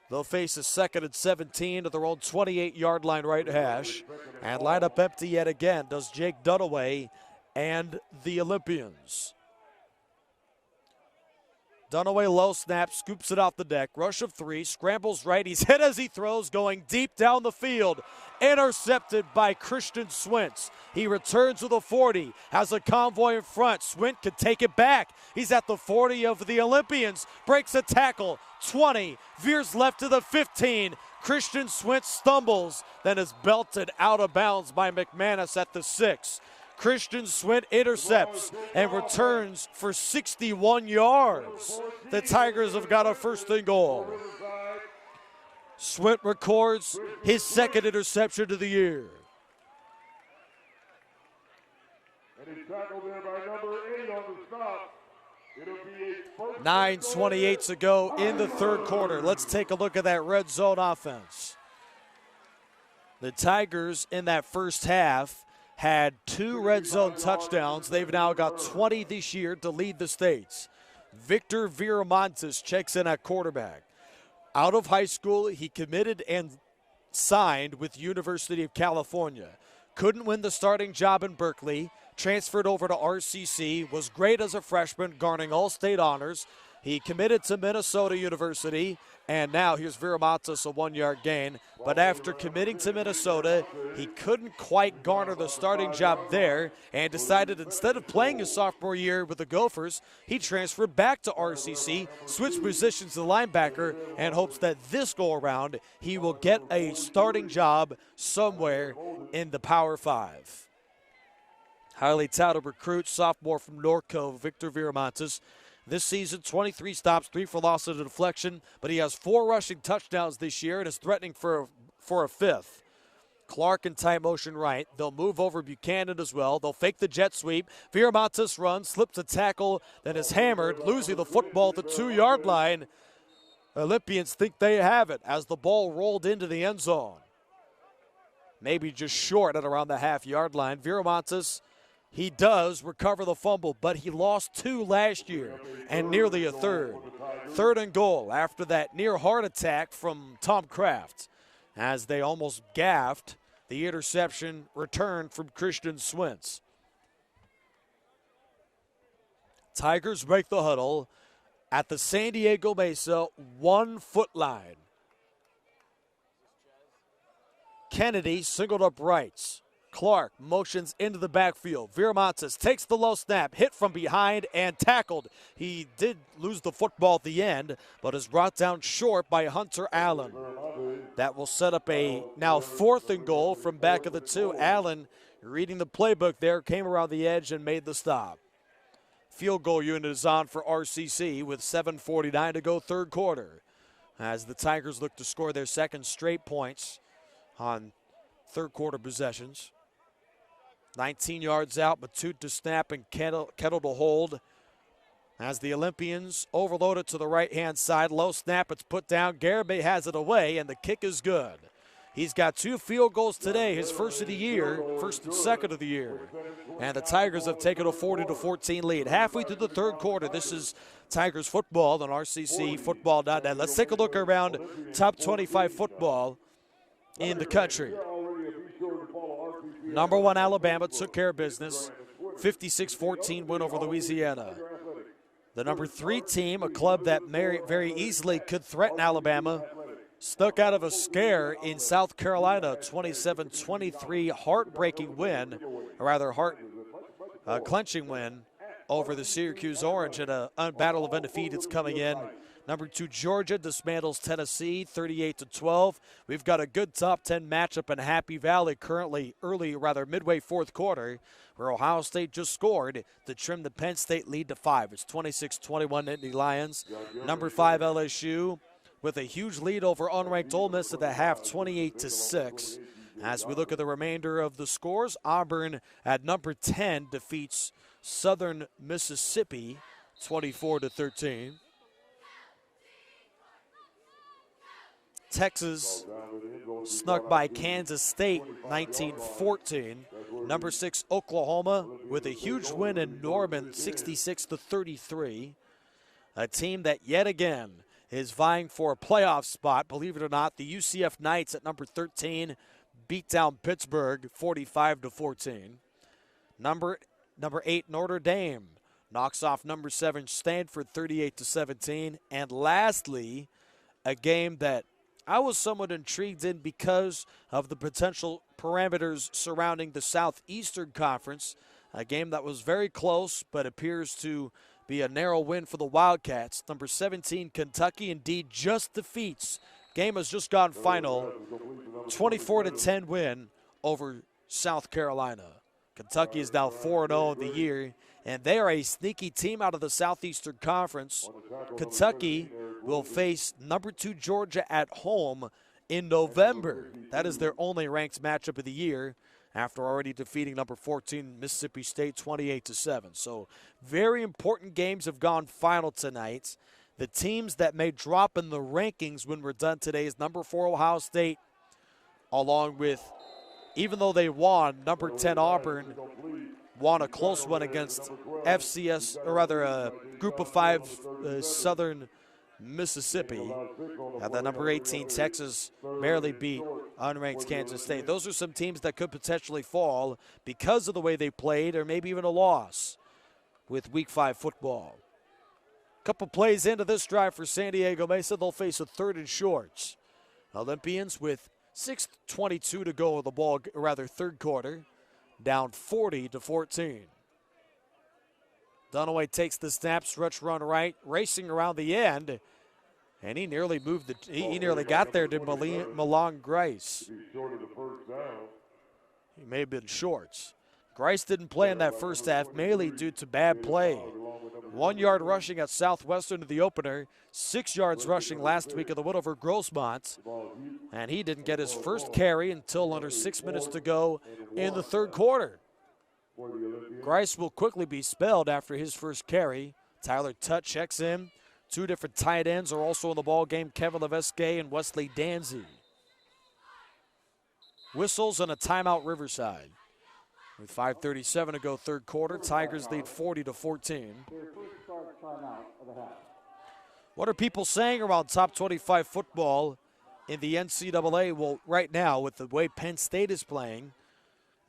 They'll face a 2nd and 17 to their own 28-yard line right hash, and line up empty yet again does Jake Dunaway and the Olympians. Dunaway low snap, scoops it off the deck, rush of 3, scrambles right, he's hit as he throws, going deep down the field, intercepted by Christian Swintz. He returns with a 40, has a convoy in front, Swint can take it back. He's at the 40 of the Olympians, breaks a tackle, 20, veers left to the 15. Christian Swintz stumbles, then is belted out of bounds by McManus at the 6. Christian Swint intercepts and returns for 61 yards. The Tigers have got a 1st and goal. Swint records his 2nd interception of the year. And he's tackled there by number 8 on the stop. It'll be a 9:28 to go in the 3rd quarter. Let's take a look at that red zone offense. The Tigers in that first half had 2 red zone touchdowns. They've now got 20 this year to lead the states. Victor Viramontes checks in at quarterback. Out of high school, he committed and signed with University of California. Couldn't win the starting job in Berkeley. Transferred over to RCC. Was great as a freshman, garnering all state honors. He committed to Minnesota University, and now here's Viramontes, a 1-yard gain. But after committing to Minnesota, he couldn't quite garner the starting job there and decided instead of playing his sophomore year with the Gophers, he transferred back to RCC, switched positions to linebacker, and hopes that this go-around he will get a starting job somewhere in the Power 5. Highly touted recruit, sophomore from Norco, Victor Viramontes. This season, 23 stops, 3 for loss of deflection, but he has 4 rushing touchdowns this year and is threatening for a 5th. Clark in tight motion right. They'll move over Buchanan as well. They'll fake the jet sweep. Viramontes runs, slips a tackle, then is hammered, losing the football at the 2-yard line. Olympians think they have it as the ball rolled into the end zone. Maybe just short at around the half-yard line. Viramontes, he does recover the fumble, but he lost 2 last year and nearly a 3rd. 3rd and goal after that near heart attack from Tom Kraft as they almost gaffed the interception return from Christian Swintz. Tigers break the huddle at the San Diego Mesa 1-foot line. Kennedy singled up rights. Clark motions into the backfield. Viramontes takes the low snap, hit from behind and tackled. He did lose the football at the end, but is brought down short by Hunter Allen. That will set up a now 4th and goal from back of the 2. Allen, reading the playbook there, came around the edge and made the stop. field goal unit is on for RCC with 7:49 to go third quarter, as the Tigers look to score their second straight points on third quarter possessions. 19 yards out, Matute to snap and Kettle to hold. As the Olympians overload it to the right-hand side. Low snap, it's put down. Garibay has it away, and the kick is good. He's got 2 field goals today, his first of the year, first and second of the year. And the Tigers have taken a 40-14 lead. Halfway through the third quarter, this is Tigers football on rccfootball.net. Let's take a look around top 25 football in the country. Number 1, Alabama took care of business. 56-14 win over Louisiana. The number 3 team, a club that very easily could threaten Alabama, stuck out of a scare in South Carolina, 27-23 heartbreaking win, or rather clenching win over the Syracuse Orange in a battle of undefeateds coming in. Number 2, Georgia dismantles Tennessee, 38-12. We've got a good top 10 matchup in Happy Valley currently midway fourth quarter, where Ohio State just scored to trim the Penn State lead to 5. It's 26-21 Nittany Lions. Number 5, LSU with a huge lead over unranked Ole Miss at the half, 28-6. As we look at the remainder of the scores, Auburn at number 10 defeats Southern Mississippi, 24-13. Texas snuck by Kansas State, 19-14. Number 6, Oklahoma with a huge win in Norman, 66-33. A team that yet again is vying for a playoff spot. Believe it or not, the UCF Knights at number 13 beat down Pittsburgh, 45-14. Number 8, Notre Dame knocks off number 7, Stanford, 38-17. And lastly, a game that I was somewhat intrigued in because of the potential parameters surrounding the Southeastern Conference, a game that was very close but appears to be a narrow win for the Wildcats. Number 17, Kentucky, indeed just defeats. Game has just gone final, 24-10 win over South Carolina. Kentucky is now 4-0 in the year, and they are a sneaky team out of the Southeastern Conference. Kentucky will face number 2 Georgia at home in November. That is their only ranked matchup of the year, after already defeating number 14 Mississippi State 28-7. So very important games have gone final tonight. The teams that may drop in the rankings when we're done today is number 4 Ohio State, along with, even though they won, number 10 Auburn won a close one against FCS, or rather a group of 5 Southern Mississippi. And then number 18 Texas barely beat unranked Kansas State. Those are some teams that could potentially fall because of the way they played, or maybe even a loss with Week 5 football. Couple plays into this drive for San Diego Mesa. They'll face a 3rd and shorts. Olympians with 6:22 to go in the ball, or rather third quarter, down 40-14. Dunaway takes the snap, stretch run right, racing around the end, and he nearly moved he nearly got there to Milan Grice. He may have been shorts. Grice didn't play in that first half, mainly due to bad play. 1 yard rushing at Southwestern in the opener, 6 yards rushing last week at the win over Grossmont, and he didn't get his first carry until under 6 minutes to go in the third quarter. Grice will quickly be spelled after his first carry. Tyler Tutt checks in. 2 different tight ends are also in the ball game, Kevin Levesque and Wesley Danzy. Whistles and a timeout Riverside. With 5:37 to go third quarter, Tigers lead 40-14. What are people saying around top 25 football in the NCAA? Well, right now, with the way Penn State is playing,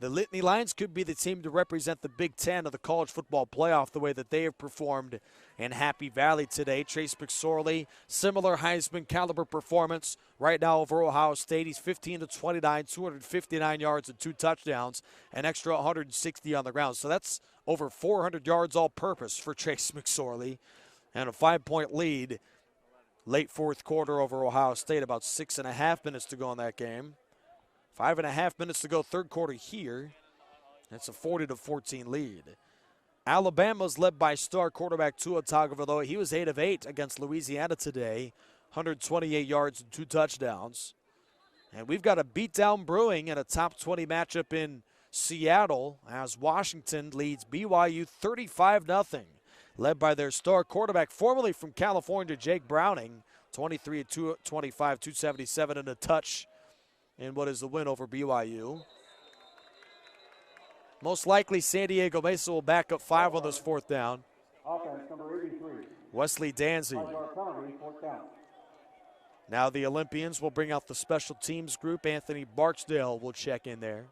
the Nittany Lions could be the team to represent the Big Ten of the college football playoff the way that they have performed in Happy Valley today. Trace McSorley, similar Heisman caliber performance right now over Ohio State. He's 15-29, 259 yards and 2 touchdowns, an extra 160 on the ground. So that's over 400 yards all-purpose for Trace McSorley, and a 5-point lead late fourth quarter over Ohio State. About 6.5 minutes to go in that game. 5.5 minutes to go third quarter here. It's a 40-14 lead. Alabama's led by star quarterback Tua Tagovailoa. He was 8 of 8 against Louisiana today, 128 yards and 2 touchdowns. And we've got a beatdown brewing in a top 20 matchup in Seattle as Washington leads BYU 35-0, led by their star quarterback, formerly from California, Jake Browning, 23 of 25, 277 and a touch in what is the win over BYU. Most likely San Diego Mesa will back up 5 on this 4th down. Offense number 83. Wesley Danzy. 5-yard penalty, 4th down. Now the Olympians will bring out the special teams group. Anthony Barksdale will check in there.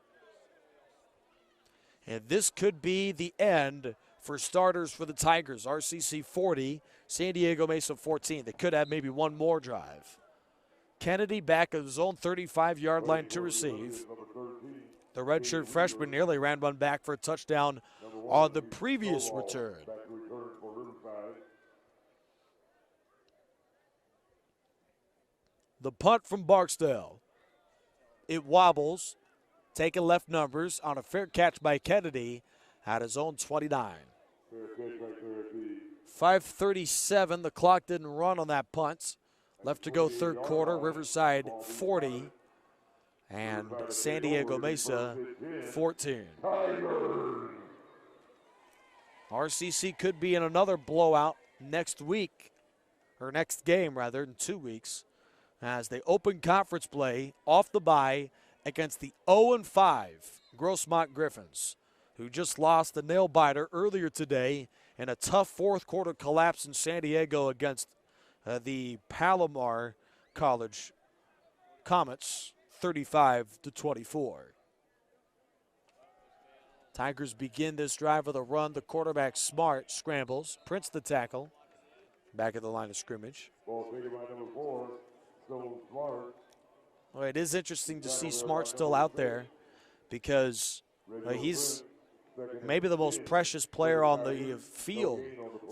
And this could be the end for starters for the Tigers. RCC 40, San Diego Mesa 14. They could have maybe one more drive. Kennedy back at his own 35-yard line to receive. The redshirt freshman nearly ran one back for a touchdown on the previous return. The punt from Barksdale. It wobbles, taking left numbers on a fair catch by Kennedy at his own 29. 5:37, the clock didn't run on that punt. Left to go 3rd quarter, Riverside 40 and San Diego Mesa 14. RCC could be in another blowout next week, or next game rather, in 2 weeks, as they open conference play off the bye against the 0-5 Grossmont Griffins, who just lost the nail-biter earlier today in a tough 4th quarter collapse in San Diego against the Palomar College Comets, 35-24. Tigers begin this drive with a run. The quarterback Smart scrambles, Prince the tackle, back at the line of scrimmage. Ball taken by number 4. Smart. Well, it is interesting to see Smart still out there because he's maybe the most precious player on the field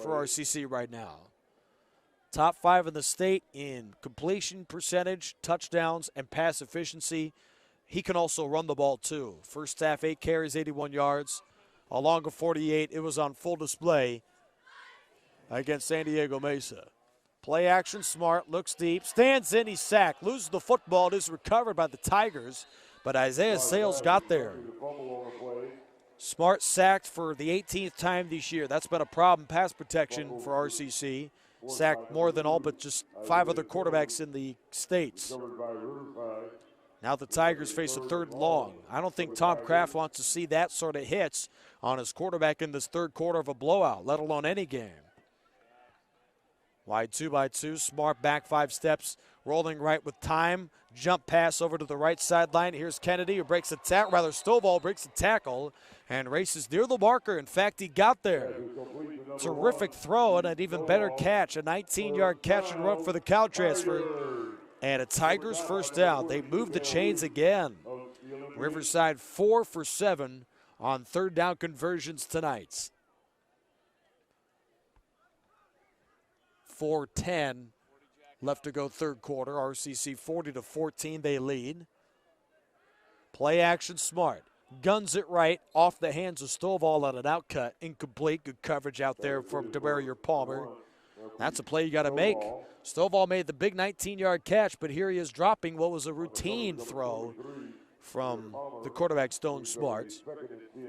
for RCC right now. Top 5 in the state in completion percentage, touchdowns, and pass efficiency. He can also run the ball too. First half, 8 carries, 81 yards. A longer 48. It was on full display against San Diego Mesa. Play action, Smart, looks deep, stands in, he's sacked, loses the football. It is recovered by the Tigers, but Isaiah Sales got there. Smart sacked for the 18th time this year. That's been a problem, pass protection for RCC. Sacked more than all but just 5 other quarterbacks in the States. Now the Tigers face a 3rd and long. I don't think Tom Kraft wants to see that sort of hits on his quarterback in this 3rd quarter of a blowout, let alone any game. Wide 2x2, Smart back 5 steps, rolling right with time. Jump pass over to the right sideline. Here's Kennedy who breaks a tackle, rather Stovall breaks a tackle and races near the marker. In fact, he got there. Terrific throw and an even better catch, a 19-yard catch and run for the Cal transfer. And a Tigers 1st down. They move the chains again. Riverside 4 for 7 on 3rd down conversions tonight. 4:10 left to go 3rd quarter. RCC 40-14, they lead. Play action, Smart. Guns it right off the hands of Stovall on an outcut. Incomplete. Good coverage out there from DeMarrier Palmer. That's a play you got to make. Stovall made the big 19-yard catch, but here he is dropping what was a routine throw from the quarterback Stone Smart.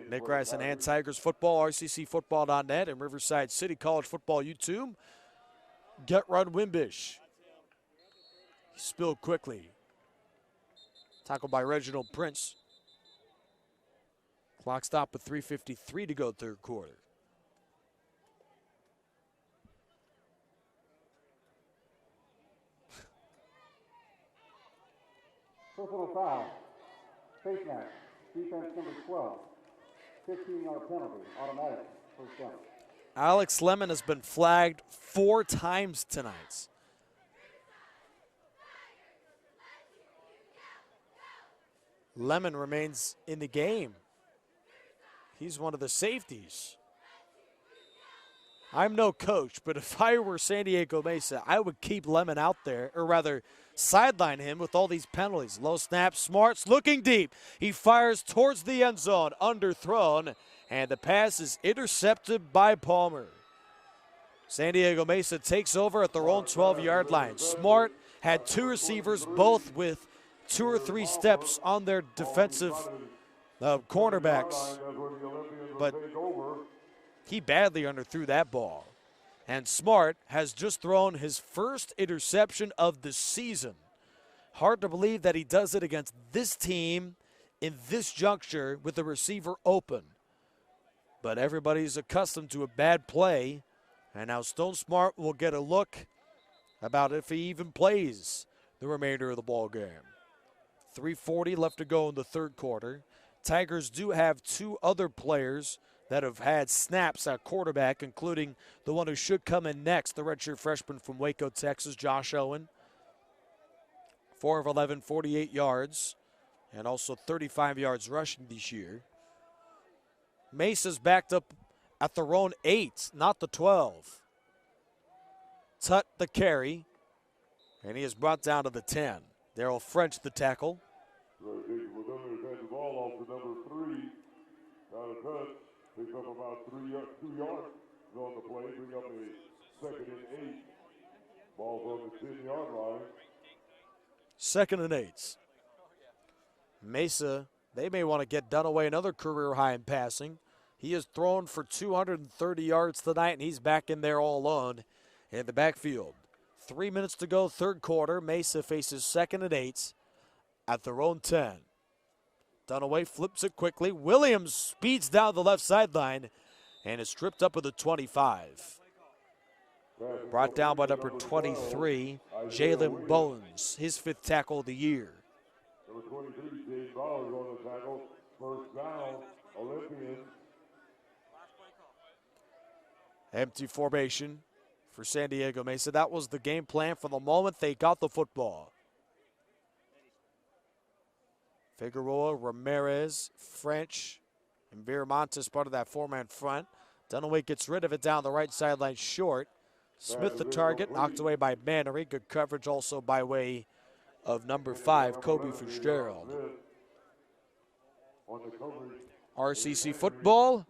Nick Rice and Tigers football, rccfootball.net, and Riverside City College football YouTube. Get run Wimbish. He spilled quickly. Tackled by Reginald Prince. Clock stop with 3:53 to go 3rd quarter. Personal foul. Face mask. Defense number 12. 15-yard penalty. Automatic. 1st down. Alex Lemon has been flagged 4 times tonight. Lemon remains in the game. He's one of the safeties. I'm no coach, but if I were San Diego Mesa, I would keep Lemon out there, or rather sideline him with all these penalties. Low snap, Smart's looking deep. He fires towards the end zone, underthrown, And the pass is intercepted by Palmer. San Diego Mesa takes over at their own 12-yard line. Smart had two receivers, both with 2 or 3 steps on their defensive cornerbacks, but he badly underthrew that ball. And Smart has just thrown his first interception of the season. Hard to believe that he does it against this team in this juncture with the receiver open. But everybody's accustomed to a bad play, and now Stone Smart will get a look about if he even plays the remainder of the ball game. 3:40 left to go in the third quarter. Tigers do have 2 other players that have had snaps at quarterback, including the one who should come in next, the redshirt freshman from Waco, Texas, Josh Owen. 4 of 11, 48 yards, and also 35 yards rushing this year. Mesa's backed up at their own 8, not the 12. Tut the carry, and he is brought down to the 10. Darrell French the tackle. The ball off to number 3. Out of touch. Picks up about 2 yards on the play. Bring up a 2nd and 8. Ball's on the 10-yard line. 2nd and 8. Mesa, they may want to get Dunaway another career high in passing. He has thrown for 230 yards tonight, and he's back in there all alone in the backfield. 3 minutes to go, third quarter. Mesa faces 2nd and 8 at their own 10. Dunaway flips it quickly. Williams speeds down the left sideline and is stripped up at the 25. Brought down by number 23, Jalen Bones, his 5th tackle of the year. Number 23, Jalen Bones on the tackle. First down, Olympians. Empty formation for San Diego Mesa. That was the game plan from the moment they got the football. Figueroa, Ramirez, French, and Viramontes part of that 4-man front. Dunaway gets rid of it down the right sideline short. Smith the target, knocked away by Mannery. Good coverage also by way of number 5, Kobe Fitzgerald. RCC football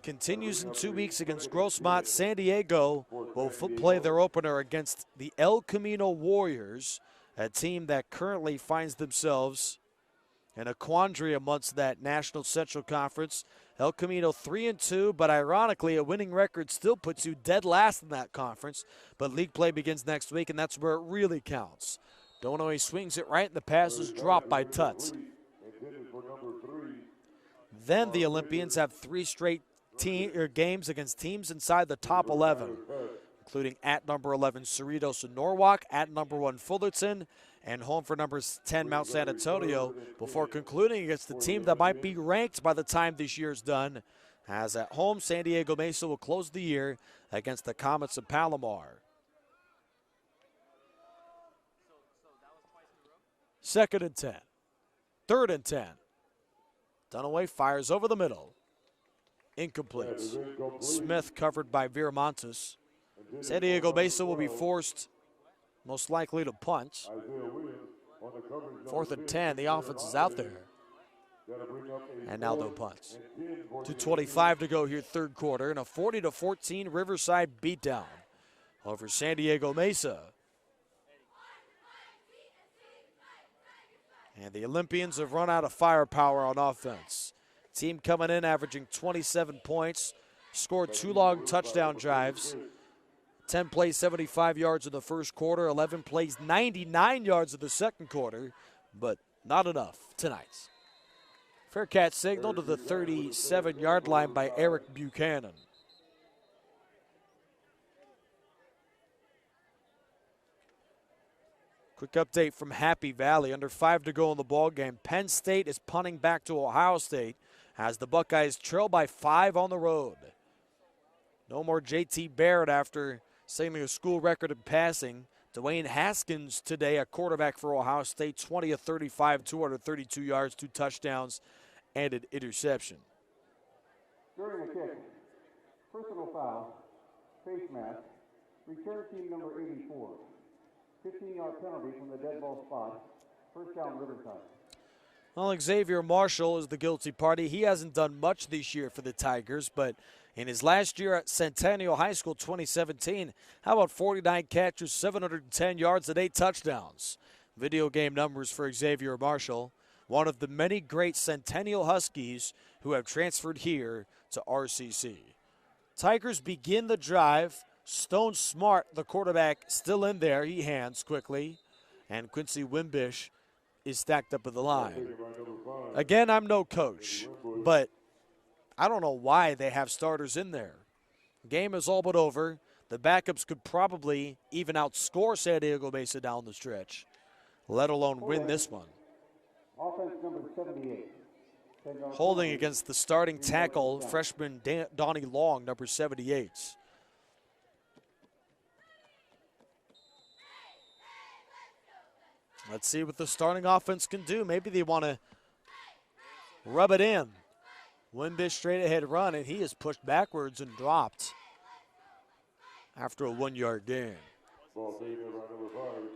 continues in 2 weeks against Grossmont. San Diego will play their opener against the El Camino Warriors, a team that currently finds themselves in a quandary amongst that National Central Conference. El Camino 3-2, but ironically, a winning record still puts you dead last in that conference. But league play begins next week, and that's where it really counts. Dunaway swings it right, and the pass is dropped by Tuts. Then the Olympians have 3 straight games against teams inside the top 11, including at number 11 Cerritos and Norwalk, at number 1 Fullerton, and home for number 10 Mount San Antonio, before concluding against the team that might be ranked by the time this year's done, as at home San Diego Mesa will close the year against the Comets of Palomar. 2nd and 10. 3rd and 10. Dunaway fires over the middle. Incomplete. Smith covered by Viramontes. San Diego Mesa will be forced most likely to punt. 4th and 10, the offense is out there. And now they'll punt. 2:25 to go here, third quarter, and a 40-14 Riverside beatdown over San Diego Mesa. And the Olympians have run out of firepower on offense. Team coming in averaging 27 points, scored 2 long touchdown drives. 10 plays, 75 yards in the first quarter, 11 plays, 99 yards in the second quarter, but not enough tonight. Fair catch signal to the 37-yard line by Eric Buchanan. Quick update from Happy Valley. Under 5 to go in the ball game. Penn State is punting back to Ohio State as the Buckeyes trail by 5 on the road. No more J.T. Barrett after setting a school record in passing. Dwayne Haskins today, a quarterback for Ohio State, 20 of 35, 232 yards, 2 touchdowns, and an interception. During the kick, personal foul, face mask, return team number 84. 15-yard penalty from the dead ball spot. First down, Riverside. Well, Xavier Marshall is the guilty party. He hasn't done much this year for the Tigers, but in his last year at Centennial High School 2017, how about 49 catches, 710 yards, and 8 touchdowns? Video game numbers for Xavier Marshall, one of the many great Centennial Huskies who have transferred here to RCC. Tigers begin the drive. Stone Smart, the quarterback, still in there. He hands quickly. And Quincy Wimbish is stacked up at the line. Again, I'm no coach, but I don't know why they have starters in there. Game is all but over. The backups could probably even outscore San Diego Mesa down the stretch, let alone win this one. Offense number 78. Holding against the starting tackle, freshman Donnie Long, number 78. Let's see what the starting offense can do. Maybe they want to rub it in. Wimbish straight ahead run, and he is pushed backwards and dropped after a 1-yard gain.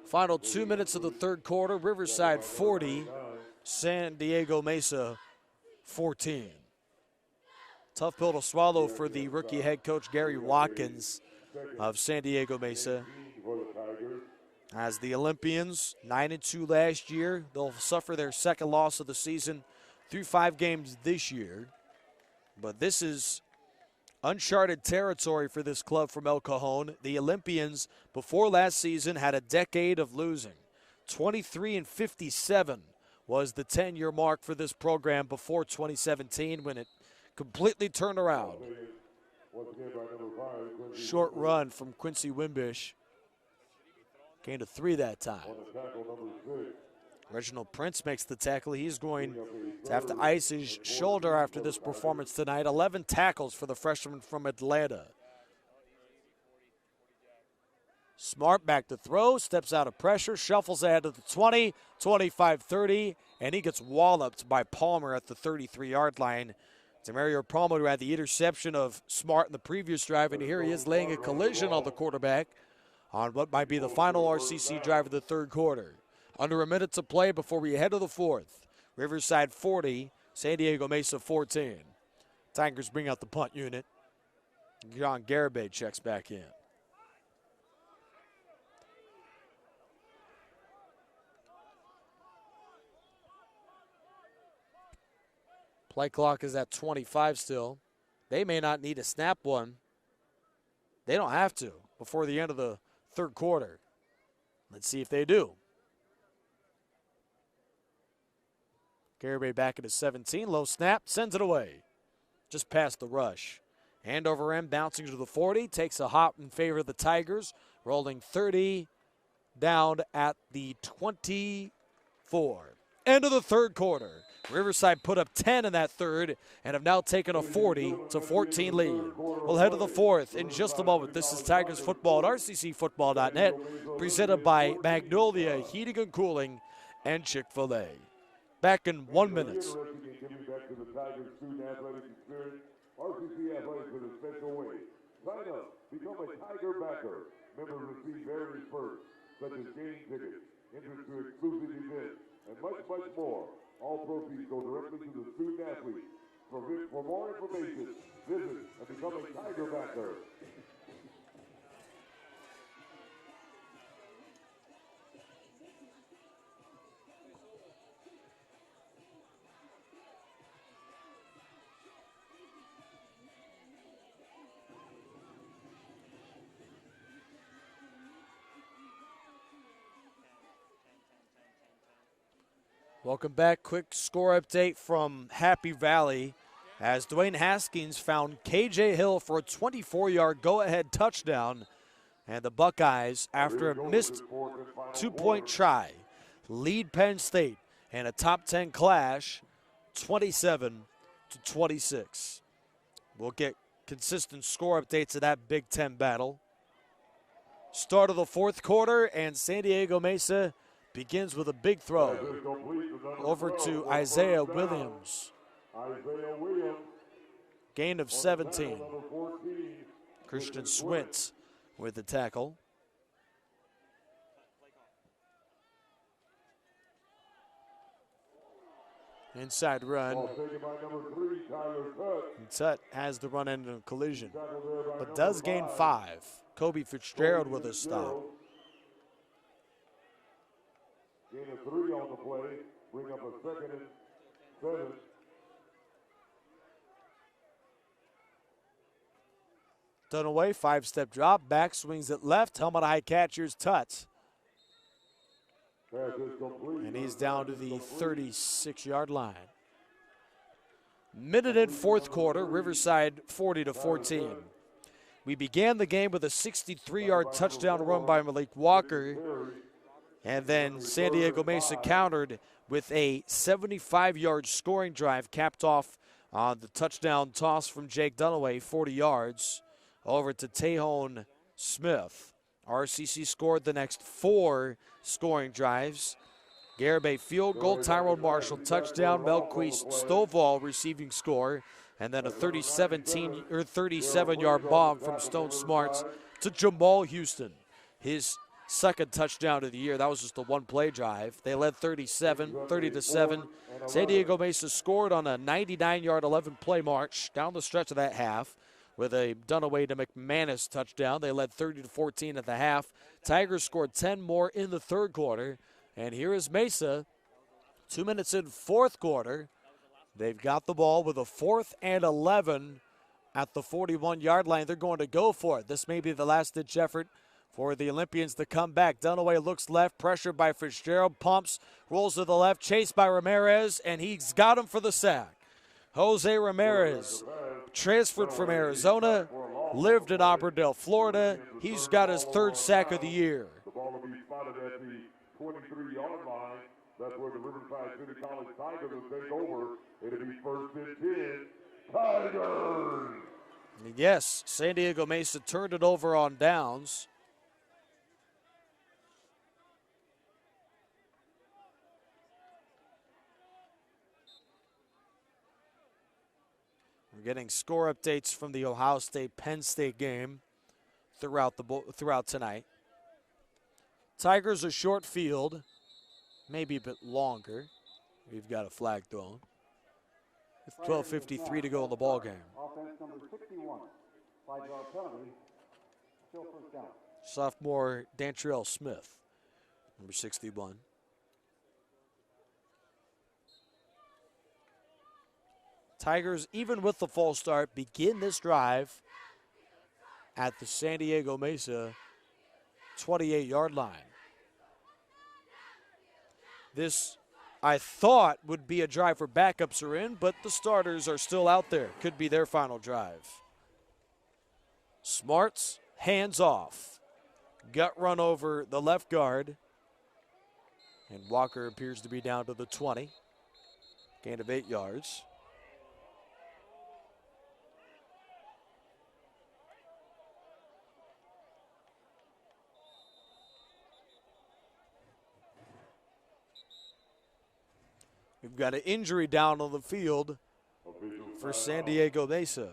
Final 2 minutes of the third quarter. Riverside 40, San Diego Mesa 14. Tough pill to swallow for the rookie head coach Gary Watkins of San Diego Mesa. As the Olympians, 9-2 last year, they'll suffer their second loss of the season through 5 games this year. But this is uncharted territory for this club from El Cajon. The Olympians, before last season, had a decade of losing. 23-57 was the 10-year mark for this program before 2017 when it completely turned around. Short run from Quincy Wimbish. Gained a 3 that time. Reginald Prince makes the tackle. He's going to have to ice his shoulder after this performance tonight. 11 tackles for the freshman from Atlanta. Smart back to throw, steps out of pressure, shuffles ahead to the 20, 25-30, and he gets walloped by Palmer at the 33-yard line. Demario Palmer, who had the interception of Smart in the previous drive, and here he is laying a collision on the quarterback on what might be the final RCC drive of the third quarter. Under a minute to play before we head to the fourth. Riverside 40, San Diego Mesa 14. Tigers bring out the punt unit. John Garibay checks back in. Play clock is at 25 still. They may not need to snap one. They don't have to before the end of the third quarter. Let's see if they do. Garibay back at his 17. Low snap, sends it away. Just past the rush. Hand over end, bouncing to the 40. Takes a hop in favor of the Tigers. Rolling 30 down at the 24. End of the third quarter. Riverside put up 10 in that third and have now taken a 40-14 lead. We'll head to the fourth in just a moment. This is Tigers football at rccfootball.net, presented by Magnolia Heating and Cooling and Chick-fil-A. Back in 1 minute. RCC Athletics in a special way. Sign up, become a Tiger backer. Members receive various perks, such as game tickets, entrance to exclusive events, and much, much more. All proceeds go directly to the student athletes. For more information, visit and become a Tiger backer. Welcome back. Quick score update from Happy Valley as Dwayne Haskins found KJ Hill for a 24-yard go-ahead touchdown. And the Buckeyes, after a missed two-point try, lead Penn State in a top 10 clash, 27-26. We'll get consistent score updates of that Big Ten battle. Start of the fourth quarter, and San Diego Mesa begins with a big throw over to Isaiah Williams. Gain of 17. Christian Swint with the tackle. Inside run. Ball taken by number 3, Tyler Tutt. And Tut has the run into a collision, Tackled there by but number does gain 5. 5. Kobe Fitzgerald Kobe with a stop. Gain of 3 on the play. Bring up a 2nd and 7. Dunaway, 5-step drop, back swings it left, helmet high catchers Tut. Pass is complete. And he's down to the 36-yard line. Minute in fourth quarter, Riverside 40-14. We began the game with a 63-yard touchdown run by Malik Walker, and then San Diego Mesa countered with a 75-yard scoring drive, capped off on the touchdown toss from Jake Dunaway, 40 yards, over to Tejon Smith. RCC scored the next 4 scoring drives. Garibay field goal, Tyrone Marshall touchdown, Melquist Stovall receiving score, and then a 37-yard bomb from Stone Smarts to Jamal Houston. His second touchdown of the year. That was just a one-play drive. They led 30-7. San Diego Mesa scored on a 99-yard 11-play march down the stretch of that half with a Dunaway to McManus touchdown. They led 30-14 at the half. Tigers scored 10 more in the third quarter. And here is Mesa, 2 minutes in fourth quarter. They've got the ball with a 4th and 11 at the 41-yard line. They're going to go for it. This may be the last-ditch effort for the Olympians to come back. Dunaway looks left, pressured by Fitzgerald, pumps, rolls to the left, chased by Ramirez, and he's got him for the sack. Jose Ramirez, transferred from Arizona, lived in Auburndale, Florida. He's got his 3rd sack of the year. The ball will be spotted at the 23-yard line. That's where the Riverside City College Tigers will take over. It'll be 1st and 10. Tigers! Yes, San Diego Mesa turned it over on downs. We're getting score updates from the Ohio State-Penn State game throughout tonight. Tigers a short field, maybe a bit longer. We've got a flag thrown. With 12:53 to go in the ball game. Offense number 61, 5-yard penalty, still 1st down. Sophomore Dantrell Smith, number 61. Tigers, even with the false start, begin this drive at the San Diego Mesa 28-yard line. This, I thought, would be a drive where backups are in, but the starters are still out there. Could be their final drive. Smarts, hands off. Gut run over the left guard. And Walker appears to be down to the 20. Gain of 8 yards. We've got an injury down on the field for San Diego Mesa.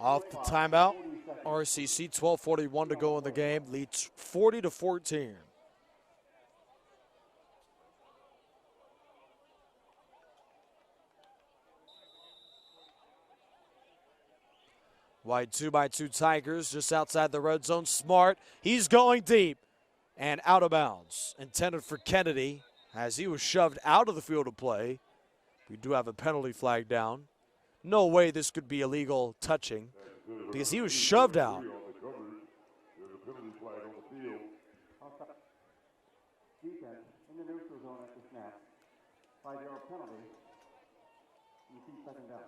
Off the timeout, RCC, 12:41 to go in the game, leads 40-14. Wide 2x2 Tigers just outside the red zone. Smart, he's going deep and out of bounds. Intended for Kennedy as he was shoved out of the field of play. We do have a penalty flag down. No way this could be illegal touching because he was shoved out. Defense in the neutral zone at the snap. 5-yard penalty. You see 2nd down.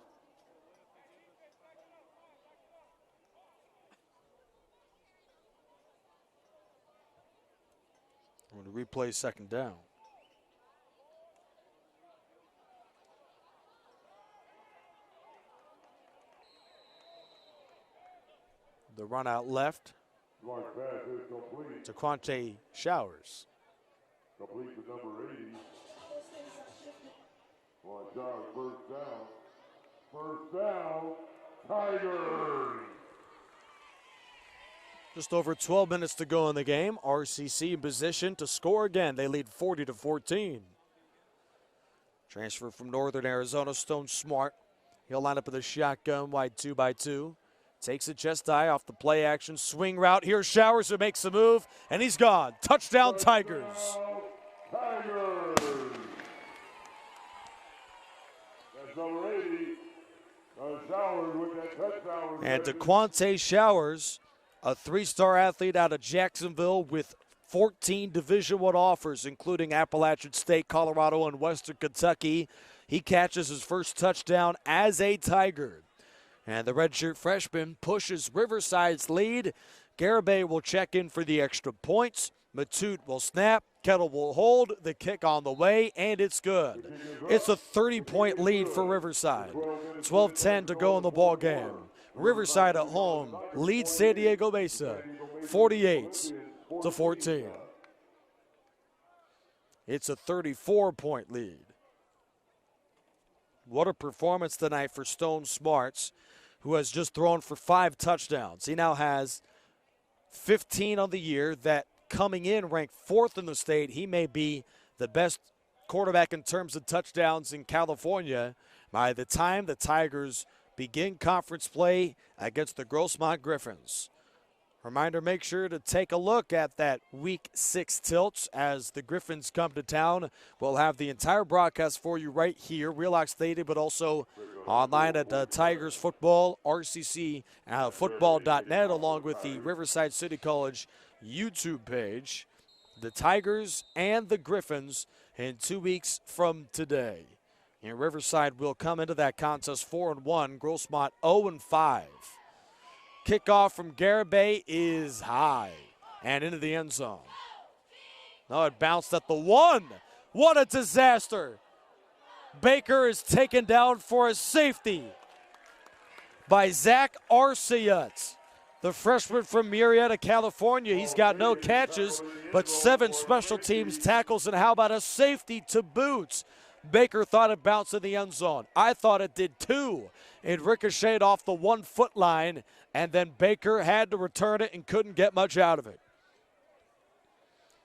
I'm going to replay second down. The run out left. Large pass is complete. To Quante Showers. Complete to number 80. One Showers, first down. First down, Tigers. Just over 12 minutes to go in the game. RCC in position to score again. They lead 40-14. Transfer from Northern Arizona, Stone Smart. He'll line up with a shotgun, wide 2x2. Takes a chest eye off the play action. Swing route. Here's Showers who makes the move, and he's gone. Touchdown, Tigers. Tigers. That's number 80. Showers with that touchdown. And DeQuante Showers, a three-star athlete out of Jacksonville with 14 Division I offers, including Appalachian State, Colorado, and Western Kentucky. He catches his first touchdown as a Tiger. And the redshirt freshman pushes Riverside's lead. Garibay will check in for the extra points. Matute will snap. Kettle will hold. The kick on the way, and it's good. It's a 30-point lead for Riverside. 12-10 to go in the ball game. Riverside at home leads San Diego Mesa 48-14. It's a 34-point lead. What a performance tonight for Stone Smarts, who has just thrown for 5 touchdowns. He now has 15 on the year. That coming in ranked 4th in the state. He may be the best quarterback in terms of touchdowns in California by the time the Tigers begin conference play against the Grossmont Griffins. Reminder, make sure to take a look at that Week 6 tilts as the Griffins come to town. We'll have the entire broadcast for you right here, Wheelock Stadium, but also online at Tigers Football, RCC football.net, along with the Riverside City College YouTube page. The Tigers and the Griffins in 2 weeks from today. And Riverside will come into that contest 4-1, Grossmont 0-5. Kickoff from Garibay is high and into the end zone. No, it bounced at the 1. What a disaster. Baker is taken down for a safety by Zach Arciat, the freshman from Murrieta, California. He's got no catches, but 7 special teams tackles, and how about a safety to boot? Baker thought it bounced in the end zone. I thought it did too. It ricocheted off the 1-foot line, and then Baker had to return it and couldn't get much out of it.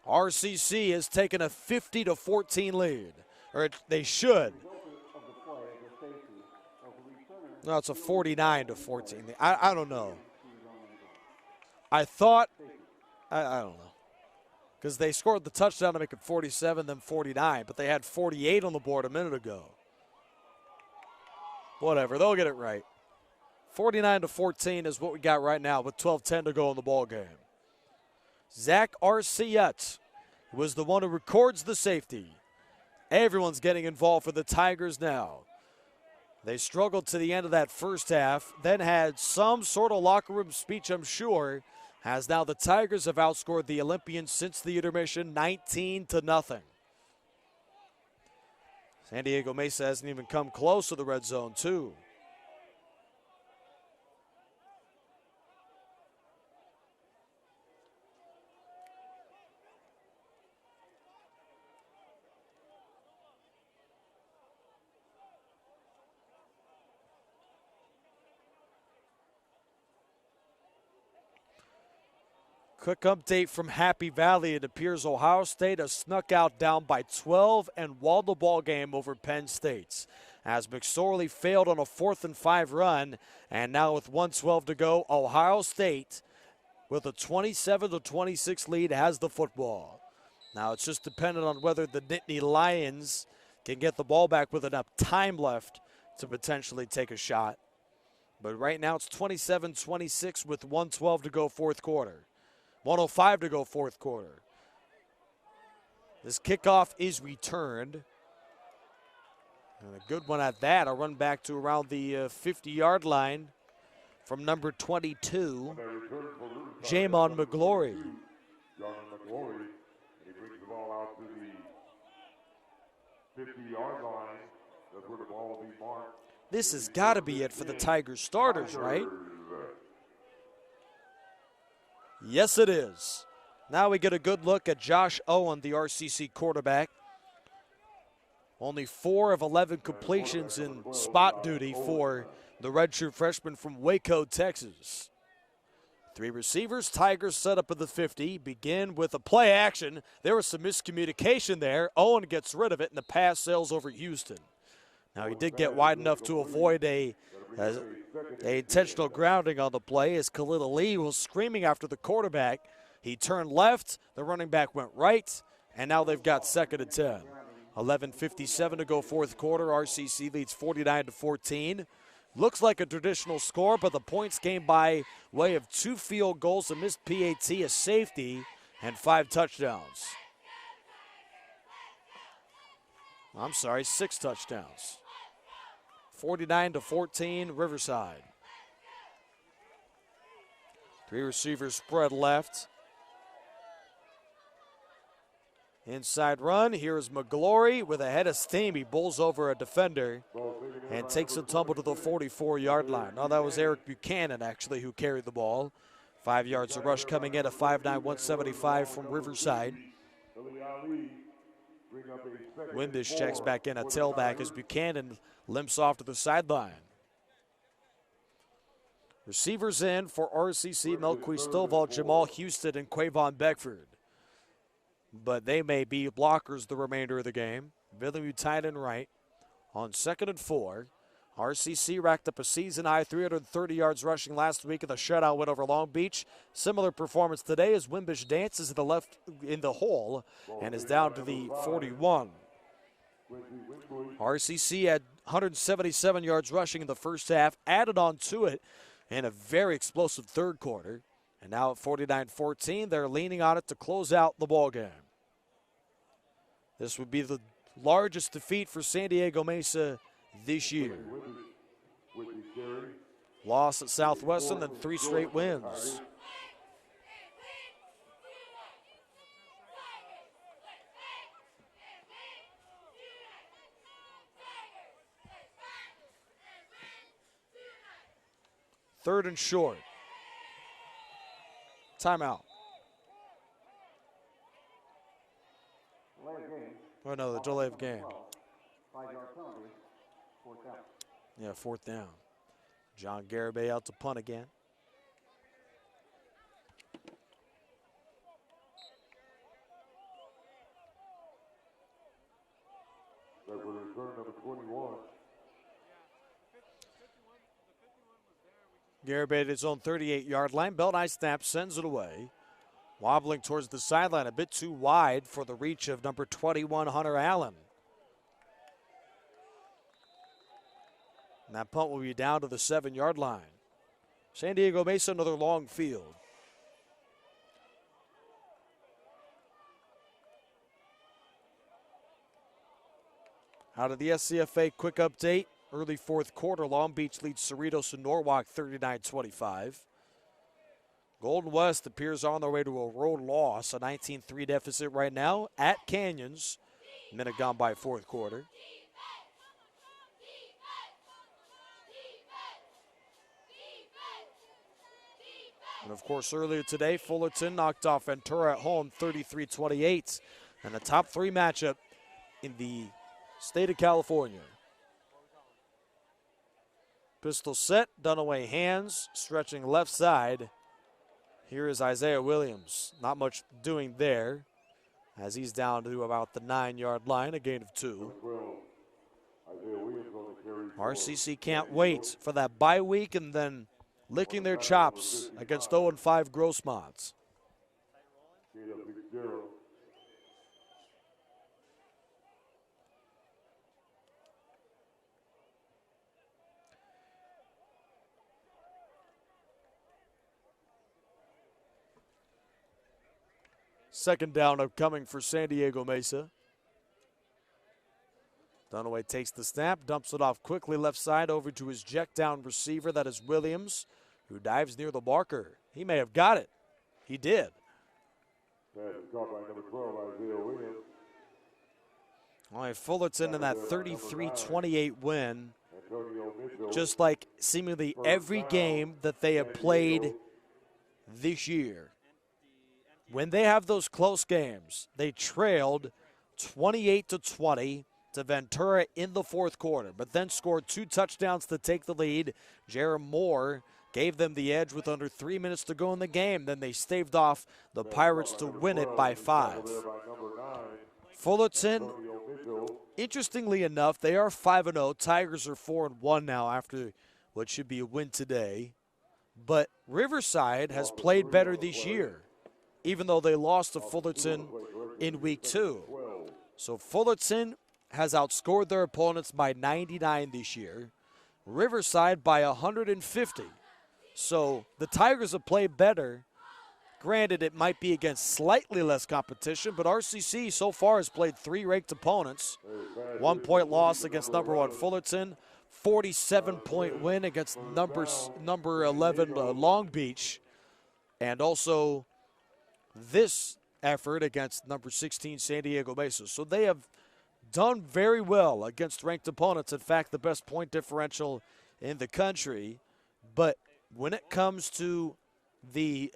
RCC has taken a 50-14 lead, or they should. No, it's a 49-14. I don't know. I thought, I don't know. Because they scored the touchdown to make it 47, then 49, but they had 48 on the board a minute ago. Whatever, they'll get it right. 49-14 is what we got right now with 12-10 to go in the ball game. Zach Arciat was the one who records the safety. Everyone's getting involved for the Tigers now. They struggled to the end of that first half, then had some sort of locker room speech, I'm sure, as now the Tigers have outscored the Olympians since the intermission 19-0. San Diego Mesa hasn't even come close to the red zone, too. Quick update from Happy Valley. It appears Ohio State has snuck out down by 12 and won the ball game over Penn State, as McSorley failed on a 4th-and-5 run, and now with 1:12 to go, Ohio State with a 27-26 lead has the football. Now it's just dependent on whether the Nittany Lions can get the ball back with enough time left to potentially take a shot. But right now it's 27-26 with 1:12 to go fourth quarter. 1:05 to go fourth quarter. This kickoff is returned. And a good one at that. A run back to around the 50-yard line from number 22, Jamon McGlory. Jamon McGlory, he brings the 50-yard line. That's where the ball will be marked. This has got to be it for the Tigers starters, right? Yes, it is. Now we get a good look at Josh Owen, the RCC quarterback. Only 4 of 11 completions in spot duty for the redshirt freshman from Waco, Texas. 3 receivers, Tigers set up at the 50, begin with a play action. There was some miscommunication there. Owen gets rid of it, and the pass sails over Houston. Now he did get wide enough to avoid a intentional grounding on the play as Khalil Ali was screaming after the quarterback. He turned left, the running back went right, and now they've got 2nd and 10. 11:57 to go fourth quarter. RCC leads 49-14. Looks like a traditional score, but the points came by way of 2 field goals, a missed PAT, a safety, and 5 touchdowns. I'm sorry, 6 touchdowns. 49-14, Riverside. 3 receivers spread left. Inside run, here's McGlory with a head of steam. He bowls over a defender and takes a tumble to the 44-yard line. Now that was Eric Buchanan, actually, who carried the ball. 5 yards of rush coming in at 5'9", 175 from Riverside. Wimbish checks back in, a tailback as Buchanan limps off to the sideline. Receivers in for RCC, Melquist Stovall, Jamal Houston, and Quavon Beckford. But they may be blockers the remainder of the game. Billy tight and right. On 2nd and 4, RCC racked up a season-high 330 yards rushing last week in the shutout win over Long Beach. Similar performance today as Wimbish dances to the left in the hole and is down to the 41. RCC had 177 yards rushing in the first half, added on to it in a very explosive third quarter. And now at 49-14, they're leaning on it to close out the ball game. This would be the largest defeat for San Diego Mesa this year. Loss at Southwestern, then 3 straight wins. Third and short. Timeout. Oh, no, the delay of game. 5-yard penalty, 4th down. Yeah, 4th down. John Garibay out to punt again. That was return number 21. Garibay at his own 38-yard line. Belt eye snap, sends it away. Wobbling towards the sideline, a bit too wide for the reach of number 21, Hunter Allen. And that punt will be down to the 7-yard line. San Diego Mesa, another long field. Out of the SCFA quick update, early fourth quarter, Long Beach leads Cerritos and Norwalk 39-25. Golden West appears on their way to a road loss, a 19-3 deficit right now at Canyons. Minute gone by fourth quarter. And of course, earlier today, Fullerton knocked off Ventura at home 33-28. And a top 3 matchup in the state of California. Pistol set, Dunaway hands, stretching left side. Here is Isaiah Williams. Not much doing there as he's down to about the 9-yard line, a gain of 2. RCC can't wait for that bye week and then licking their chops against 0-5 Grossmont's. Second down upcoming for San Diego Mesa. Dunaway takes the snap, dumps it off quickly left side over to his check down receiver. That is Williams, who dives near the marker. He may have got it. He did. Pass is caught by number 12, Isaiah Williams. All right, Fullerton in that 33-28 win. Antonio Mitchell. Just like seemingly every game that they have played this year. When they have those close games, they trailed 28-20 to Ventura in the fourth quarter, but then scored 2 touchdowns to take the lead. Jaron Moore gave them the edge with under 3 minutes to go in the game. Then they staved off the Pirates to win it by 5. Fullerton, interestingly enough, they are 5-0. Tigers are 4-1 now after what should be a win today. But Riverside has played better this year, even though they lost to Fullerton in week 2. So Fullerton has outscored their opponents by 99 this year. Riverside by 150. So the Tigers have played better. Granted, it might be against slightly less competition, but RCC so far has played 3 ranked opponents. 1 point loss against number 1 Fullerton, 47-point win against number 11 Long Beach, and also this effort against number 16 San Diego Mesa. So they have done very well against ranked opponents. In fact, the best point differential in the country. But when it comes to the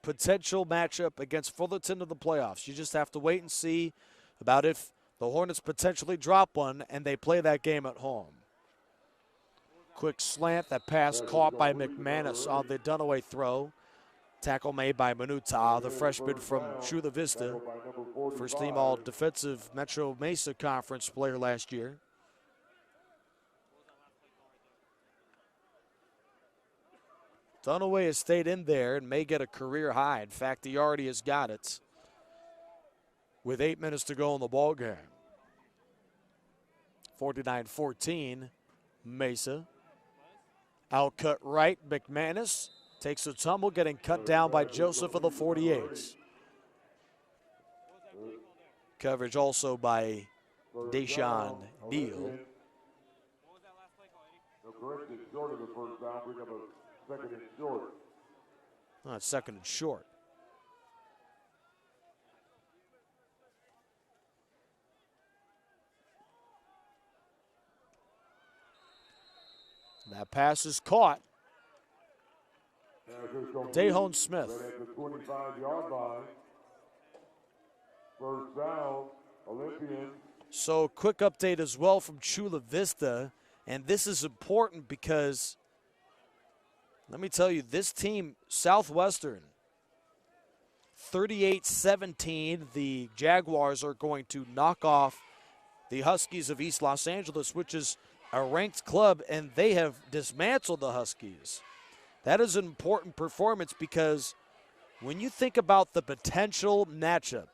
potential matchup against Fullerton in the playoffs, you just have to wait and see about if the Hornets potentially drop one and they play that game at home. Quick slant, that pass caught by McManus on the Dunaway throw. Tackle made by Manuta, the freshman from Chula Vista. First team all defensive Metro Mesa Conference player last year. Dunaway has stayed in there and may get a career high. In fact, he already has got it with 8 minutes to go in the ball game. 49-14, Mesa. Outcut right, McManus takes a tumble, getting cut down by Joseph of the 48s. Coverage also by Deshaun Neal. Short of the first down, bring up a second and short. Second and short. That pass is caught. Dahone Smith. Right at the 25-yard line. First down, Olympians. So quick update as well from Chula Vista. And this is important because, let me tell you, this team, Southwestern, 38-17, the Jaguars are going to knock off the Huskies of East Los Angeles, which is a ranked club, and they have dismantled the Huskies. That is an important performance because when you think about the potential matchup,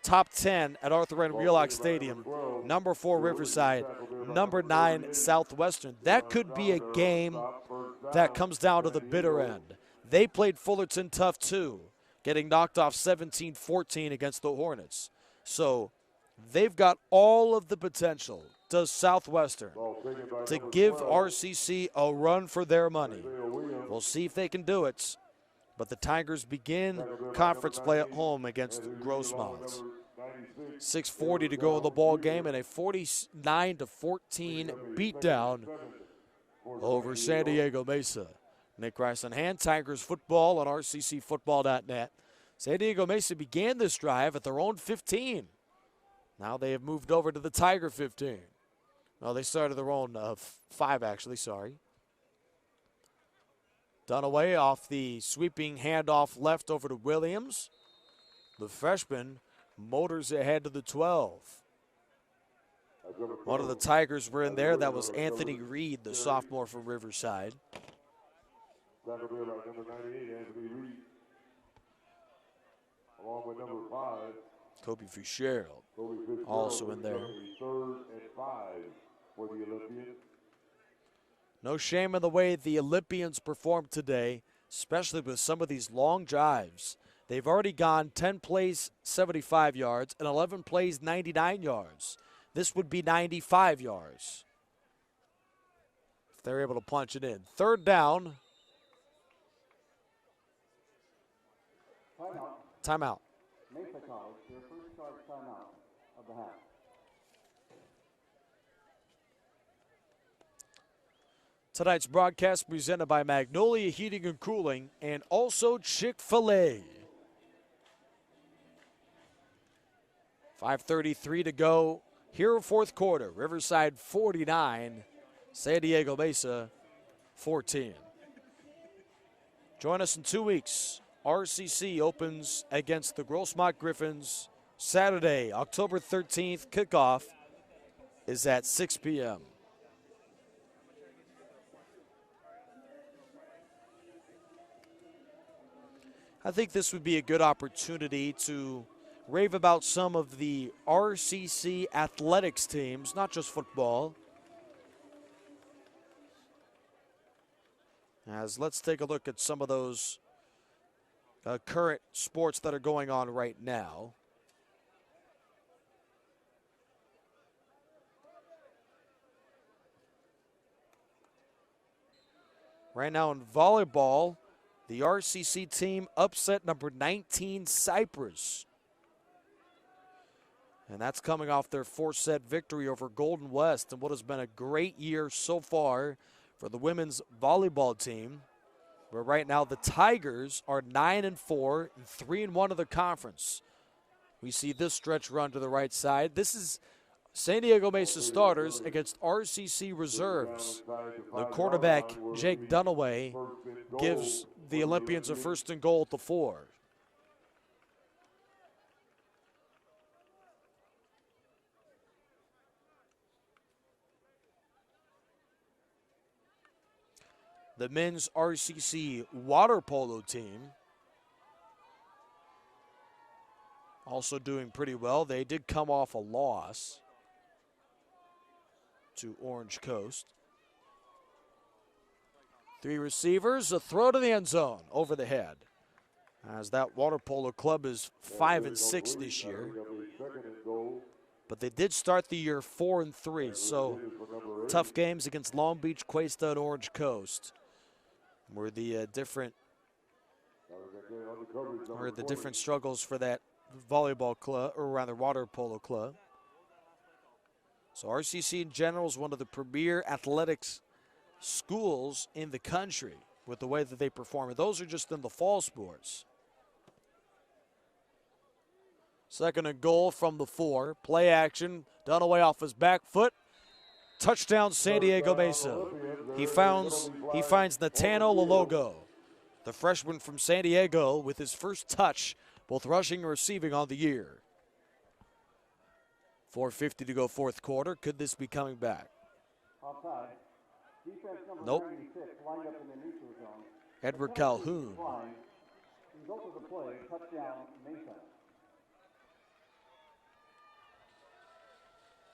top 10 at Arthur N. Wheelock Stadium, number 4 Riverside, number 9 Southwestern. That could be a game that comes down to the bitter end. They played Fullerton tough too, getting knocked off 17-14 against the Hornets. So they've got all of the potential, does Southwestern, to give RCC a run for their money. We'll see if they can do it. But the Tigers begin conference play at home against Grossmont. 6:40 to go in the ball game and a 49-14 beatdown over San Diego Mesa. Nick Rice on hand, Tigers football on rccfootball.net. San Diego Mesa began this drive at their own 15. Now they have moved over to the Tiger 15. No, they started their own 5, actually, sorry. Dunaway off the sweeping handoff left over to Williams. The freshman motors ahead to the 12. One of the Tigers were in there. That was Anthony Reed, the sophomore from Riverside. Number 98, Anthony Reed. Along with number 5. Kobe Fitzgerald also in there. 3rd and 5 for the Olympians. No shame in the way the Olympians performed today, especially with some of these long drives. They've already gone 10 plays, 75 yards, and 11 plays, 99 yards. This would be 95 yards if they're able to punch it in. 3rd down. Timeout. Timeout. Mesa College, their first charge timeout of the half. Tonight's broadcast presented by Magnolia Heating and Cooling and also Chick-fil-A. 5:33 to go here, fourth quarter. Riverside 49, San Diego Mesa 14. Join us in 2 weeks. RCC opens against the Grossmont Griffins Saturday, October 13th. Kickoff is at 6 p.m. I think this would be a good opportunity to rave about some of the RCC athletics teams, not just football. As let's take a look at some of those current sports that are going on right now. Right now in volleyball, the RCC team upset number 19 Cyprus. And that's coming off their 4-set victory over Golden West in what has been a great year so far for the women's volleyball team. But right now the Tigers are 9-4 and 3-1 of the conference. We see this stretch run to the right side. This is San Diego Mesa starters against RCC reserves. The quarterback, Jake Dunaway, gives the Olympians a first and goal at the 4. The men's RCC water polo team also doing pretty well. They did come off a loss to Orange Coast. 3 receivers, a throw to the end zone over the head. As that water polo club is 5-6 this year. But they did start the year 4-3, so tough games against Long Beach, Cuesta, and Orange Coast were the different struggles for that volleyball club, or rather water polo club. So RCC in general is one of the premier athletics schools in the country with the way that they perform. And those are just in the fall sports. Second and goal from the 4. Play action. Dunaway off his back foot. Touchdown San Diego Mesa. He finds Natano Lalogo, the freshman from San Diego, with his first touch, both rushing and receiving on the year. 4:50 to go fourth quarter. Could this be coming back? Offside. Defense number Nope. 36 lined up in the neutral zone. Edward Calhoun. Result of the play, touchdown Mesa.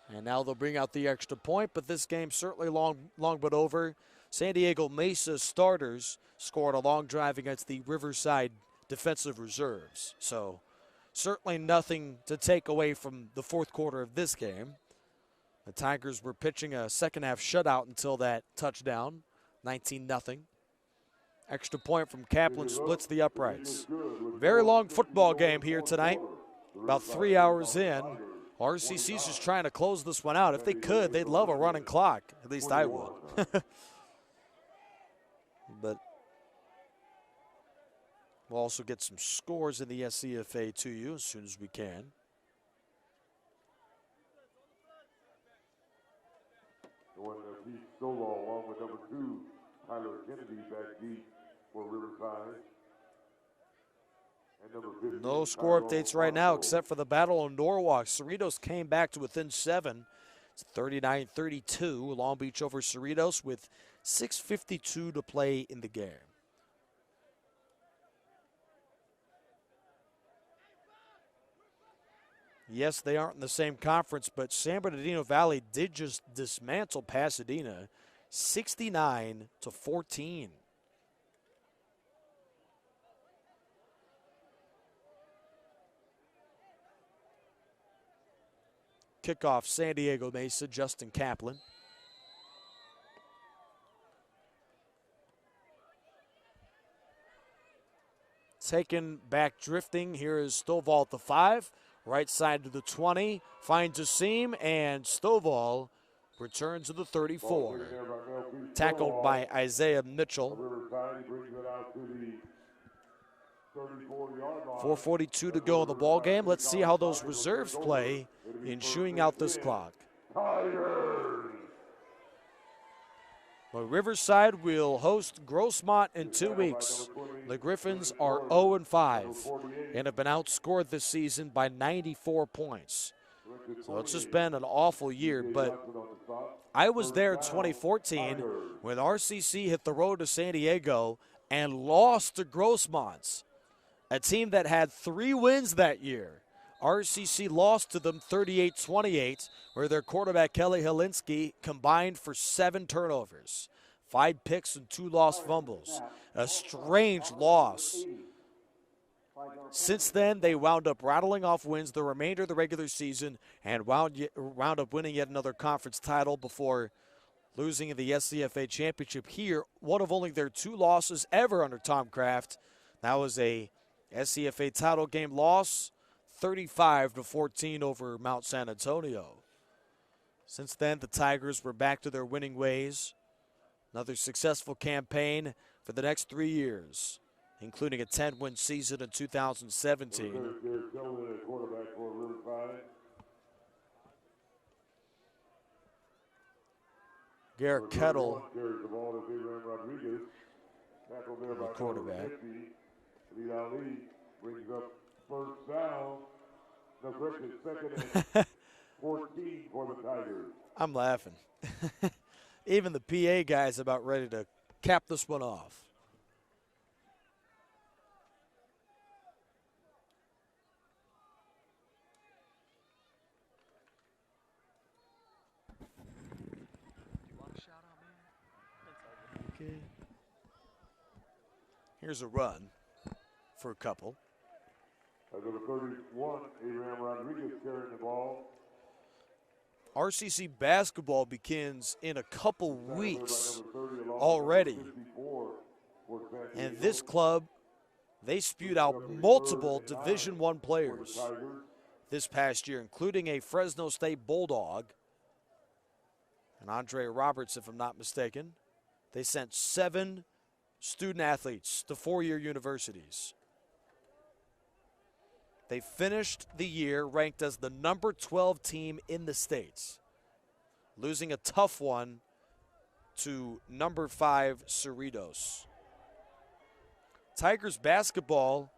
And now they'll bring out the extra point, but this game certainly long but over. San Diego Mesa starters scored a long drive against the Riverside defensive reserves. So certainly nothing to take away from the fourth quarter of this game. The Tigers were pitching a second-half shutout until that touchdown, 19-0. Extra point from Kaplan splits the uprights. Very long football game here tonight, about 3 hours in. RCC's just trying to close this one out. If they could, they'd love a running clock. At least I would. But we'll also get some scores in the SCFA to you as soon as we can. Going to Pete Stovall along with number 2, Tyler Kennedy back deep for Riverside. And number 15, no score updates right now except for the battle on Norwalk. Cerritos came back to within 7. It's 39-32. Long Beach over Cerritos with 6:52 to play in the game. Yes, they aren't in the same conference, but San Bernardino Valley did just dismantle Pasadena 69-14. Kickoff, San Diego Mesa, Justin Kaplan. Taken back drifting. Here is Stovall at the 5. Right side to the 20. Finds a seam, and Stovall return to the 34. Ball taken there by Mel Peace. Tackled by Isaiah Mitchell. Riverside, he brings it out to the 34-yard line. 4:42 to go in the ball game. Let's see how those reserves play in chewing out this clock. Tigers. But Riverside will host Grossmont in 2 weeks. The Griffins are 0-5 and have been outscored this season by 94 points. So it's just been an awful year, but I was there in 2014 when RCC hit the road to San Diego and lost to Grossmont, a team that had 3 wins that year. RCC lost to them 38-28, where their quarterback Kelly Helinski combined for 7 turnovers, 5 picks and 2 lost fumbles. A strange loss. Since then, they wound up rattling off wins the remainder of the regular season and wound up winning yet another conference title before losing in the SCFA championship here. One of only their 2 losses ever under Tom Kraft. That was a SCFA title game loss, 35-14 over Mount San Antonio. Since then, the Tigers were back to their winning ways. Another successful campaign for the next 3 years, including a 10-win season in 2017. Quarterback for Riverside. Garrett Kettle, Carries the ball to Abraham Rodriguez. Tackled there by quarterback. Lead Ali brings up first down. No, correction, second and 14 for the Tigers. I'm laughing. Even the PA guy's about ready to cap this one off. Okay. Here's a run for a couple. Number 31, Abraham Rodriguez carrying the ball. RCC basketball begins in a couple weeks already. And this club, they spewed out multiple Division I players this past year, including a Fresno State Bulldog, and Andre Roberts, if I'm not mistaken. They sent 7 student athletes to 4-year universities. They finished the year ranked as the number 12 team in the States, losing a tough one to number 5 Cerritos. Tigers basketball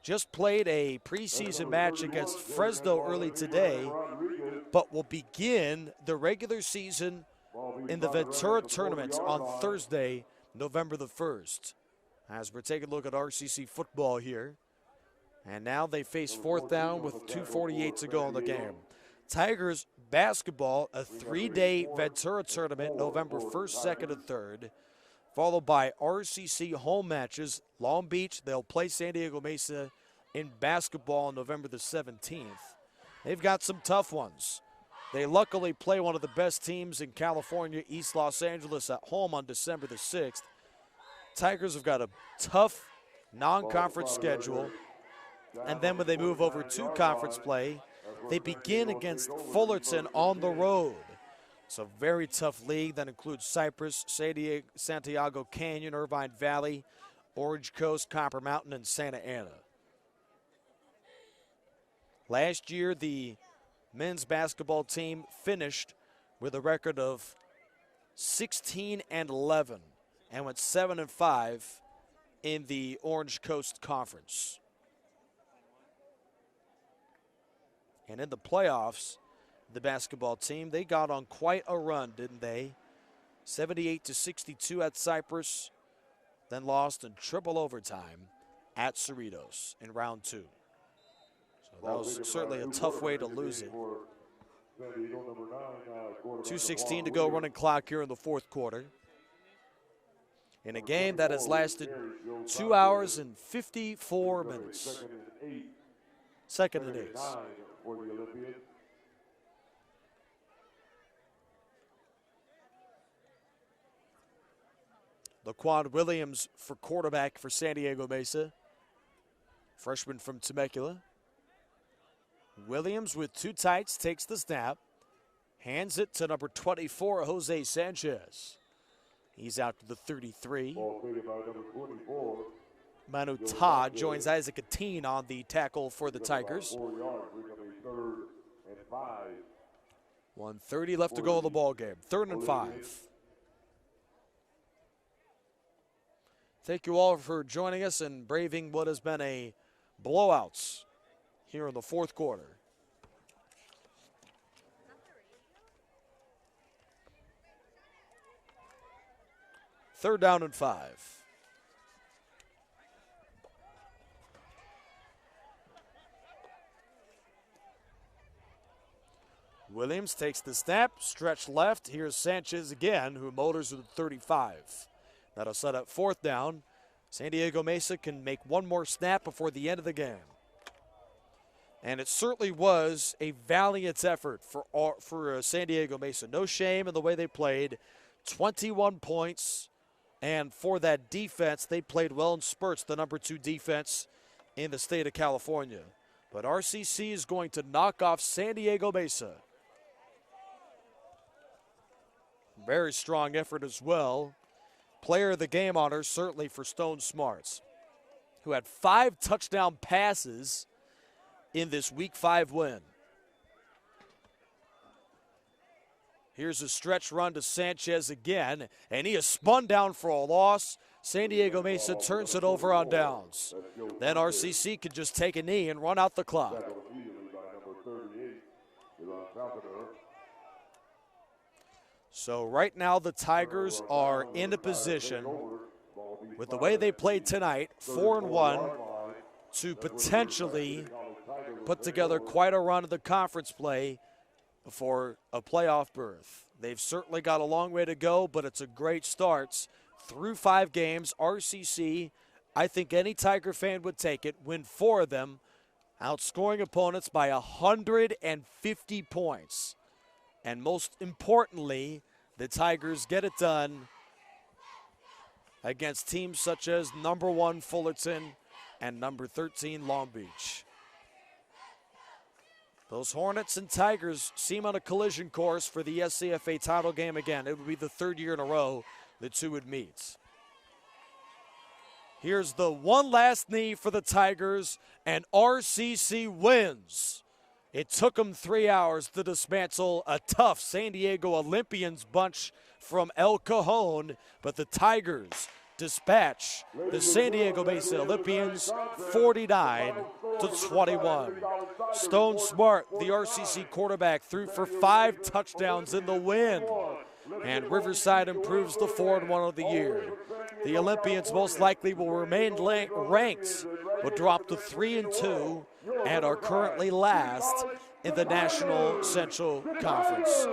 just played a preseason match against Fresno early today, but will begin the regular season in the Ventura tournament on Thursday, November the 1st. As we're taking a look at RCC football here. And now they face 4th down with 2:48 to go in the game. Tigers basketball, a 3-day Ventura tournament, November 1st, 2nd, and 3rd, followed by RCC home matches. Long Beach, they'll play San Diego Mesa in basketball on November the 17th. They've got some tough ones. They luckily play one of the best teams in California, East Los Angeles, at home on December the 6th. Tigers have got a tough non-conference schedule. And then when they move over to conference play, they begin against Fullerton on the road. It's a very tough league that includes Cypress, Santiago Canyon, Irvine Valley, Orange Coast, Copper Mountain, and Santa Ana. Last year, the men's basketball team finished with a record of 16-11 and went 7-5 in the Orange Coast Conference. And in the playoffs, the basketball team, they got on quite a run, didn't they? 78-62 at Cypress, then lost in triple overtime at Cerritos in round 2. So that was certainly a tough way to lose it. 2:16 to go, running clock here in the 4th quarter. In a game that has lasted 2 hours and 54 minutes. 2nd and 8. For the Olympians. Laquan Williams for quarterback for San Diego Mesa. Freshman from Temecula. Williams with 2 tights takes the snap. Hands it to number 24, Jose Sanchez. He's out to the 33. Ball taken by number 24. Manu Todd joins Isaac Ateen on the tackle for the Tigers. 4 yards, bring up a 3rd and 5. 1:30 left to go in the ball game. 3rd and 5. Thank you all for joining us and braving what has been a blowouts here in the 4th quarter. Third down and 5. Williams takes the snap, stretch left. Here's Sanchez again, who motors to the 35. That'll set up 4th down. San Diego Mesa can make one more snap before the end of the game. And it certainly was a valiant effort for San Diego Mesa. No shame in the way they played. 21 points. And for that defense, they played well in spurts, the number 2 defense in the state of California. But RCC is going to knock off San Diego Mesa. Very strong effort as well. Player of the game honor, certainly for Stone Smarts, who had 5 touchdown passes in this Week 5 win. Here's a stretch run to Sanchez again, and he is spun down for a loss. San Diego Mesa turns it over on downs. Then RCC could just take a knee and run out the clock. So right now the Tigers are in a position, with the way they played tonight, 4-1, to potentially put together quite a run of the conference play for a playoff berth. They've certainly got a long way to go, but it's a great start. Through 5 games, RCC, I think any Tiger fan would take it, win 4 of them, outscoring opponents by 150 points. And most importantly, the Tigers get it done against teams such as number 1 Fullerton and number 13 Long Beach. Those Hornets and Tigers seem on a collision course for the SCFA title game again. It would be the 3rd year in a row the two would meet. Here's the one last knee for the Tigers, and RCC wins. It took them 3 hours to dismantle a tough San Diego Olympians bunch from El Cajon, but the Tigers dispatch the San Diego Mesa Olympians 49-21. Stone Smart, the RCC quarterback, threw for 5 touchdowns in the win, and Riverside improves the 4-1 of the year. The Olympians most likely will remain ranked, but drop to 3-2 and are currently last in the National Central Conference.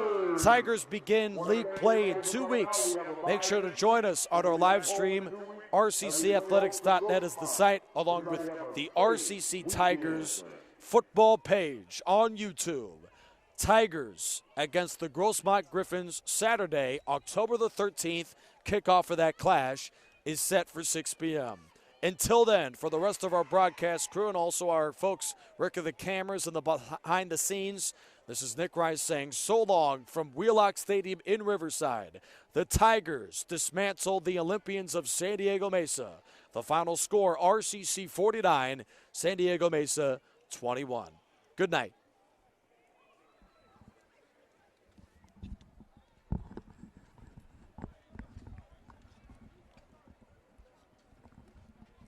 Tigers begin league play in 2 weeks. Make sure to join us on our live stream. RCCathletics.net is the site, along with the RCC Tigers football page on YouTube. Tigers against the Grossmont Griffins Saturday, October the 13th. Kickoff of that clash is set for 6 p.m. Until then, for the rest of our broadcast crew and also our folks working the cameras and the behind the scenes, this is Nick Rice saying so long from Wheelock Stadium in Riverside. The Tigers dismantle the Olympians of San Diego Mesa. The final score, RCC 49, San Diego Mesa 21. Good night.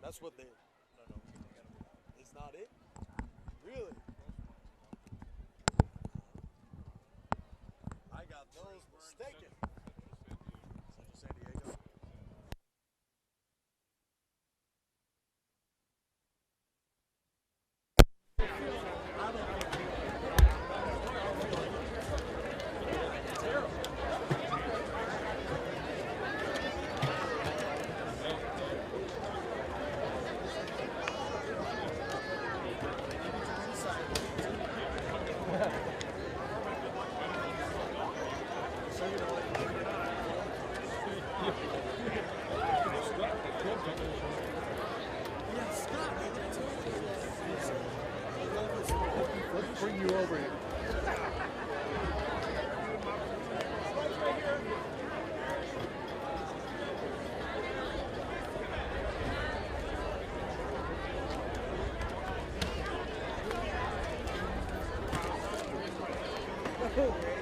That's what they. No, it's not it. Really? I got those mistaken. San Diego. Bring you over here. 2.